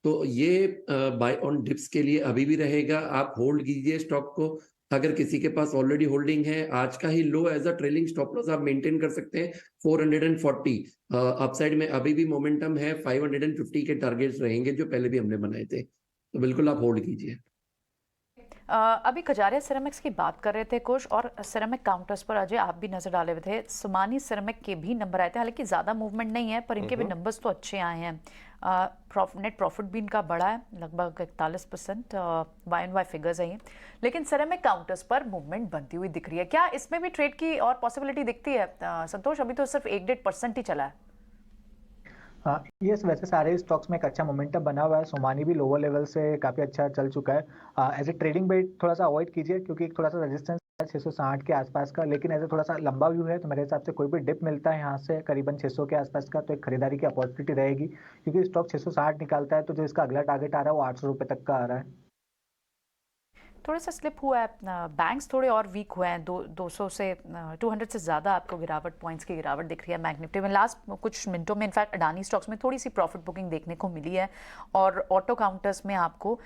तो ये बाय ऑन डिप्स के लिए अभी भी रहेगा। आप होल्ड कीजिए स्टॉक को। अगर किसी के पास ऑलरेडी होल्डिंग है, आज का ही low as a trailing stop loss आप मेंटेन कर सकते हैं 440। अपसाइड में अभी भी मोमेंटम है, 550 के टारगेट्स रहेंगे जो पहले भी हमने बनाए थे, तो बिल्कुल आप होल्ड कीजिए। अभी कजारिया सिरेमिक्स की बात कर रहे थे कुछ, और सिरेमिक काउंटर्स पर अजय आप भी नजर डाले हुए थे। सुमानी सिरेमिक के भी नंबर आए थे, हालांकि ज़्यादा मूवमेंट नहीं है, पर इनके भी नंबर्स तो अच्छे आए हैं। नेट प्रॉफिट भी इनका बढ़ा है, लगभग 41% YoY फिगर्स है ये। लेकिन सिरेमिक काउंटर्स पर मूवमेंट बनती हुई दिख रही है। क्या इसमें भी ट्रेड की और पॉसिबिलिटी दिखती है संतोष? अभी तो सिर्फ 1-1.5% ही चला है। यस, वैसे सारे स्टॉक्स में एक अच्छा मोमेंटम बना हुआ है। सोमानी भी लोअर लेवल से काफ़ी अच्छा चल चुका है। एज ए ट्रेडिंग बेट थोड़ा सा अवॉइड कीजिए, क्योंकि एक थोड़ा सा रेजिस्टेंस है 660 के आसपास का, लेकिन ऐसे थोड़ा सा लंबा व्यू है, तो मेरे हिसाब से कोई भी डिप मिलता है यहाँ से करीबन 600 के आसपास का, तो एक खरीदारी की अपॉर्चुनिटी रहेगी, क्योंकि स्टॉक 660 निकालता है, तो जो इसका अगला टारगेट आ रहा है वो 800 रुपये तक का आ रहा है। थोड़ा सा स्लिप हुआ है, बैंक्स थोड़े और वीक हुए हैं, 200 से 200 से ज़्यादा आपको गिरावट, पॉइंट्स की गिरावट दिख रही है बैंक निफ्टी में। लास्ट कुछ मिनटों में इनफैक्ट अडानी स्टॉक्स में थोड़ी सी प्रॉफिट बुकिंग देखने को मिली है, और ऑटो काउंटर्स में आपको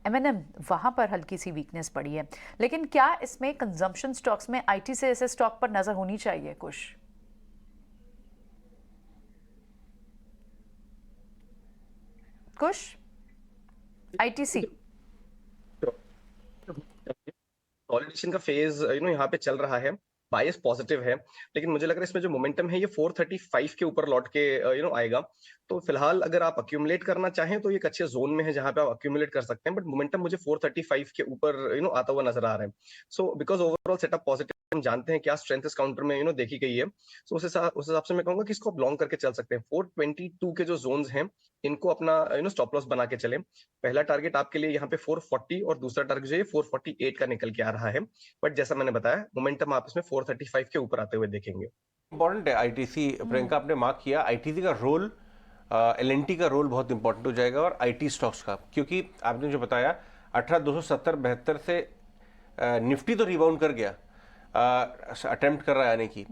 M&M वहाँ पर हल्की सी वीकनेस पड़ी है। लेकिन क्या इसमें कंजम्पशन स्टॉक्स में IT से ऐसे स्टॉक पर नज़र होनी चाहिए कुछ? ITC सॉलिडेशन का फेज यहाँ पे चल रहा है, बायस पॉजिटिव है, लेकिन मुझे लग रहा है इसमें जो मोमेंटम है ये 435 के ऊपर लौट के आएगा। तो फिलहाल अगर आप अक्यूमुलेट करना चाहें तो ये एक अच्छे जोन में है जहां पे आप अक्यूमुलेट कर सकते हैं, बट मोमेंटम मुझे 435 के ऊपर आता हुआ नजर आ रहा है। So because overall setup positive, हम जानते हैं क्या स्ट्रेंथ इस काउंटर में देखी गई है। सो उस हिसाब से मैं कहूंगा कि इसको आप लॉन्ग करके चल सकते हैं। 422 के जो जोन्स हैं इनको अपना स्टॉप लॉस बना के चले। पहला टारगेट आपके लिए यहाँ पे 440 और दूसरा टारगेट जो है 448 का निकल के आ रहा है, बट जैसा मैंने बताया मोमेंटम आप इसमें 435 के ऊपर आते हुए देखेंगे। इंपॉर्टेंट है ITC, प्रियंका आपने मार्क किया, ITC का रोल, LNT का रोल बहुत इंपॉर्टेंट हो जाएगा, और IT स्टॉक्स का, क्योंकि आपने जो बताया 18,270-72 से निफ्टी तो रिबाउंड कर गया, अटेम्प्ट कर रहा है आने की,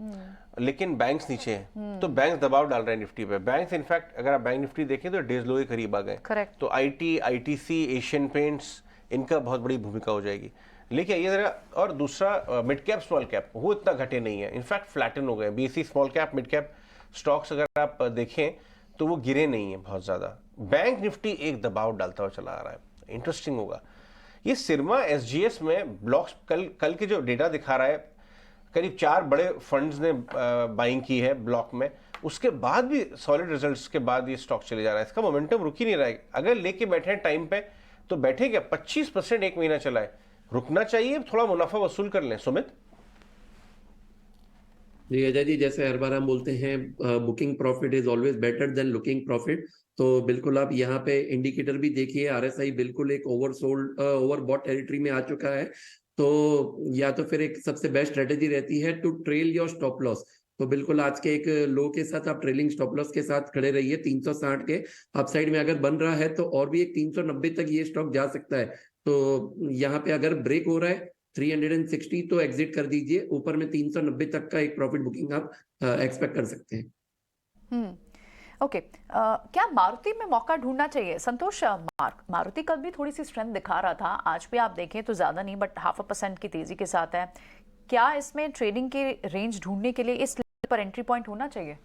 लेकिन बैंक्स नीचे हैं, तो बैंक्स दबाव डाल रहे हैं निफ्टी पे। बैंक्स इनफैक्ट अगर आप बैंक निफ्टी देखें तो डेज लो के करीब आ गए। तो IT, ITC, एशियन पेंट्स, इनका बहुत बड़ी भूमिका हो जाएगी। लेकिन ये जरा, और दूसरा मिड कैप स्मॉल कैप, वो इतना घटे नहीं है, इनफैक्ट फ्लैटन हो गए। BSE small cap mid cap stocks अगर आप देखें तो वो गिरे नहीं है बहुत ज़्यादा। बैंक निफ्टी एक दबाव डालता हुआ चला आ रहा है, इंटरेस्टिंग होगा। ये सिरमा SGS में ब्लॉक्स कल के जो डेटा दिखा रहा है, करीब 4 बड़े फंड्स ने बाइंग की है ब्लॉक में, उसके बाद भी सॉलिड रिजल्ट्स के बाद ये स्टॉक चले जा रहा है। इसका मोमेंटम रुक ही नहीं रहा है। अगर लेके बैठे टाइम पे तो बैठे क्या, 25% एक महीना चला है, रुकना चाहिए, थोड़ा मुनाफा वसूल कर लें। सुमित जी, अजय जी, जैसे हर बार हम बोलते हैं booking profit is always better than looking profit, तो बिल्कुल आप यहाँ पे इंडिकेटर भी देखिए, RSI बिल्कुल एक ओवरबॉट टेरिटरी में आ चुका है। तो या तो फिर एक सबसे बेस्ट स्ट्रेटेजी रहती है to trail your stop loss. तो बिल्कुल आज के एक लो के साथ आप ट्रेलिंग स्टॉप लॉस के साथ खड़े रहिए 360 के। अपसाइड में अगर बन रहा है तो और भी एक 390 तक ये स्टॉक जा सकता है। तो यहाँ पे अगर ब्रेक हो रहा है 360 तो एग्जिट कर दीजिए, ऊपर में 390 तक का एक प्रॉफिट बुकिंग आप एक्सपेक्ट कर सकते हैं। ओके, क्या मारुति में मौका ढूंढना चाहिए? संतोष, मारुति कल भी थोड़ी सी स्ट्रेंथ दिखा रहा था, आज भी आप देखें तो ज़्यादा नहीं बट 0.5% की तेज़ी के साथ है। क्या इसमें ट्रेडिंग के रेंज ढूंढने के लिए इस लेवल पर एंट्री पॉइंट होना चाहिए?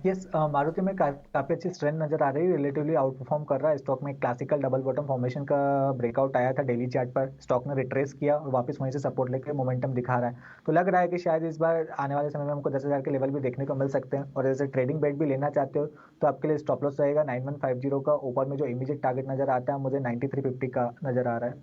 यस, मारुति में काफ़ी अच्छी स्ट्रेंथ नजर आ रही है, रिलेटिवली आउट परफॉर्म कर रहा है। स्टॉक में क्लासिकल डबल बॉटम फॉर्मेशन का ब्रेकआउट आया था डेली चार्ट पर, स्टॉक ने रिट्रेस किया और वापस वहीं से सपोर्ट लेकर मोमेंटम दिखा रहा है। तो लग रहा है कि शायद इस बार आने वाले समय में हमको 10,000 के लेवल भी देखने को मिल सकते हैं। और जैसे ट्रेडिंग बेट भी लेना चाहते हो तो आपके लिए स्टॉप लॉस रहेगा 9150 का। ऊपर में जो इमीडिएट टारगेट नजर आता है मुझे 9350 का नजर आ रहा है।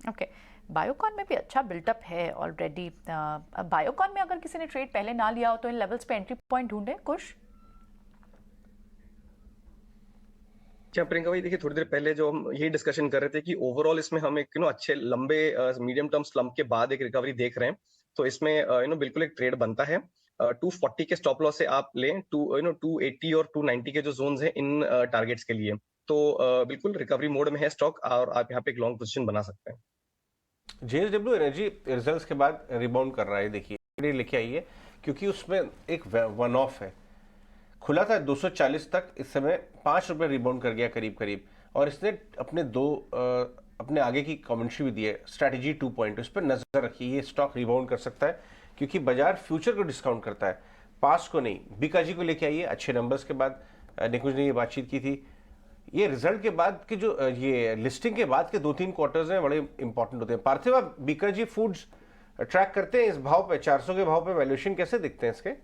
ओके, बायोकॉन में भी अच्छा बिल्टअप है ऑलरेडी। बायोकॉन में अगर किसी ने ट्रेड पहले ना लिया हो तो इन लेवल्स पे एंट्री पॉइंट ढूंढे कुछ? क्या प्रियंका भाई, देखिए थोड़ी देर पहले जो हम यही डिस्कशन कर रहे थे कि ओवरऑल इसमें हम एक अच्छे लंबे मीडियम टर्म स्लम्प के बाद एक रिकवरी देख रहे हैं। तो इसमें बिल्कुल एक ट्रेड बनता है। 240 के स्टॉप लॉस से आप लें 280 और 290 के जो जोन्स हैं इन टारगेट्स के लिए। तो बिल्कुल रिकवरी मोड में है स्टॉक और आप यहाँ पे एक लॉन्ग पोजीशन बना सकते हैं। JSW एनर्जी रिजल्ट्स के बाद रिबाउंड कर रहा है। देखिए लेके आई है क्योंकि उसमें एक वन ऑफ है। खुला था 240 तक, इस समय 5 रुपए रिबाउंड कर गया करीब करीब। और इसने अपने आगे की कमेंट्री भी दी है, स्ट्रैटेजी 2 पॉइंट, उस पर नजर रखिए। ये स्टॉक रिबाउंड कर सकता है क्योंकि बाजार फ्यूचर को डिस्काउंट करता है, पास को नहीं। बीकाजी को लेके आइए, अच्छे नंबर्स के बाद निकुंज ने ये बातचीत की थी। ये रिजल्ट के बाद के जो ये लिस्टिंग के बाद के 2-3 क्वार्टर्स हैं बड़े इंपॉर्टेंट होते हैं। पार्थिव, आप बीकाजी फूड्स ट्रैक करते हैं, इस भाव पे 400 के भाव पे वैल्यूएशन कैसे दिखते हैं इसके?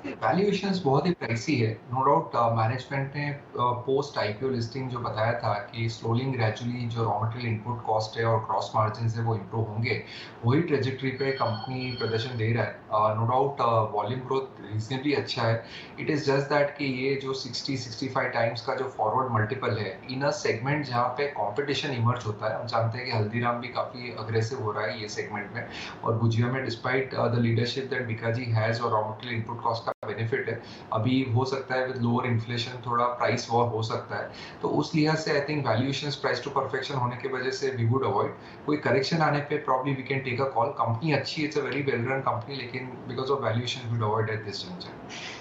वैल्यूएशंस बहुत ही प्राइसी है, नो डाउट। मैनेजमेंट ने पोस्ट आईपीओ लिस्टिंग जो बताया था कि स्लोली ग्रेजुअली जो रॉ मटेरियल इनपुट कॉस्ट है और क्रॉस मार्जिन है वो इम्प्रूव होंगे, वही ट्रेजेक्टरी पे कंपनी प्रदर्शन दे रहा है। No doubt volume growth reasonably अच्छा है। इट इज जस्ट दैट कि ये जो 60-65 टाइम्स का जो फॉरवर्ड मल्टीपल है इन अ सेगमेंट जहाँ पे कंपटीशन इमर्ज होता है, हम जानते हैं कि हल्दीराम भी काफी अग्रेसिव हो रहा है ये सेगमेंट में, और भुजिया में despite the leadership that Bikaji has और raw material input cost benefit है, अभी हो सकता है विद लोअर इन्फ्लेशन थोड़ा प्राइस वॉर हो सकता है। तो उस लिहाज से I think valuations price to perfection होने की वजह से वी वुड अवॉइड। कोई करेक्शन आने पे probably we can take a call. Company अच्छी है, it's a very well run company, लेकिन because of valuation we would avoid at this junction.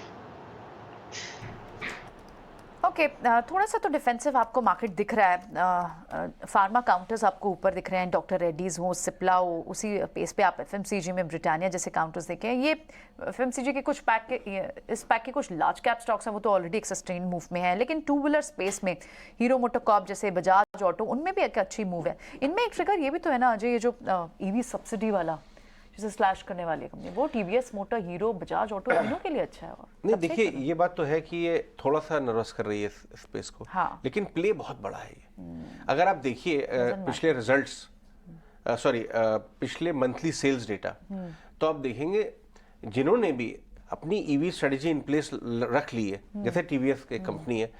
Okay, थोड़ा सा तो डिफेंसिव आपको मार्केट दिख रहा है। फार्मा काउंटर्स आपको ऊपर दिख रहे हैं, डॉक्टर रेड्डीज हो, सिप्ला हो, उसी पेस पे आप एफएमसीजी में ब्रिटानिया जैसे काउंटर्स देखें। ये एफएमसीजी के कुछ इस पैक के कुछ लार्ज कैप स्टॉक्स हैं, वो तो ऑलरेडी एक सस्टेन मूव में है। लेकिन टू व्हीलर स्पेस में हीरो मोटोकॉर्प जैसे, बजाज ऑटो, उनमें भी एक अच्छी मूव है। इनमें एक ट्रिगर ये भी तो है ना अजय, ये जो ईवी सब्सिडी वाला जिसे स्लैश करने वाली कंपनी, वो TVS motor, hero, Bajaj auto तीनों के लिए अच्छा है। नहीं, देखिए ये बात तो है कि ये थोड़ा सा नर्वस कर रही है स्पेस को। हाँ। लेकिन प्ले बहुत बड़ा है ये। अगर आप देखिए पिछले रिजल्ट्स, पिछले मंथली सेल्स डेटा, तो आप देखेंगे जिन्होंने भी अपनी ईवी स्ट्रेटेजी इन प्लेस रख ली है, जैसे टीवीएस की कंपनी है,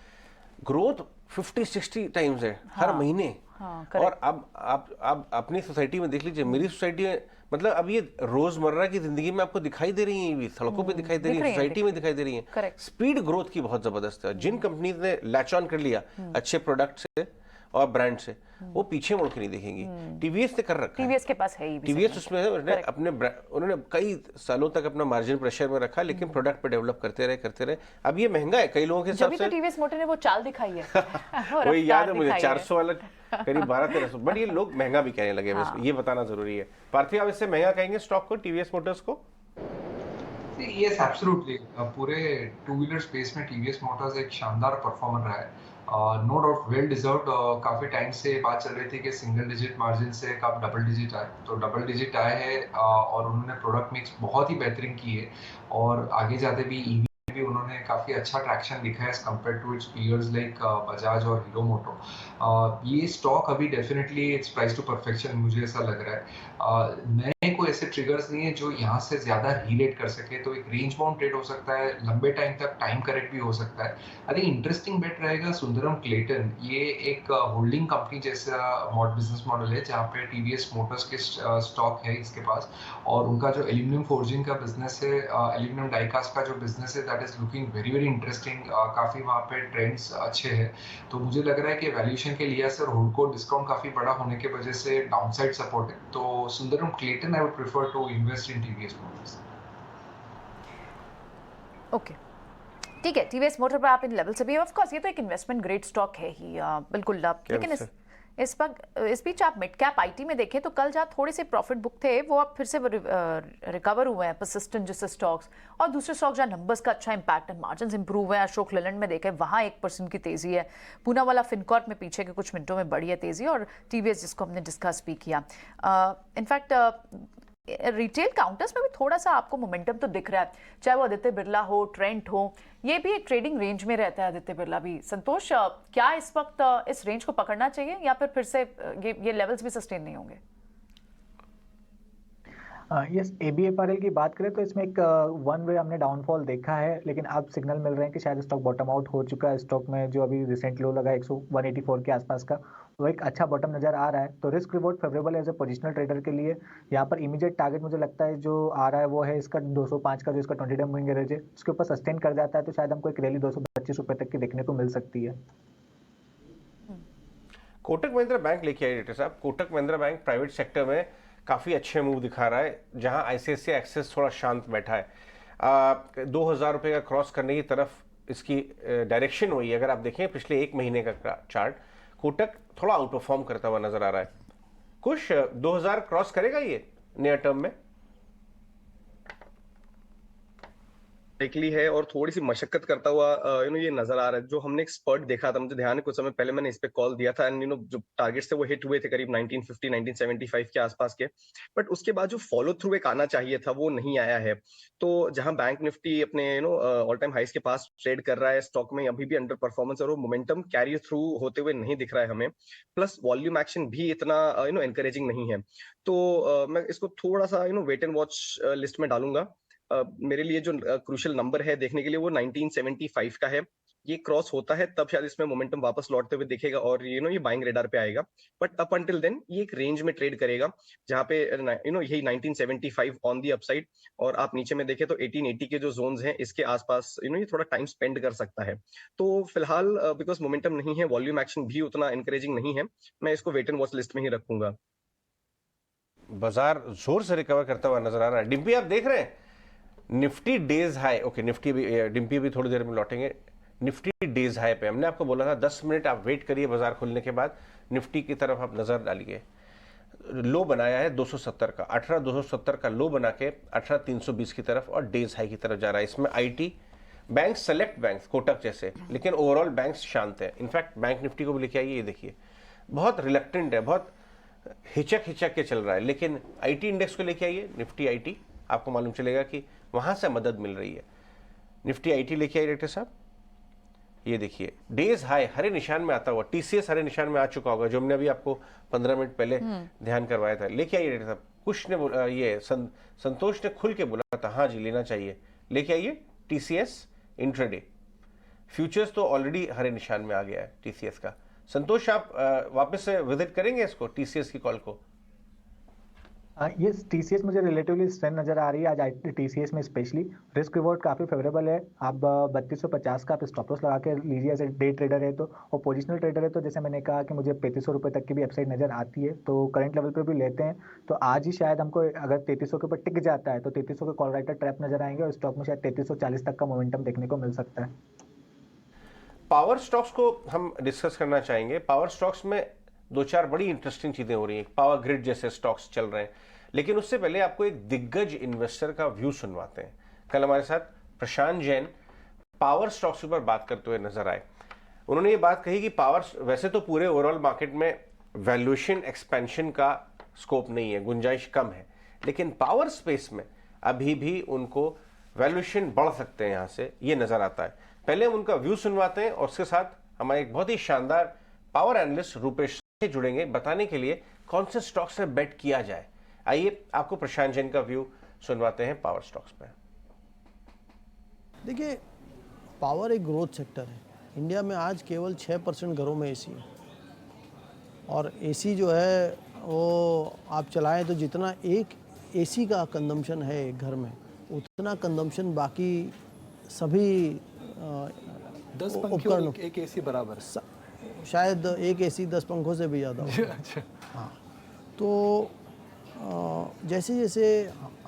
ग्रोथ 50-60 टाइम्स है हर महीने। और अब आप अपनी सोसाइटी में देख लीजिए, मेरी सोसाइटी में मतलब अब ये रोजमर्रा की जिंदगी में आपको दिखाई दे रही है, सड़कों पे दिखाई दे रही है, सोसाइटी में दिखाई दे रही है। स्पीड ग्रोथ की बहुत जबरदस्त है। जिन कंपनीज ने लैच ऑन कर लिया अच्छे प्रोडक्ट से और ब्रांड से, वो पीछे मुड़ के नहीं देखेंगी। टीवीएस ने कर रखा है, टीवीएस के पास है ही, टीवीएस उसमें उन्होंने कई सालों तक अपना मार्जिन प्रेशर में रखा, लेकिन प्रोडक्ट पे डेवलप करते रहे। अब ये महंगा है कई लोगों के हिसाब से। टीवीएस मोटर ने वो चाल दिखाई है वही याद है मुझे, 400 वाला करीब 1200-1300, बट ये लोग महंगा भी कहने लगे। ये बताना जरूरी है। पार्थिव, आप इससे महंगा कहेंगे स्टॉक को, टीवीएस मोटर्स को? Yes, absolutely. पूरे टू व्हीलर स्पेस में टीवीएस मोटर्स एक शानदार परफॉर्मर रहा है। No doubt well deserved. काफी टाइम से बात चल रही थी कि सिंगल डिजिट मार्जिन से कब डबल डिजिट आए, तो डबल डिजिट आए हैं और उन्होंने प्रोडक्ट मिक्स बहुत ही बेहतरीन की है, और आगे जाते भी ईवी भी उन्होंने काफी अच्छा ट्रैक्शन दिखा है as compare to its peers like Bajaj और हीरो मोटो। ये स्टॉक अभी definitely it's price to perfection, मुझे ऐसा लग रहा है। नए कोई ऐसे ट्रिगर्स नहीं है जो यहाँ से ज्यादा रीलेट कर सके, तो एक रेंज बाउंड ट्रेड हो सकता है, लंबे टाइम तक टाइम करेक्ट भी हो सकता है। आई थिंक इंटरेस्टिंग बेट रहेगा सुंदरम क्लेटन। ये एक होल्डिंग कंपनी जैसा बिजनेस मॉडल है जहाँ पे टीवीएस मोटर्स के स्टॉक है इसके पास, और उनका जो एल्यूमिनियम फोर्जिंग का बिजनेस है, एल्यूमिनियम डाइकास्ट का जो बिजनेस है, that is looking very very interesting. काफी वहाँ पे ट्रेंड्स अच्छे हैं, तो मुझे लग रहा है कि वैल्यूएशन के लिहाज से होल्डको डिस्काउंट काफी बड़ा होने की वजह से डाउनसाइड सपोर्ट है। तो Sundaram Clayton I would prefer to invest in TVS Motors. Okay, ठीक है, टीवीएस मोटर पर आप इन लेवल से भी, ऑफ कोर्स ये तो एक इन्वेस्टमेंट ग्रेड स्टॉक है ही, बिल्कुल। लेकिन इस बीच आप मिड कैप आईटी में देखें तो कल जहाँ थोड़े से प्रॉफिट बुक थे वो अब फिर से रिकवर हुए हैं, परसिस्टेंट जैसे स्टॉक्स, और दूसरे स्टॉक जहाँ नंबर्स का अच्छा इंपैक्ट एंड मार्जिन इंप्रूव हुए हैं। अशोक लेलैंड में देखें वहाँ 1% की तेजी है, पूना वाला फिनकॉर्प में पीछे के कुछ मिनटों में बढ़ी है तेजी, और टीवीएस जिसको हमने डिस्कस भी किया। इनफैक्ट रिटेल काउंटर्स में भी थोड़ा सा आपको मोमेंटम तो दिख रहा है, चाहे वो आदित्य बिरला हो, ट्रेंट हो, ये भी एक ट्रेडिंग रेंज में रहता है आदित्य बिरला भी। संतोष, क्या इस वक्त इस रेंज को पकड़ना चाहिए या फिर से ये लेवल्स भी सस्टेन नहीं होंगे? यस, ABFRL की बात करें तो इसमें एक वन वे हमने डाउनफॉल देखा है, लेकिन अब सिग्नल मिल रहे हैं कि शायद स्टॉक बॉटम आउट हो चुका है। स्टॉक में जो अभी रिसेंट लो लगा 184 के आसपास का, वो एक अच्छा बॉटम नजर आ रहा है। तो रिस्क रिवॉर्ड फेवरेबल है एज ए पोजिशनल ट्रेडर के लिए। यहाँ पर इमीडिएट टारगेट मुझे लगता है जो आ रहा है वो है इसका 205 का, जो इसका 20 डे मूविंग एवरेज है, उसके ऊपर सस्टेन कर जाता है तो शायद हमको एक रैली 225 रुपए तक की देखने को मिल सकती है। कोटक महिंद्रा बैंक लेके आए डाक्टर साहब। Kotak Mahindra bank private sector में काफ़ी अच्छे मूव दिखा रहा है, जहां आईसीआईसीआई एक्सेस थोड़ा शांत बैठा है। 2000 रुपये का क्रॉस करने की तरफ इसकी डायरेक्शन हुई है। अगर आप देखें पिछले एक महीने का चार्ट, कोटक थोड़ा आउट परफॉर्म करता हुआ नजर आ रहा है। कुछ 2000 क्रॉस करेगा ये नियर टर्म में? निकली है और थोड़ी सी मशक्कत करता हुआ ये नजर आ रहा है। जो हमने एक स्पर्ट देखा था, मुझे ध्यान है कुछ समय पहले मैंने इस पे कॉल दिया था, एंड जो टारगेट्स थे वो हिट हुए थे करीब 1950 1975 के आसपास के, बट उसके बाद जो फॉलो थ्रू एक आना चाहिए था वो नहीं आया है। तो जहां बैंक निफ्टी अपने ऑल टाइम हाइस के पास ट्रेड कर रहा है, स्टॉक में अभी भी अंडर परफॉर्मेंस और वो मोमेंटम कैरी थ्रू होते हुए नहीं दिख रहा है हमें, प्लस वॉल्यूम एक्शन भी इतना एनकरेजिंग नहीं है। तो मैं इसको थोड़ा सा वेट एंड वॉच लिस्ट में डालूंगा। मेरे लिए जो क्रूशियल नंबर है देखने के लिए वो 1975 का है। ये क्रॉस होता है तब शायद इसमें मोमेंटम वापस लौटते हुए दिखेगा और ये बाइंग रेडार पे आएगा, बट अप अंटिल देन ये एक रेंज में ट्रेड करेगा जहां पे यही 1975 ऑन दी अपसाइड, और आप नीचे में देखें तो 1880 के जो जोन्स हैं इसके आसपास ये थोड़ा टाइम स्पेंड कर सकता है। तो फिलहाल बिकॉज मोमेंटम नहीं है, वॉल्यूम एक्शन भी उतना एनकरेजिंग नहीं है, मैं इसको वेट एंड वॉच लिस्ट में ही रखूंगा। बाजार जोर से रिकवर करता हुआ नजर आ रहा है। डिम्पी आप देख रहे हैं Nifty days high, okay Nifty भी, डिम्पी भी थोड़ी देर में लौटेंगे। निफ्टी डेज हाई पे हमने आपको बोला था 10 मिनट आप वेट करिए, बाजार खुलने के बाद निफ्टी की तरफ आप नजर डालिए। लो बनाया है 270 का, 18270 का लो बना के 18320 की तरफ और डेज हाई की तरफ जा रहा है। इसमें IT bank, select bank Kotak जैसे, लेकिन ओवरऑल बैंक्स शांत है। इनफैक्ट बैंक निफ्टी को भी लेके आइए, ये देखिए बहुत रिलक्टेंट है, बहुत हिचक के चल रहा है, लेकिन आईटी इंडेक्स को लेके आइए, निफ्टी आईटी, आपको मालूम चलेगा कि वहां से मदद मिल रही है। निफ्टी आईटी लेके आइए डाक्टर साहब, ये देखिए डेज हाई हरे निशान में आता हुआ, टीसीएस हरे निशान में आ चुका होगा, जो हमने अभी आपको 15 मिनट पहले ध्यान करवाया था। लेके आइए डाक्टर साहब, कुछ ने बोला, ये संतोष ने खुल के बोला था, हाँ जी लेना चाहिए, लेके आइए टीसीएस इंट्राडे। फ्यूचर्स तो ऑलरेडी हरे निशान में आ गया है टीसीएस का। संतोष आप वापस से विजिट करेंगे इसको, टीसीएस की कॉल को? ये टीसीएस मुझे रिलेटिवली स्ट्रेंथ नजर आ रही है आज टीसीएस में, स्पेशली रिस्क रिवॉर्ड काफी फेवरेबल है। आप 3250 का आप स्टॉप लॉस लगा के लीजिए एज ए डे ट्रेडर है तो, और पोजिशनल ट्रेडर है तो जैसे मैंने कहा कि मुझे 3500 रुपए तक की भी अपसाइड नजर आती है, तो करंट लेवल पे भी लेते हैं। तो आज ही शायद हमको अगर 3300 के ऊपर टिक जाता है तो 3300 के कॉल राइटर ट्रैप नजर आएंगे और स्टॉक में शायद 3340 तक का मोमेंटम देखने को मिल सकता है। पावर स्टॉक्स को हम डिस्कस करना चाहेंगे। पावर स्टॉक्स में दो चार बड़ी इंटरेस्टिंग चीजें हो रही हैं, पावर ग्रिड जैसे स्टॉक्स चल रहे हैं, लेकिन उससे पहले आपको एक दिग्गज इन्वेस्टर का व्यू सुनवाते हैं। कल हमारे साथ प्रशांत जैन पावर स्टॉक्स के ऊपर बात करते हुए नजर आए। उन्होंने ये बात कही कि पावर, वैसे तो पूरे ओवरऑल मार्केट में वैल्यूएशन एक्सपेंशन का स्कोप नहीं है, गुंजाइश कम है, लेकिन पावर स्पेस में अभी भी उनको वैल्यूएशन बढ़ सकते हैं, यहां से ये नजर आता है। पहले हम उनका व्यू सुनवाते हैं और उसके साथ हमारे एक बहुत ही शानदार पावर एनालिस्ट रूपेश से जुड़ेंगे बताने के लिए कौन से स्टॉक्स में बेट किया जाए। आइए आपको प्रशांत जैन का व्यू सुनवाते हैं पावर स्टॉक्स पे। देखिए, पावर एक ग्रोथ सेक्टर है। इंडिया में आज केवल 6% घरों में एसी है, और एसी जो है वो आप चलाएं तो जितना एक एसी का कंजम्पशन है एक घर में, उतना कंजम्पशन बाकी सभी 10 उपकरणों एक एसी बराबर है। शायद एक एसी 10 पंखों से भी ज़्यादा हो। अच्छा। हाँ, तो जैसे जैसे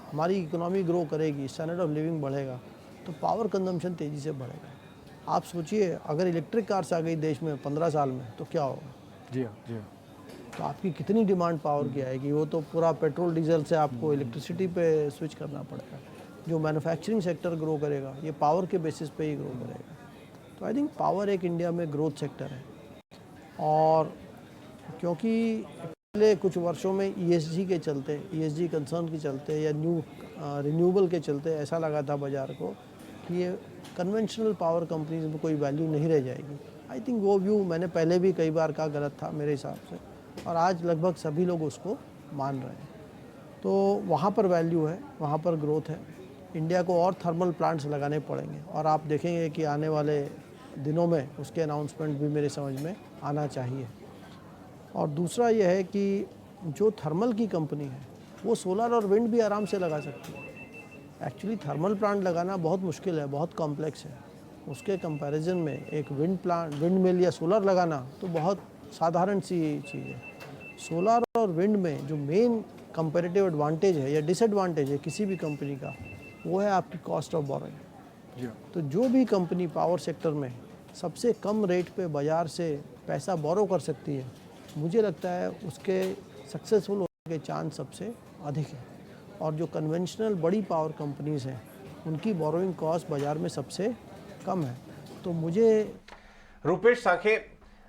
हमारी इकोनॉमी ग्रो करेगी, स्टैंडर्ड ऑफ लिविंग बढ़ेगा, तो पावर कंजम्पशन तेज़ी से बढ़ेगा। आप सोचिए, अगर इलेक्ट्रिक कार्स आ गई देश में 15 साल में तो क्या होगा। जी हाँ, जी हाँ। तो आपकी कितनी डिमांड पावर की आएगी। वो तो पूरा पेट्रोल डीजल से आपको इलेक्ट्रिसिटी पे स्विच करना पड़ेगा। जो मैन्युफैक्चरिंग सेक्टर ग्रो करेगा ये पावर के बेसिस पे ही ग्रो करेगा। तो आई थिंक पावर एक इंडिया में ग्रोथ सेक्टर है, और क्योंकि पिछले कुछ वर्षों में ESG के चलते, ESG कंसर्न के चलते या रिन्यूएबल के चलते ऐसा लगा था बाज़ार को कि ये कन्वेंशनल पावर कंपनीज में कोई वैल्यू नहीं रह जाएगी। आई थिंक वो व्यू मैंने पहले भी कई बार कहा गलत था मेरे हिसाब से, और आज लगभग सभी लोग उसको मान रहे हैं। तो वहाँ पर वैल्यू है, वहाँ पर ग्रोथ है। इंडिया को और थर्मल प्लांट्स लगाने पड़ेंगे, और आप देखेंगे कि आने वाले दिनों में उसके अनाउंसमेंट भी मेरे समझ में आना चाहिए। और दूसरा यह है कि जो थर्मल की कंपनी है वो सोलर और विंड भी आराम से लगा सकती है। एक्चुअली थर्मल प्लांट लगाना बहुत मुश्किल है, बहुत कॉम्प्लेक्स है। उसके कंपैरिजन में एक विंड मिल या सोलर लगाना तो बहुत साधारण सी चीज़ है। सोलर और विंड में जो मेन कंपैरेटिव एडवांटेज है या डिसएडवांटेज है किसी भी कंपनी का, वो है आपकी कॉस्ट ऑफ बोरोइंग। तो जो भी कंपनी पावर सेक्टर में सबसे कम रेट पे बाज़ार से पैसा बोरो कर सकती है, मुझे लगता है उसके सक्सेसफुल होने के चांस सबसे अधिक है। और जो कन्वेंशनल बड़ी पावर कंपनीज़ हैं उनकी बोरोइंग कॉस्ट बाज़ार में सबसे कम है। तो मुझे रुपेश सांखे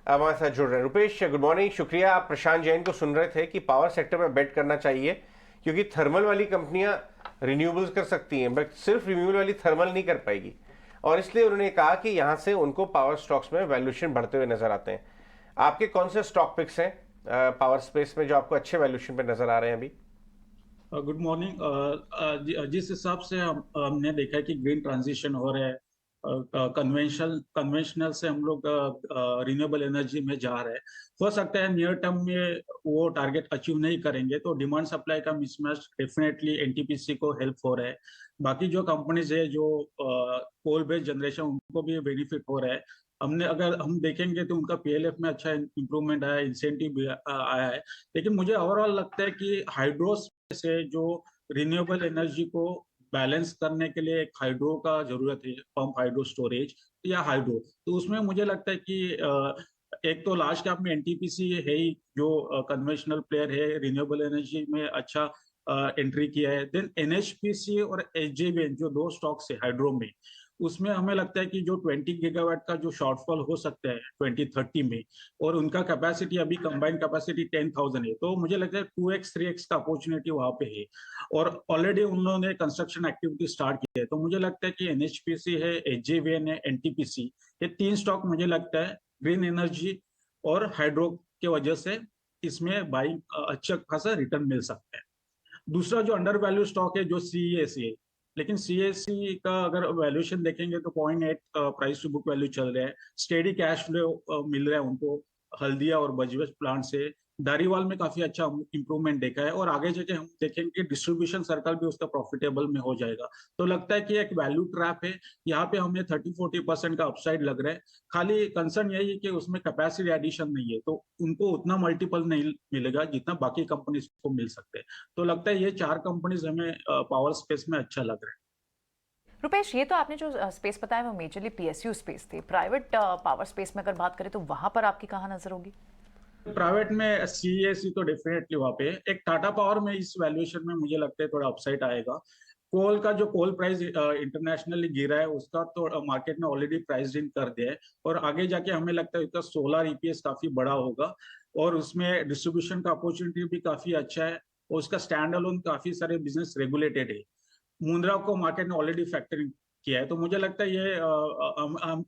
हमारे साथ जुड़ रहे हैं। रुपेश, गुड मॉर्निंग, शुक्रिया। आप प्रशांत जैन को सुन रहे थे कि पावर सेक्टर में बेट करना चाहिए क्योंकि थर्मल वाली कंपनियां रिन्यूएबल्स कर सकती हैं, बट सिर्फ रिन्यूएबल वाली थर्मल नहीं कर पाएगी, और इसलिए उन्होंने कहा कि यहां से उनको पावर स्टॉक्स में वैल्यूएशन बढ़ते हुए नजर आते हैं। आपके कौन से स्टॉक पिक्स हैं पावर स्पेस में जो आपको अच्छे वैल्यूएशन पे नजर आ रहे हैं अभी? Good morning. जिस हिसाब से हमने देखा है कि ग्रीन ट्रांजिशन हो रहा है, कन्वेंशनल से हम लोग रिन्यूएबल एनर्जी में जा रहे हैं, हो सकता है नियर टर्म में वो टारगेट अचीव नहीं करेंगे, तो डिमांड सप्लाई का मिसमैच डेफिनेटली एनटीपीसी को हेल्प हो रहा है। बाकी जो कंपनीज है जो कोल बेस्ड जनरेशन, उनको भी बेनिफिट हो रहा है। अगर हम देखेंगे तो उनका पीएलएफ में अच्छा इंप्रूवमेंट आया, इंसेंटिव भी आया है। लेकिन मुझे ओवरऑल लगता है कि हाइड्रो से जो रिन्यूएबल एनर्जी को बैलेंस करने के लिए एक हाइड्रो का जरूरत है, पंप हाइड्रो स्टोरेज या हाइड्रो, तो उसमें मुझे लगता है कि एक तो लार्ज कैप में एनटीपीसी है ही, जो कन्वेंशनल प्लेयर है, रिन्यूएबल एनर्जी में अच्छा एंट्री किया है। देन एनएचपीसी और एसजेवीएन जो दो स्टॉक्स है हाइड्रो में, उसमें हमें लगता है कि जो 20 गीगावाट का जो शॉर्टफॉल हो सकता है 2030 में, और उनका कैपेसिटी अभी कंबाइंड कैपेसिटी 10,000 है, तो मुझे लगता है 2x 3x का अपॉर्चुनिटी वहां पे है, और ऑलरेडी उन्होंने कंस्ट्रक्शन एक्टिविटी स्टार्ट की है। तो मुझे लगता है कि एनएचपीसी है, एचजेवीएन है, एनटीपीसी, ये तीन स्टॉक मुझे लगता है ग्रीन एनर्जी और हाइड्रो के वजह से इसमें बाइंग अच्छा खासा रिटर्न मिल सकता है। दूसरा जो अंडर वैल्यू स्टॉक है जो सीईएससी है, लेकिन सीएससी का अगर वैल्यूएशन देखेंगे तो 0.8 प्राइस टू बुक वैल्यू चल रहा है। स्टेडी कैश फ्लो मिल रहा है उनको हल्दिया और बजबज प्लांट से। दारीवाल में काफी अच्छा इंप्रूवमेंट देखा है, और आगे जाके हम देखेंगे कि डिस्ट्रीब्यूशन सर्कल भी उसका प्रॉफिटेबल में हो जाएगा। तो लगता है कि एक वैल्यू ट्रैप है यहाँ पे, हमें 30-40% का अपसाइड लग रहा है। खाली कंसर्न यही है कि उसमें कैपेसिटी एडिशन नहीं है, तो उनको उतना मल्टीपल नहीं मिलेगा जितना बाकी कंपनीज को मिल सकते हैं। तो लगता है ये चार कंपनीज हमें पावर स्पेस में अच्छा लग रहा है। रुपेश, ये तो आपने जो स्पेस बताया वो मेजरली पीएसयू स्पेस थे। प्राइवेट पावर स्पेस में अगर बात करें तो वहां पर आपकी कहाँ नजर होगी? प्राइवेट में सीईएससी तो डेफिनेटली वहां पे। एक टाटा पावर में इस वैल्यूएशन में मुझे लगता है थोड़ा अपसाइड आएगा। कोल का जो कोल प्राइस इंटरनेशनली गिरा है उसका तो मार्केट ने ऑलरेडी प्राइस इन कर दिया है, और आगे जाके हमें लगता है उसका सोलर ईपीएस काफी बड़ा होगा, और उसमें डिस्ट्रीब्यूशन का अपॉर्चुनिटी भी काफी अच्छा है, और उसका स्टैंड अलोन काफी सारे बिजनेस रेगुलेटेड है। मुंद्रा को मार्केट ने ऑलरेडी फैक्टरिंग किया है। तो मुझे लगता है ये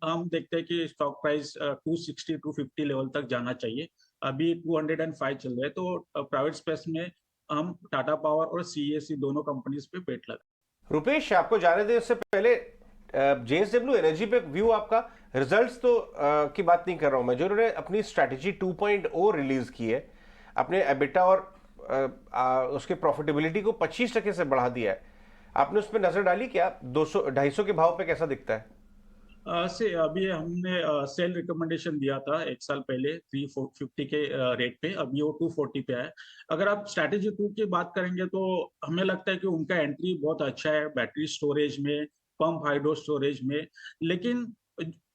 हम देखते हैं कि स्टॉक प्राइस 260-250 लेवल तक जाना चाहिए। अभी 205 चल रहे हैं, तो प्राइवेट स्पेस में हम टाटा पावर और सीईएससी दोनों कंपनीज पे बेट लगा। रुपेश, आपको जाने दें उससे पहले जेएसडब्ल्यू एनर्जी पे व्यू आपका। रिजल्ट्स तो की बात नहीं कर रहा हूं मैं, जो उन्होंने अपनी स्ट्रैटेजी 2.0 रिलीज की है, अपने एबिटा और उसके प्रॉफिटेबिलिटी को 25% से बढ़ा दिया है, आपने उस पर नजर डाली क्या? 200-250 के भाव पे कैसा दिखता है? से अभी हमने सेल रिकमेंडेशन दिया था एक साल पहले 350 के रेट पे, अभी वो 240 पे है। अगर आप स्ट्रैटेजी 2 की बात करेंगे तो हमें लगता है कि उनका एंट्री बहुत अच्छा है बैटरी स्टोरेज में, पंप हाइड्रो स्टोरेज में, लेकिन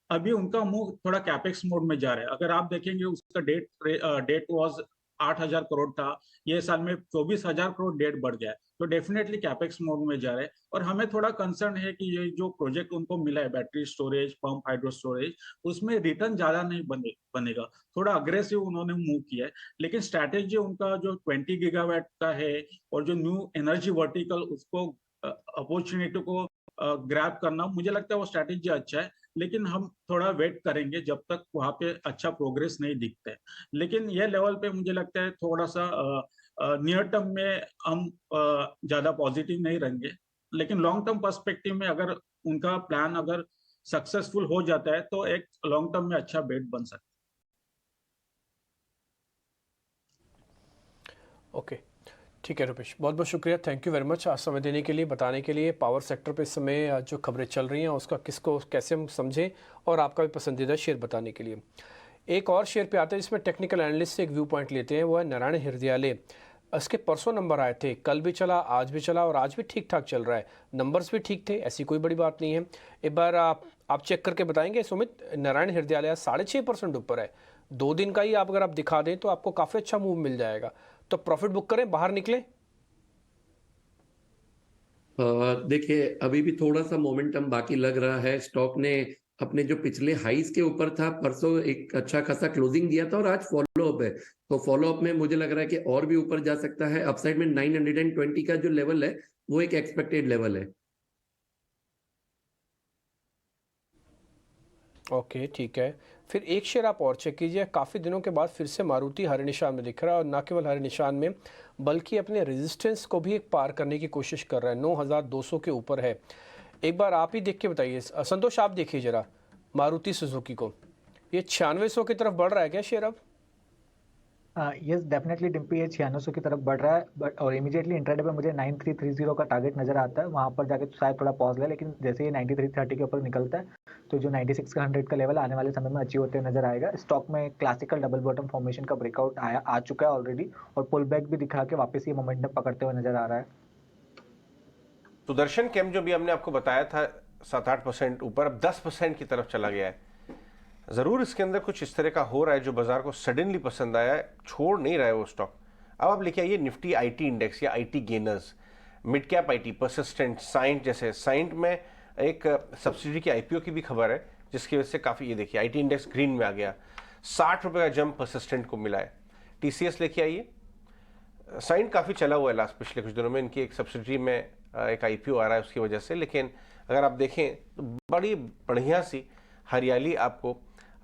अभी उनका मुंह थोड़ा कैपेक्स मोड में जा रहा है। अगर आप देखेंगे उसका डेट वाज 8,000 करोड़ था, ये साल में 24,000 करोड़ डेट बढ़ गया है, तो डेफिनेटली कैपेक्स मोड में जा रहे हैं। और हमें थोड़ा कंसर्न है कि ये जो प्रोजेक्ट उनको मिला है battery storage, pump hydro storage, उसमें रिटर्न ज्यादा नहीं बनेगा, थोड़ा अग्रेसिव उन्होंने मूव किया है। लेकिन स्ट्रैटेजी उनका जो 20 गीगावाट का है और जो न्यू एनर्जी वर्टिकल, उसको अपॉर्चुनिटी को ग्रैब करना, मुझे लगता है वो स्ट्रैटेजी अच्छा है। लेकिन हम थोड़ा वेट करेंगे जब तक वहां पे अच्छा प्रोग्रेस नहीं दिखता है। लेकिन ये लेवल पे मुझे लगता है थोड़ा सा नियर टर्म में हम ज्यादा पॉजिटिव नहीं रहेंगे, लेकिन लॉन्ग टर्म पर्सपेक्टिव में अगर उनका प्लान अगर सक्सेसफुल हो जाता है तो एक लॉन्ग टर्म में अच्छा बेट बन सकता है। ओके, ठीक है रुपेश, बहुत बहुत शुक्रिया, थैंक यू वेरी मच आज समय देने के लिए, बताने के लिए पावर सेक्टर पे इस समय जो खबरें चल रही हैं उसका किसको कैसे हम समझें, और आपका भी पसंदीदा शेयर बताने के लिए। एक और शेयर पे आते हैं जिसमें टेक्निकल एनालिस्ट से एक व्यू पॉइंट लेते हैं, वो है नारायण हृदयालय। इसके परसों नंबर आए थे, कल भी चला, आज भी चला और आज भी ठीक ठाक चल रहा है, नंबर्स भी ठीक थे, ऐसी कोई बड़ी बात नहीं है। एक बार आप चेक करके बताएंगे सुमित, नारायण हृदयालय 6.5% ऊपर है, 2 दिन का ही आप अगर आप दिखा दें तो आपको काफ़ी अच्छा मूव मिल जाएगा। तो प्रॉफिट बुक करें, बाहर निकलें? देखिए अभी भी थोड़ा सा मोमेंटम बाकी लग रहा है। स्टॉक ने अपने जो पिछले हाईज के ऊपर था, परसों एक अच्छा खासा क्लोजिंग दिया था और आज फॉलो अप है, तो फॉलो अप में मुझे लग रहा है कि और भी ऊपर जा सकता है। अपसाइड में 920 का जो लेवल है वो एक एक्सपेक्टेड लेवल है। ओके, ठीक है। फिर एक शेयर आप और चेक कीजिए, काफ़ी दिनों के बाद फिर से मारुति हरे निशान में दिख रहा है, और ना केवल हरे निशान में बल्कि अपने रेजिस्टेंस को भी एक पार करने की कोशिश कर रहा है, 9,200 के ऊपर है। एक बार आप ही देख के बताइए, संतोष आप देखिए जरा मारुति सुजुकी को, ये 9600 की तरफ बढ़ रहा है क्या शेयर अब? यस डेफिनेटली डिम्पी, ये 9600 की तरफ बढ़ रहा है, बट और इमीडिएटली इंट्राडे पे मुझे 9330 का टारगेट नजर आता है, वहां पर जाके तो शायद थोड़ा पॉज ले, लेकिन जैसे ये 9330 के ऊपर निकलता है तो जो 96 का 100 का लेवल आने वाले समय में अचीव होते नजर आएगा। स्टॉक में क्लासिकल डबल बॉटम फॉर्मेशन का ब्रेकआउट आ चुका है ऑलरेडी, और पुल बैक भी दिखा के वापस ये मोमेंटम पकड़ते हुए नजर आ रहा है। सुदर्शन केम जो भी हमने आपको बताया था 7-8% ऊपर, अब 10% की तरफ चला गया है। ज़रूर इसके अंदर कुछ इस तरह का हो रहा है जो बाजार को सडनली पसंद आया है, छोड़ नहीं रहा है वो स्टॉक। अब आप लेके आइए निफ्टी आईटी इंडेक्स या IT gainers, mid cap IT, Persistent, Cyient जैसे। साइंट में एक सब्सिडी की आईपीओ की भी खबर है जिसकी वजह से काफ़ी, ये देखिए आईटी इंडेक्स ग्रीन में आ गया, 60 रुपये का जंप परसिस्टेंट को मिला है। टीसीएस लेके आइए, साइंट काफ़ी चला हुआ है लास्ट पिछले कुछ दिनों में, इनकी एक सब्सिडी में एक आईपीओ आ रहा है उसकी वजह से, लेकिन अगर आप देखें तो बड़ी बढ़िया सी हरियाली आपको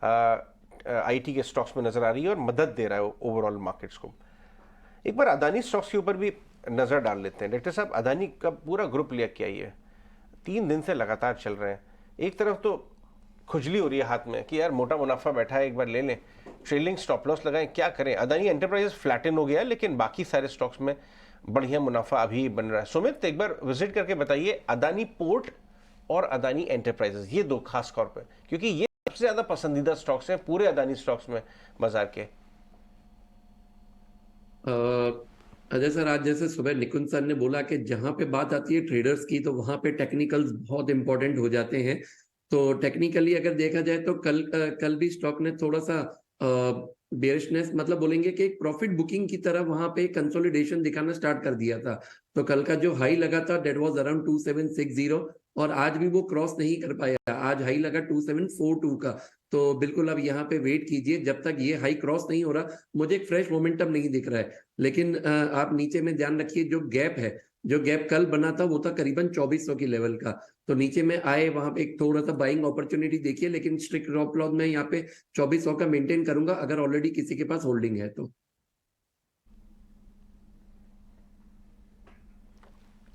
आईटी के स्टॉक्स में नजर आ रही है और मदद दे रहा है ओवरऑल मार्केट्स को। एक बार अदानी स्टॉक्स के ऊपर भी नजर डाल लेते हैं। डायरेक्टर साहब, अदानी का पूरा ग्रुप लिया क्या है, 3 दिन से लगातार चल रहे हैं। एक तरफ तो खुजली हो रही है हाथ में कि यार मोटा मुनाफा बैठा है, एक बार ले लें, ट्रेलिंग स्टॉप लॉस लगाएं, क्या करें। अदानी एंटरप्राइजेस फ्लैटन हो गया है, लेकिन बाकी सारे स्टॉक्स में बढ़िया मुनाफा अभी बन रहा है। सुमित, एक बार विजिट करके बताइए अदानी पोर्ट और अदानी एंटरप्राइजेस, ये 2 खास तौर पर, क्योंकि ये सबसे ज्यादा पसंदीदा स्टॉक्स हैं पूरे अदानी स्टॉक्स में बाजार के। अजय सर, आज जैसे सुबह निकुंज सर ने बोला कि जहां पे बात आती है ट्रेडर्स की तो वहां पे टेक्निकल्स बहुत इंपॉर्टेंट हो जाते हैं। तो टेक्निकली अगर देखा जाए तो कल भी स्टॉक ने थोड़ा सा बेयरिशनेस, मतलब बोलेंगे कि एक प्रॉफिट बुकिंग की तरह वहां पे कंसोलिडेशन दिखाना स्टार्ट कर दिया था। तो कल का जो हाई लगा था दैट वाज अराउंड 2760, और आज भी वो क्रॉस नहीं कर पाया, आज हाई लगा 2742 का। तो बिल्कुल अब यहाँ पे वेट कीजिए, जब तक ये हाई क्रॉस नहीं हो रहा मुझे एक फ्रेश मोमेंटम नहीं दिख रहा है। लेकिन आप नीचे में ध्यान रखिए, जो गैप है, जो गैप कल बना था वो था करीबन 2400 की लेवल का, तो नीचे में आए वहां पे एक थोड़ा सा बाइंग अपॉर्चुनिटी देखिए, लेकिन स्ट्रिक्ट स्टॉप लॉस में यहाँ पे 2400 का मेंटेन करूंगा अगर ऑलरेडी किसी के पास होल्डिंग है तो।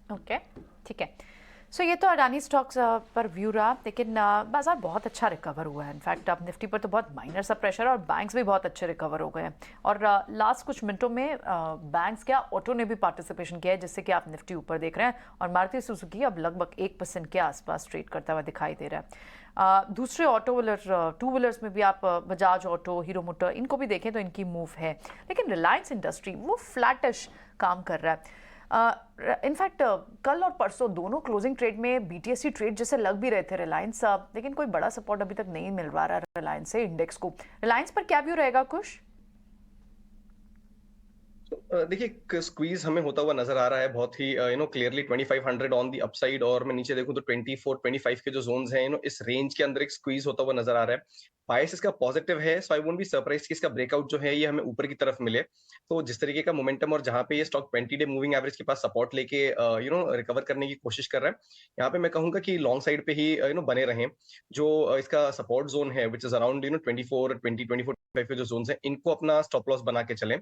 ओके, ठीक है। सो ये तो अडानी स्टॉक्स पर व्यू रहा, लेकिन बाजार बहुत अच्छा रिकवर हुआ है। इनफैक्ट अब निफ्टी पर तो बहुत माइनर सा प्रेशर और बैंक्स भी बहुत अच्छे रिकवर हो गए हैं। और लास्ट कुछ मिनटों में बैंक्स क्या, ऑटो ने भी पार्टिसिपेशन किया है, जिससे कि आप निफ्टी ऊपर देख रहे हैं। और मारुति सुजुकी अब लगभग 1% के आसपास ट्रेड करता हुआ दिखाई दे रहा है। दूसरे ऑटो व्हीलर, टू व्हीलर्स में भी आप बजाज ऑटो, हीरो मोटर, इनको भी देखें तो इनकी मूव है। लेकिन रिलायंस इंडस्ट्री वो फ्लैटिश काम कर रहा है। इनफैक्ट कल और परसों दोनों क्लोजिंग ट्रेड में बीटीएससी ट्रेड जैसे लग भी रहे थे रिलायंस, लेकिन कोई बड़ा सपोर्ट अभी तक नहीं मिल रहा रिलायंस से इंडेक्स को। रिलायंस पर क्या व्यू रहेगा कुछ? देखिए स्क्वीज हमें होता हुआ नजर आ रहा है बहुत ही क्लियरली 2500 ऑन दी अपसाइड, और मैं नीचे देखूं तो 24-25 के जो जोन्स हैं इस रेंज के अंदर एक स्क्वीज होता हुआ नजर आ रहा है। बायस इसका पॉजिटिव है, सो आई वोंट बी सरप्राइज्ड कि इसका ब्रेकआउट जो है ये हमें ऊपर की तरफ मिले। तो जिस तरीके का मोमेंटम और जहां पे ये स्टॉक 20 डे मूविंग एवरेज के पास सपोर्ट लेके रिकवर करने की कोशिश कर रहा है, यहाँ पे मैं कहूंगा कि लॉन्ग साइड पे ही बने रहें। जो इसका सपोर्ट जोन है विच इज अराउंड 24 के जो जोन्स हैं, इनको अपना स्टॉप लॉस बना के चलें।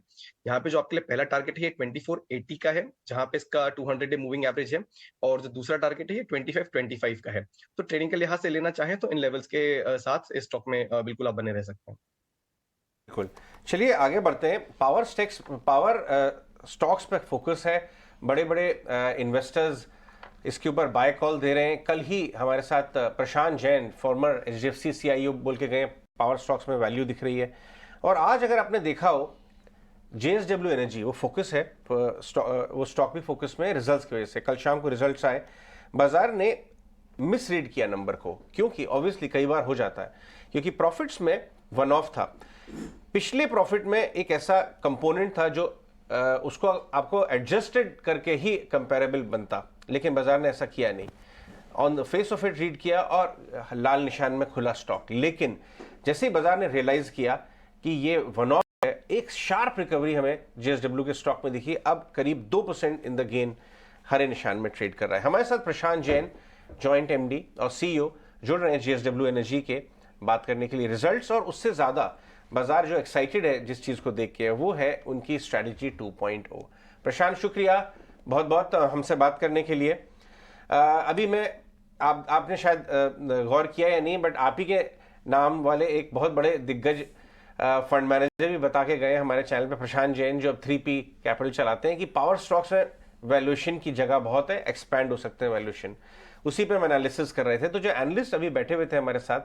यहाँ पे जो आपके लिए पहला टारगेट है 2480 का है, जहां पे इसका 200 डे मूविंग एवरेज है, और जो दूसरा टारगेट है 2525 का है। तो ट्रेडिंग के लिहाज से लेना चाहें तो इन लेवल्स के साथ इस स्टॉक में बिल्कुल आप बने रह सकते हैं। बिल्कुल, चलिए आगे बढ़ते हैं। पावर स्टॉक्स पे फोकस है, बड़े बड़े इन्वेस्टर्स इसके ऊपर बाय कॉल दे रहे हैं। कल ही हमारे साथ प्रशांत जैन, फॉर्मर HDFC CIO, बोल के गए पावर स्टॉक्स में वैल्यू दिख रही है। और आज अगर आपने देखा हो JSW एनर्जी वो फोकस है, वो स्टॉक भी फोकस में रिजल्ट्स की वजह से। कल शाम को रिजल्ट्स आए, बाजार ने मिस रीड किया नंबर को, क्योंकि ऑब्वियसली कई बार हो जाता है, क्योंकि प्रॉफिट्स में वन ऑफ था। पिछले प्रॉफिट में एक ऐसा कंपोनेंट था जो उसको आपको एडजस्टेड करके ही कंपेरेबल बनता, लेकिन बाजार ने ऐसा किया नहीं। On the face of it read किया और लाल निशान में खुला स्टॉक। लेकिन जैसे ही बाजार ने रियलाइज किया कि ये वन ऑफ है, एक शार्प रिकवरी हमें JSW के स्टॉक में दिखी। अब करीब 2% इन द गेन हरे निशान में ट्रेड कर रहा है। हमारे साथ प्रशांत जैन, जॉइंट MD और CEO जुड़ रहे हैं JSW एनर्जी के, बात करने के लिए रिजल्ट्स और उससे ज्यादा बाजार जो एक्साइटेड है जिस चीज को देख के, वो है उनकी स्ट्रैटेजी 2.0। प्रशांत, शुक्रिया बहुत बहुत हमसे बात करने के लिए। अभी मैं आपने शायद गौर किया या नहीं, बट आप ही के नाम वाले एक बहुत बड़े दिग्गज फंड मैनेजर भी बता के गए हमारे चैनल पे, प्रशांत जैन, जो अब 3P कैपिटल चलाते हैं, कि पावर स्टॉक्स में वैल्यूएशन की जगह बहुत है, एक्सपैंड हो सकते हैं वैल्यूएशन। उसी पे हम एनालिसिस कर रहे थे। तो जो एनालिस्ट अभी बैठे हुए थे हमारे साथ,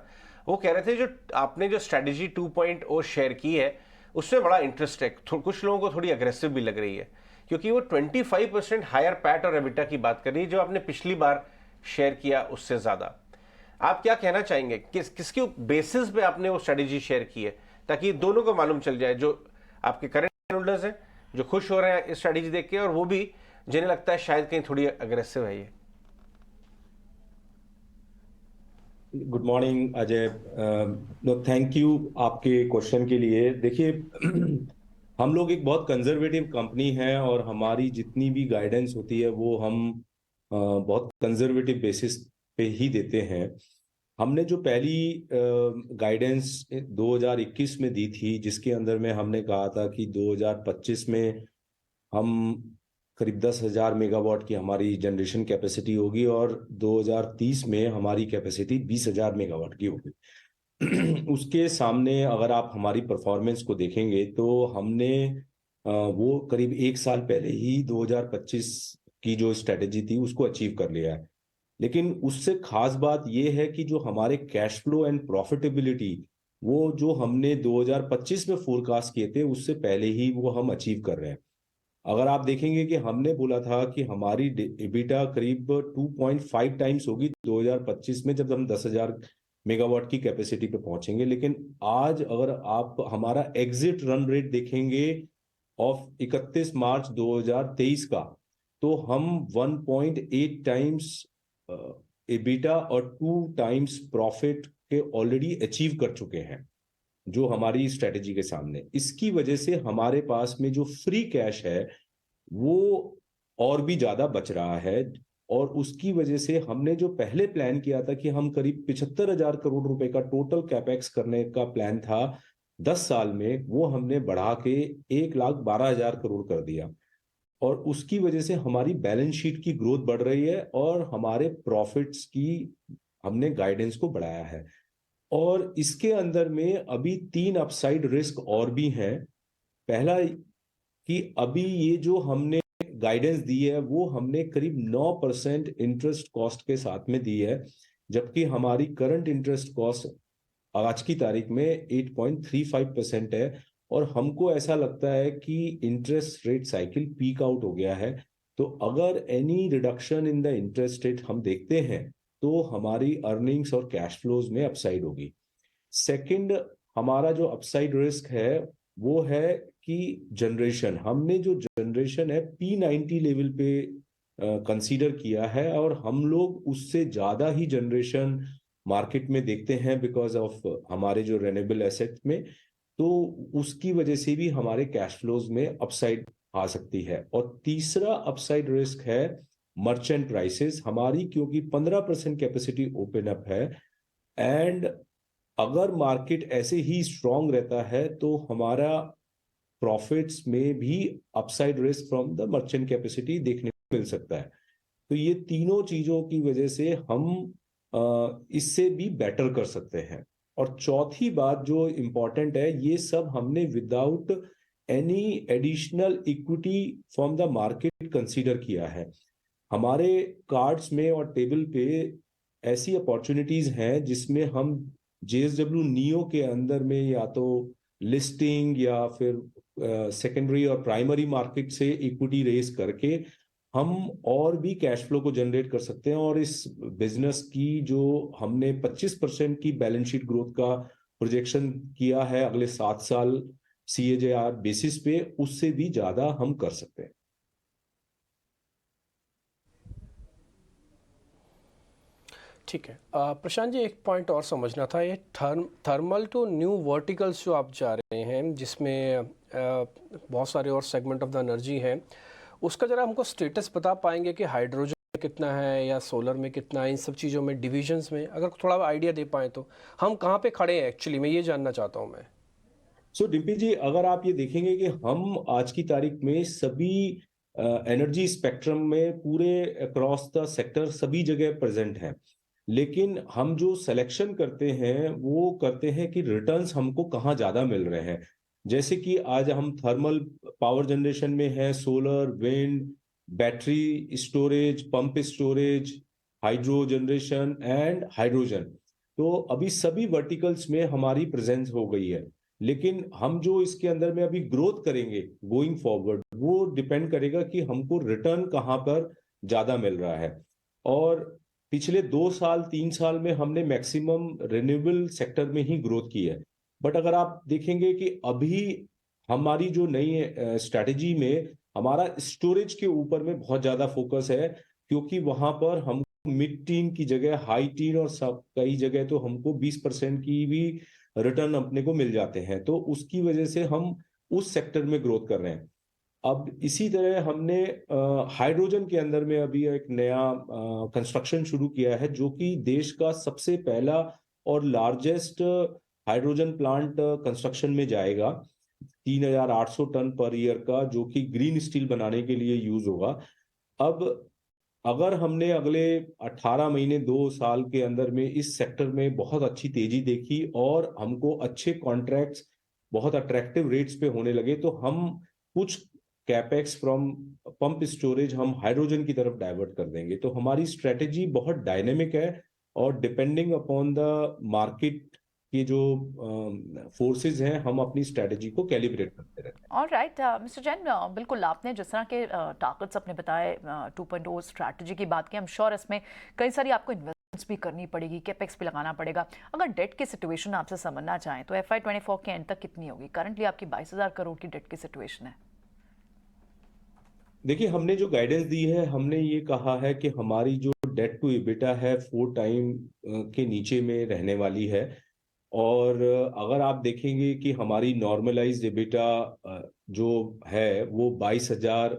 वो कह रहे थे जो आपने जो स्ट्रैटेजी 2.0 शेयर की है उसमें बड़ा इंटरेस्ट है। कुछ लोगों को थोड़ी अग्रेसिव भी लग रही है, क्योंकि वो 25% हायर पैट और एबिटा की बात कर रही है, जो आपने पिछली बार शेयर किया उससे ज्यादा। आप क्या कहना चाहेंगे, किसके बेसिस पे आपने वो स्ट्रैटेजी शेयर की है, ताकि दोनों को मालूम चल जाए, जो आपके करंट होल्डर्स हैं जो खुश हो रहे हैं इस स्ट्रैटेजी देख के, और वो भी जिन्हें लगता है शायद कहीं थोड़ी अग्रेसिव है ये। Good morning Ajay, no thank you आपके क्वेश्चन के लिए। देखिए हम लोग एक बहुत कंजर्वेटिव कंपनी है और हमारी जितनी भी गाइडेंस होती है वो हम बहुत कंजर्वेटिव बेसिस पे ही देते हैं। हमने जो पहली गाइडेंस 2021 में दी थी, जिसके अंदर में हमने कहा था कि 2025 में हम करीब 10,000 मेगावाट की हमारी जनरेशन कैपेसिटी होगी और 2030 में हमारी कैपेसिटी 20,000 मेगावाट की होगी। उसके सामने अगर आप हमारी परफॉर्मेंस को देखेंगे तो हमने वो करीब एक साल पहले ही 2025 की जो स्ट्रेटेजी थी उसको अचीव कर लिया है। लेकिन उससे खास बात ये है कि जो हमारे कैश फ्लो एंड प्रॉफिटेबिलिटी, वो जो हमने 2025 में फोरकास्ट किए थे उससे पहले ही वो हम अचीव कर रहे हैं। अगर आप देखेंगे कि हमने बोला था कि हमारी एबिटा करीब 2.5 टाइम्स होगी 2025 में, जब हम 10,000 मेगावाट की कैपेसिटी पे पहुंचेंगे। लेकिन आज अगर आप हमारा एग्जिट रन रेट देखेंगे ऑफ 31 मार्च 2023 का, तो हम 1.8 टाइम्स एबिटा और 2 टाइम्स प्रॉफिट के ऑलरेडी अचीव कर चुके हैं जो हमारी स्ट्रेटेजी के सामने। इसकी वजह से हमारे पास में जो फ्री कैश है वो और भी ज्यादा बच रहा है, और उसकी वजह से हमने जो पहले प्लान किया था कि हम करीब 75,000 करोड़ रुपए का टोटल कैपेक्स करने का प्लान था 10 साल में, वो हमने बढ़ा के 1,12,000 करोड़ कर दिया। और उसकी वजह से हमारी बैलेंस शीट की ग्रोथ बढ़ रही है और हमारे प्रॉफिट्स की हमने गाइडेंस को बढ़ाया है। और इसके अंदर में अभी 3 अपसाइड रिस्क और भी हैं। पहला कि अभी ये जो हमने गाइडेंस दी है वो हमने करीब 9% इंटरेस्ट कॉस्ट के साथ में दी है, जबकि हमारी करंट इंटरेस्ट कॉस्ट आज की तारीख में 8.35% है और हमको ऐसा लगता है कि interest rate cycle peak out हो गया है। तो अगर any reduction in the interest rate हम देखते हैं तो हमारी अर्निंग्स और कैश फ्लोज में अपसाइड होगी। सेकंड, हमारा जो अपसाइड रिस्क है वो है कि जनरेशन, हमने जो जनरेशन है P90 लेवल पे कंसीडर किया है और हम लोग उससे ज्यादा ही जनरेशन मार्केट में देखते हैं बिकॉज ऑफ हमारे जो रेन्यूएबल एसेट में, तो उसकी वजह से भी हमारे कैश फ्लोज में अपसाइड आ सकती है। और तीसरा अपसाइड रिस्क है मर्चेंट प्राइसेस हमारी, क्योंकि 15% कैपेसिटी ओपन अप है एंड अगर मार्केट ऐसे ही स्ट्रांग रहता है तो हमारा प्रॉफिट्स में भी upside risk from the merchant capacity देखने को मिल सकता है। तो ये तीनों चीजों की वजह से हम इससे भी बेटर कर सकते हैं। और चौथी बात जो इम्पोर्टेंट है, ये सब हमने without any additional equity from the market consider किया है। हमारे कार्ड्स में और टेबल पे ऐसी अपॉर्चुनिटीज हैं जिसमें हम JSW नियो के अंदर में या तो लिस्टिंग या फिर सेकेंडरी और प्राइमरी मार्केट से इक्विटी रेज करके हम और भी कैश फ्लो को जनरेट कर सकते हैं। और इस बिजनेस की जो हमने 25% की बैलेंस शीट ग्रोथ का प्रोजेक्शन किया है अगले 7 साल CAGR बेसिस पे, उससे भी ज्यादा हम कर सकते हैं। ठीक है। प्रशांत जी, एक पॉइंट और समझना था, ये थर्मल टू न्यू वर्टिकल्स जो आप जा रहे हैं जिसमें बहुत सारे और सेगमेंट ऑफ द एनर्जी हैं, उसका जरा हमको स्टेटस बता पाएंगे कि हाइड्रोजन में कितना है या सोलर में कितना है, इन सब चीज़ों में डिविजन्स में अगर थोड़ा आइडिया दे पाएँ तो हम कहाँ पे खड़े हैं एक्चुअली, मैं ये जानना चाहता हूँ मैं। सो डिम्पी जी, अगर आप ये देखेंगे कि हम आज की तारीख में सभी एनर्जी स्पेक्ट्रम में पूरे अक्रॉस द सेक्टर सभी जगह प्रेजेंट हैं, लेकिन हम जो सिलेक्शन करते हैं वो करते हैं कि रिटर्न्स हमको कहाँ ज्यादा मिल रहे हैं। जैसे कि आज हम थर्मल पावर जनरेशन में है, solar, wind, battery storage, pump storage, hydro generation and hydrogen. तो अभी सभी वर्टिकल्स में हमारी प्रेजेंस हो गई है, लेकिन हम जो इसके अंदर में अभी ग्रोथ करेंगे गोइंग फॉरवर्ड वो डिपेंड करेगा कि हमको रिटर्न कहाँ पर ज्यादा मिल रहा है। और पिछले 2 साल 3 साल में हमने मैक्सिमम रिन्यूएबल सेक्टर में ही ग्रोथ की है। बट अगर आप देखेंगे कि अभी हमारी जो नई स्ट्रैटेजी में हमारा स्टोरेज के ऊपर में बहुत ज्यादा फोकस है, क्योंकि वहां पर हम मिड टीन की जगह हाई टीन और सब कई जगह तो हमको 20% की भी रिटर्न अपने को मिल जाते हैं। तो उसकी वजह से हम उस सेक्टर में ग्रोथ कर रहे हैं। अब इसी तरह हमने हाइड्रोजन के अंदर में अभी एक नया कंस्ट्रक्शन शुरू किया है जो कि देश का सबसे पहला और लार्जेस्ट हाइड्रोजन प्लांट कंस्ट्रक्शन में जाएगा, 3800 टन पर ईयर का, जो कि ग्रीन स्टील बनाने के लिए यूज होगा। अब अगर हमने अगले 18 महीने 2 साल के अंदर में इस सेक्टर में बहुत अच्छी तेजी देखी और हमको अच्छे कॉन्ट्रैक्ट्स बहुत अट्रैक्टिव रेट्स पे होने लगे, तो हम कुछ कैपेक्स फ्रॉम पंप स्टोरेज हम हाइड्रोजन की तरफ डाइवर्ट कर देंगे। तो हमारी स्ट्रेटेजी बहुत डायनेमिक है और डिपेंडिंग अपॉन द मार्केट के जो फोर्सेस हैं हम अपनी स्ट्रेटेजी को कैलिब्रेट करते रहते हैं। ऑलराइट मिस्टर जैन, बिल्कुल आपने जिस तरह के टारगेट्स अपने बताए 2.0 स्ट्रैटेजी की बात की, आई एम श्योर इसमें कई सारी आपको इन्वेस्टमेंट्स भी करनी पड़ेगी, कैपेक्स भी लगाना पड़ेगा। अगर डेट की सिचुएशन आपसे समझना चाहें तो FY24 के एंड तक कितनी होगी? करंटली आपकी 22,000 करोड़ की डेट की सिचुएशन है। देखिए, हमने जो गाइडेंस दी है, हमने ये कहा है कि हमारी जो डेट टू इबिटा है 4 टाइम के नीचे में रहने वाली है। और अगर आप देखेंगे कि हमारी नॉर्मलाइज्ड इबिटा जो है वो 22,000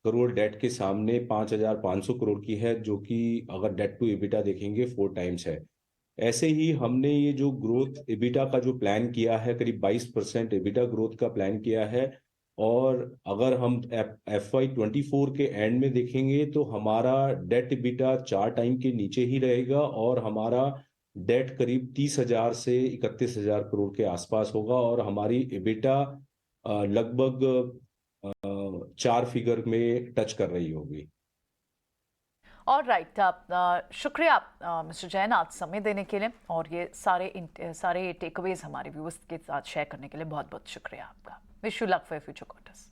करोड़ डेट के सामने 5,500 करोड़ की है, जो कि अगर डेट टू इबिटा देखेंगे 4 टाइम्स है। ऐसे ही हमने ये जो ग्रोथ इबिटा का जो प्लान किया है, करीब 22% इबिटा ग्रोथ का प्लान किया है, और अगर हम FY24 के एंड में देखेंगे तो हमारा डेट EBITDA 4 टाइम के नीचे ही रहेगा और हमारा डेट करीब 30,000 से 31,000 करोड़ के आसपास होगा और हमारी EBITDA लगभग 4 फिगर में टच कर रही होगी। और राइट, शुक्रिया मिस्टर जैन आज समय देने के लिए और ये सारे टेकअवेज हमारे व्यूअर्स के साथ शेयर करने के लिए बहुत बहुत शुक्रिया आपका। Wish you luck for future quarters.